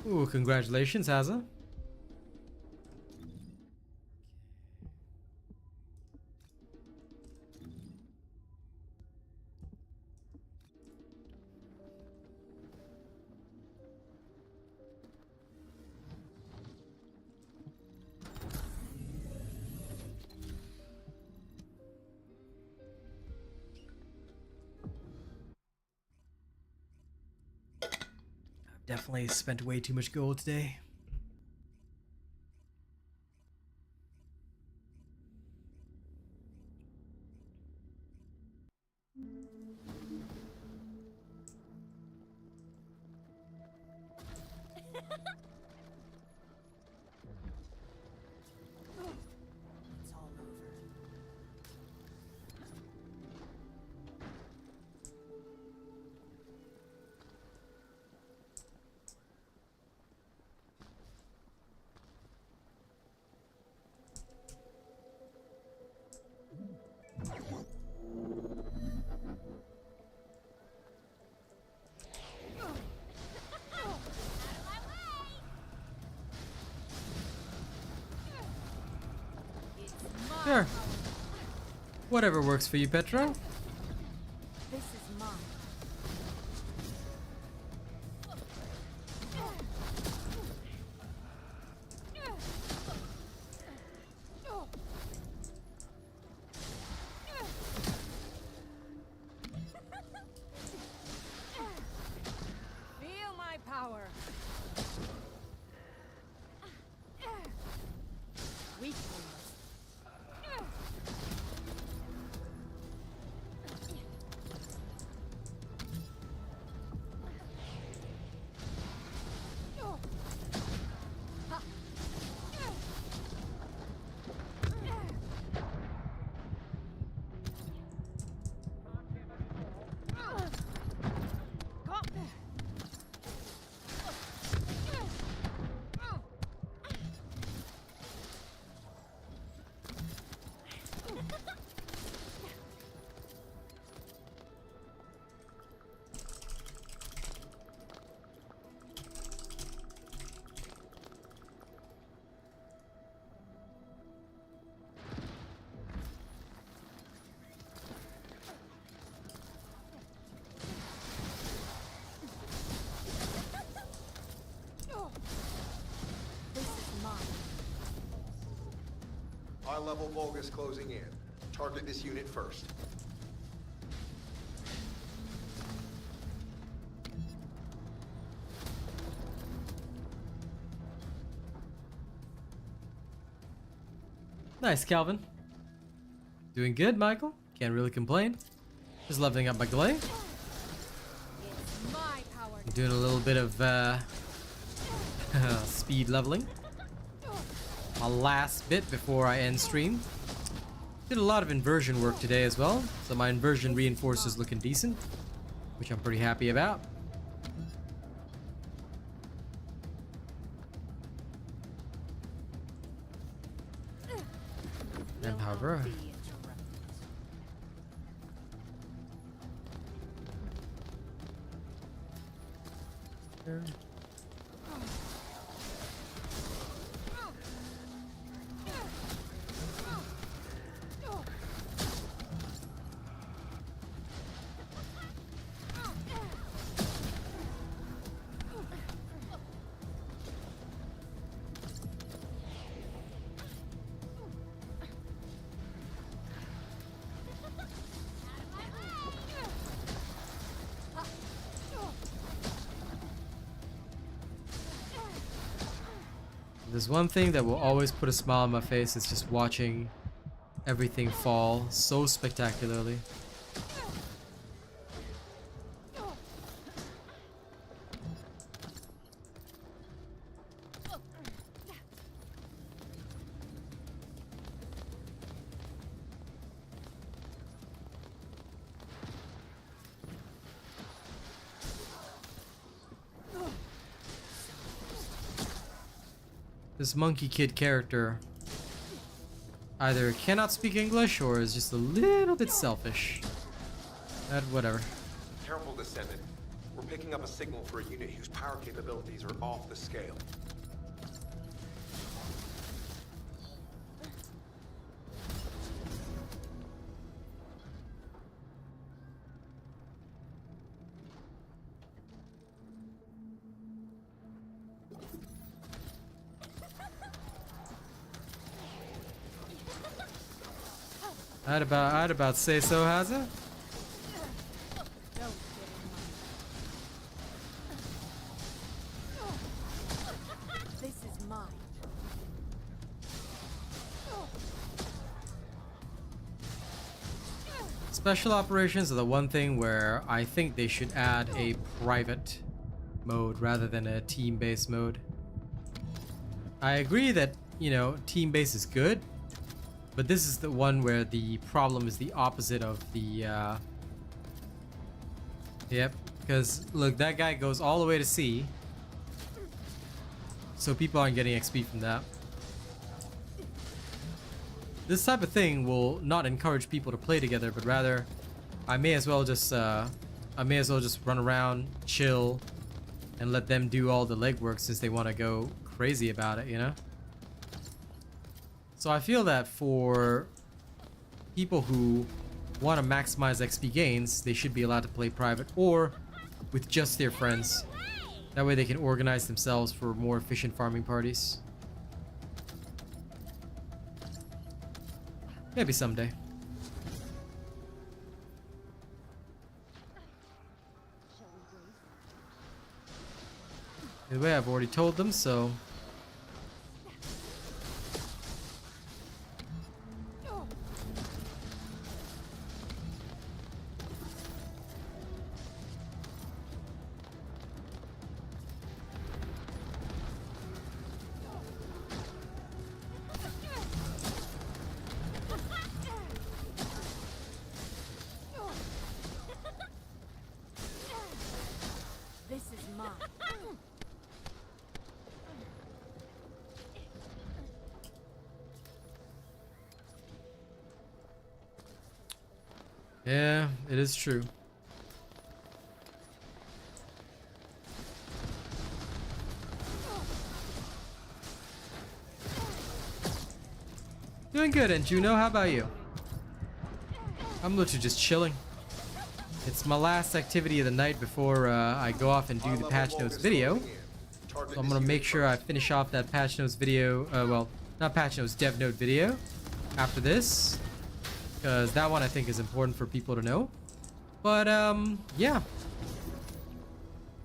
Ooh, congratulations, Haza. Definitely spent way too much gold today. It's all over. Sure. Whatever works for you, Petra. This is mine. Feel my power. Weaklings. High-level Vulgus closing in. Target this unit first. Nice, Calvin. Doing good, Michael. Can't really complain. Just leveling up my Gley. It's my power. Doing a little bit of speed leveling. My last bit before I end stream. Did a lot of inversion work today as well, so my inversion reinforcer's looking decent, which I'm pretty happy about. And however, there. There's one thing that will always put a smile on my face, it's just watching everything fall so spectacularly. This monkey kid character either cannot speak English or is just a little bit selfish. But whatever. Careful, Descendant. We're picking up a signal for a unit whose power capabilities are off the scale. I'd about say so, has it? Special operations are the one thing where I think they should add a private mode rather than a team-based mode. I agree that, you know, team-based is good, but this is the one where the problem is the opposite of the, Yep, because look, that guy goes all the way to C, so people aren't getting XP from that. This type of thing will not encourage people to play together, but rather, I may as well just run around, chill, and let them do all the legwork since they want to go crazy about it, you know? So I feel that for people who want to maximize XP gains, they should be allowed to play private or with just their friends. That way they can organize themselves for more efficient farming parties. Maybe someday. Anyway, I've already told them, so... This is mine. Yeah, it is true. Doing good, and Juno, how about you? I'm literally just chilling. It's my last activity of the night before I go off and do the patch notes video. So I'm gonna make sure I finish off that patch notes video, well, not patch notes, dev note video after this. Because that one I think is important for people to know. But yeah.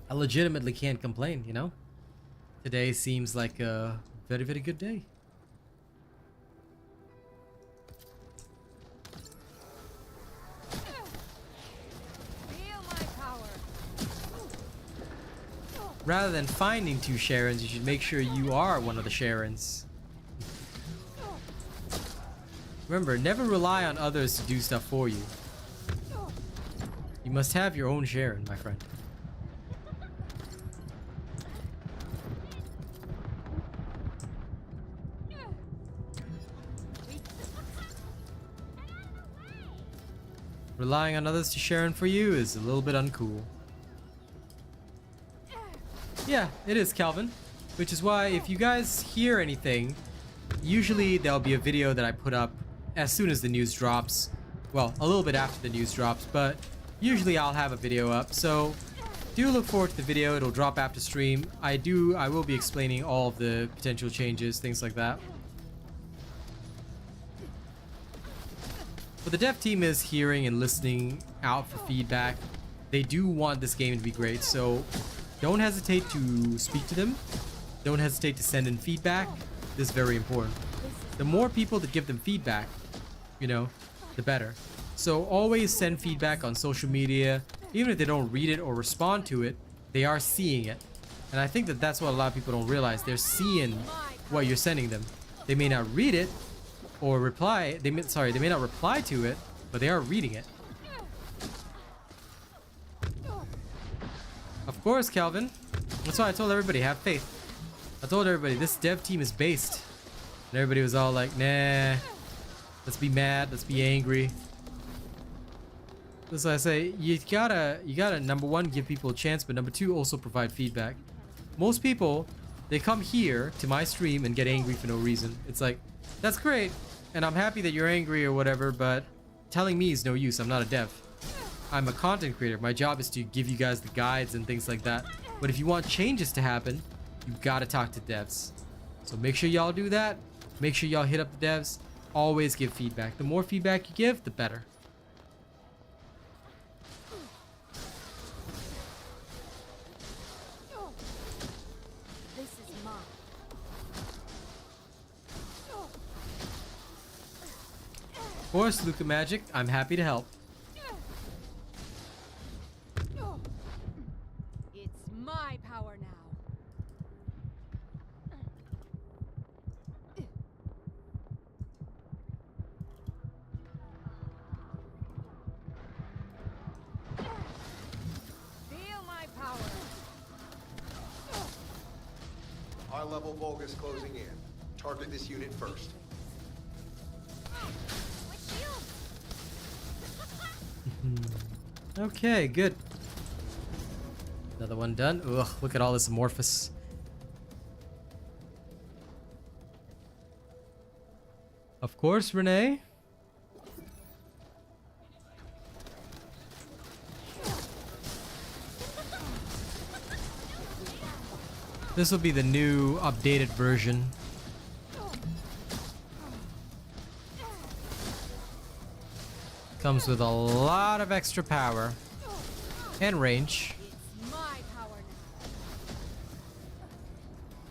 I legitimately can't complain, you know? Today seems like a very, very good day. Rather than finding two Sharons, you should make sure you are one of the Sharons. Remember, never rely on others to do stuff for you. You must have your own Sharon, my friend. Relying on others to Sharon for you is a little bit uncool. Yeah, it is, Calvin. Which is why if you guys hear anything, usually there'll be a video that I put up as soon as the news drops. Well, a little bit after the news drops, but usually I'll have a video up. So do look forward to the video. It'll drop after stream. I will be explaining all of the potential changes, things like that. But the dev team is hearing and listening out for feedback. They do want this game to be great, so don't hesitate to speak to them. Don't hesitate to send in feedback. This is very important. The more people that give them feedback, you know, the better. So always send feedback on social media. Even if they don't read it or respond to it, they are seeing it. And I think that that's what a lot of people don't realize. They're seeing what you're sending them. They may not read it or reply. They may not reply to it, but they are reading it. Of course, Calvin. That's why I told everybody, have faith. I told everybody, this dev team is based. And everybody was all like, nah. Let's be mad. Let's be angry. So I say, you gotta, number one, give people a chance, but number two, also provide feedback. Most people, they come here to my stream and get angry for no reason. It's like, that's great, and I'm happy that you're angry or whatever, but telling me is no use. I'm not a dev. I'm a content creator. My job is to give you guys the guides and things like that. But if you want changes to happen, you gotta talk to devs. So make sure y'all do that. Make sure y'all hit up the devs. Always give feedback. The more feedback you give, the better. This is mine. Of course, Luca Magic, I'm happy to help. High-level Vulgus closing in. Target this unit first. My shield! Okay, good. Another one done. Ugh, look at all this amorphous. Of course, Renee. This will be the new updated version. Comes with a lot of extra power and range. It's my power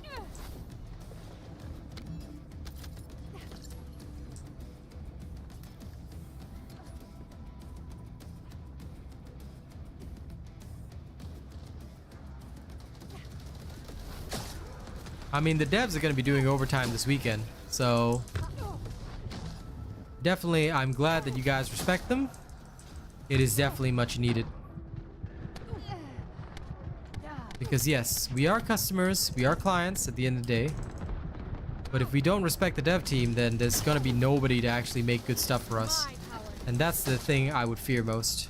now. I mean, the devs are going to be doing overtime this weekend, so definitely I'm glad that you guys respect them. It is definitely much needed. Because yes, we are customers, we are clients at the end of the day. But if we don't respect the dev team, then there's going to be nobody to actually make good stuff for us. And that's the thing I would fear most.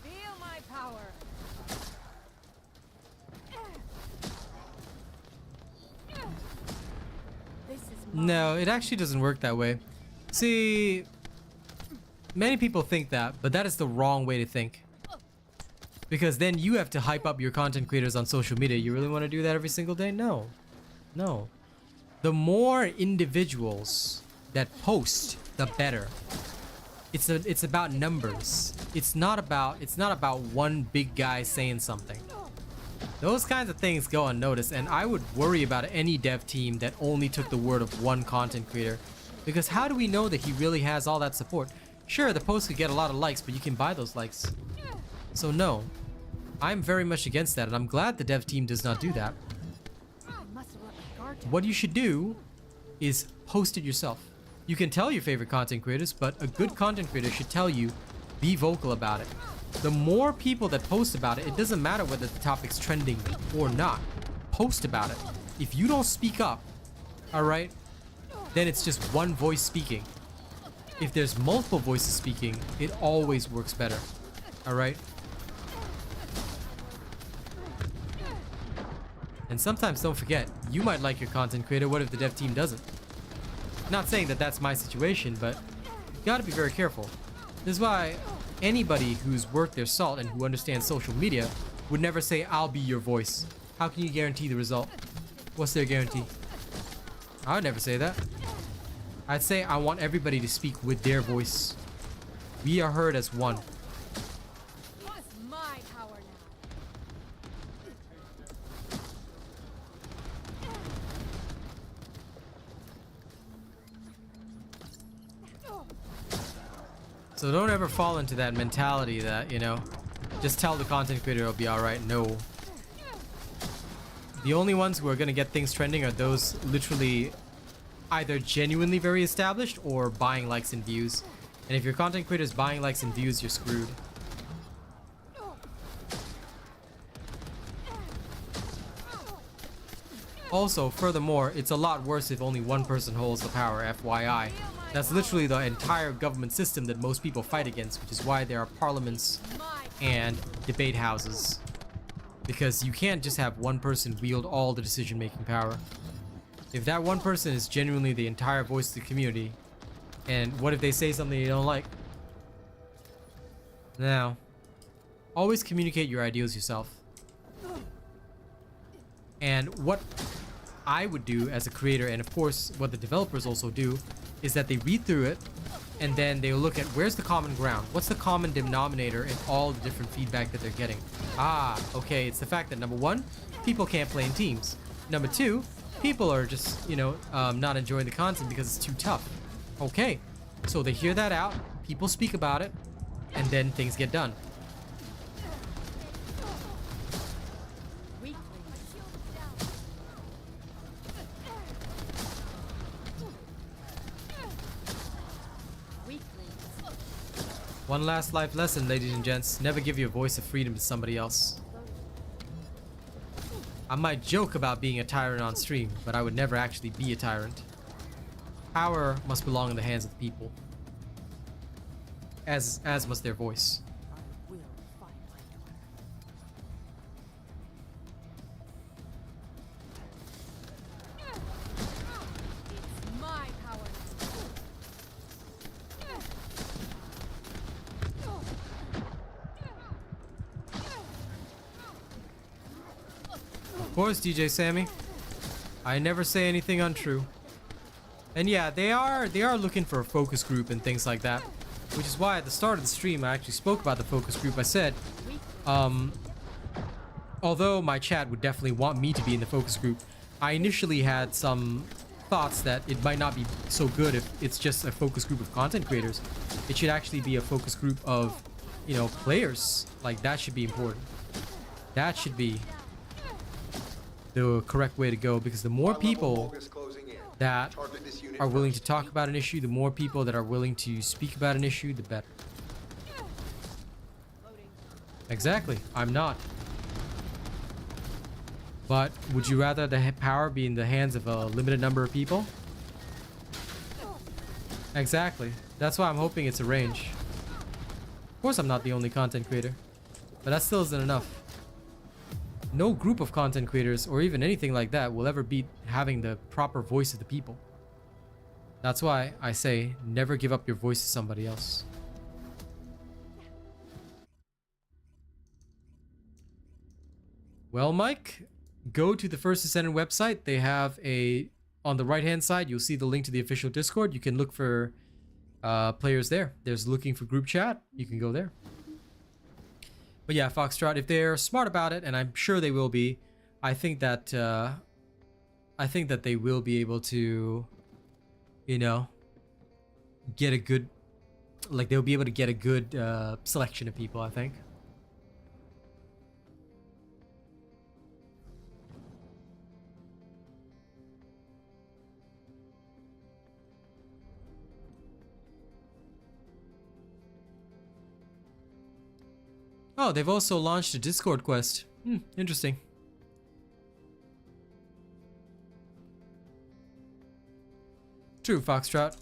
Feel my power. This is No, it actually doesn't work that way. See, many people think that, but that is the wrong way to think. Because then you have to hype up your content creators on social media. You really want to do that every single day? No. No. The more individuals that post, the better. It's about numbers. It's not about one big guy saying something. Those kinds of things go unnoticed, and I would worry about any dev team that only took the word of one content creator. Because how do we know that he really has all that support? Sure, the post could get a lot of likes, but you can buy those likes. So no, I'm very much against that, and I'm glad the dev team does not do that. I must have let my guard down. What you should do is post it yourself. You can tell your favorite content creators, but a good content creator should tell you, be vocal about it. The more people that post about it, it doesn't matter whether the topic's trending or not. Post about it. If you don't speak up, alright, then it's just one voice speaking. If there's multiple voices speaking, it always works better. Alright? And sometimes don't forget, you might like your content creator, what if the dev team doesn't? Not saying that that's my situation, but you gotta be very careful. This is why anybody who's worth their salt and who understands social media would never say, I'll be your voice. How can you guarantee the result? What's their guarantee? I would never say that. I'd say I want everybody to speak with their voice. We are heard as one. It's my power now. So don't ever fall into that mentality that, you know, just tell the content creator it'll be alright. No. The only ones who are gonna get things trending are those literally either genuinely very established or buying likes and views. And if your content creator is buying likes and views, you're screwed. Also, furthermore, it's a lot worse if only one person holds the power, FYI. That's literally the entire government system that most people fight against, which is why there are parliaments and debate houses. Because you can't just have one person wield all the decision-making power. If that one person is genuinely the entire voice of the community, and what if they say something you don't like? Now, always communicate your ideals yourself. And what I would do as a creator, and of course what the developers also do, is that they read through it and then they'll look at where's the common ground, what's the common denominator in all the different feedback that they're getting. Ah, okay, it's the fact that number one, people can't play in teams. Number two, people are just, you know, not enjoying the content because it's too tough. Okay, so they hear that out, people speak about it, and then things get done. One last life lesson, ladies and gents. Never give your voice of freedom to somebody else. I might joke about being a tyrant on stream, but I would never actually be a tyrant. Power must belong in the hands of the people. As must their voice. Of course, DJ Sammy. I never say anything untrue. And yeah, they are looking for a focus group and things like that, which is why at the start of the stream I actually spoke about the focus group. I said, although my chat would definitely want me to be in the focus group, I initially had some thoughts that it might not be so good if it's just a focus group of content creators. It should actually be a focus group of, you know, players. Like, that should be important. That should be the correct way to go, because the more people that are willing to talk about an issue, the more people that are willing to speak about an issue, the better. Exactly. I'm not. But would you rather the power be in the hands of a limited number of people? Exactly. That's why I'm hoping it's a range. Of course I'm not the only content creator, but that still isn't enough. No group of content creators or even anything like that will ever beat having the proper voice of the people. That's why I say never give up your voice to somebody else. Well, Mike, go to the First Descendant website. They have on the right hand side, you'll see the link to the official Discord. You can look for players there. There's looking for group chat. You can go there. But yeah, Foxtrot, if they're smart about it, and I'm sure they will be, I think that they will be able to, you know, get a good, like, they'll be able to get a good selection of people, I think. Oh, they've also launched a Discord quest. Interesting. True, Foxtrot.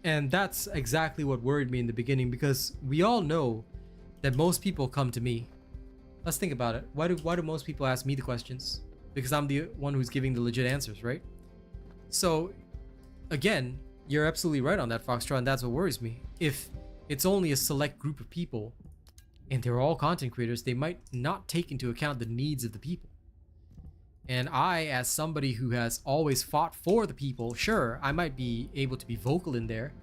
And that's exactly what worried me in the beginning, because we all know that most people come to me. Let's think about it. Why do most people ask me the questions? Because I'm the one who's giving the legit answers, right? So, again, you're absolutely right on that, Foxtrot, and that's what worries me. If it's only a select group of people, and they're all content creators, they might not take into account the needs of the people. And I, as somebody who has always fought for the people, sure, I might be able to be vocal in there,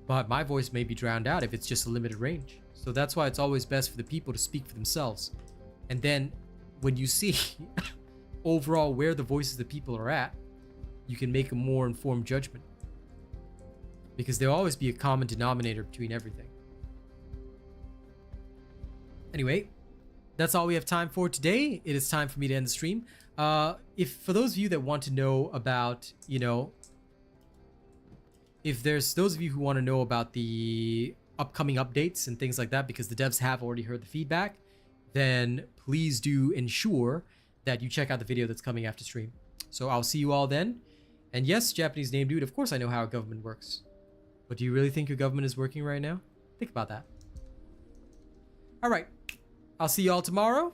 but my voice may be drowned out if it's just a limited range. So that's why it's always best for the people to speak for themselves. And then when you see overall where the voices of the people are at, you can make a more informed judgment. Because there'll always be a common denominator between everything. Anyway, that's all we have time for today. It is time for me to end the stream. If for those of you that want to know about, you know, if there's those of you who want to know about the upcoming updates and things like that, because the devs have already heard the feedback, then please do ensure that you check out the video that's coming after stream. So I'll see you all then. And yes, Japanese name dude, of course I know how our government works. But do you really think your government is working right now? Think about that. All right. I'll see you all tomorrow.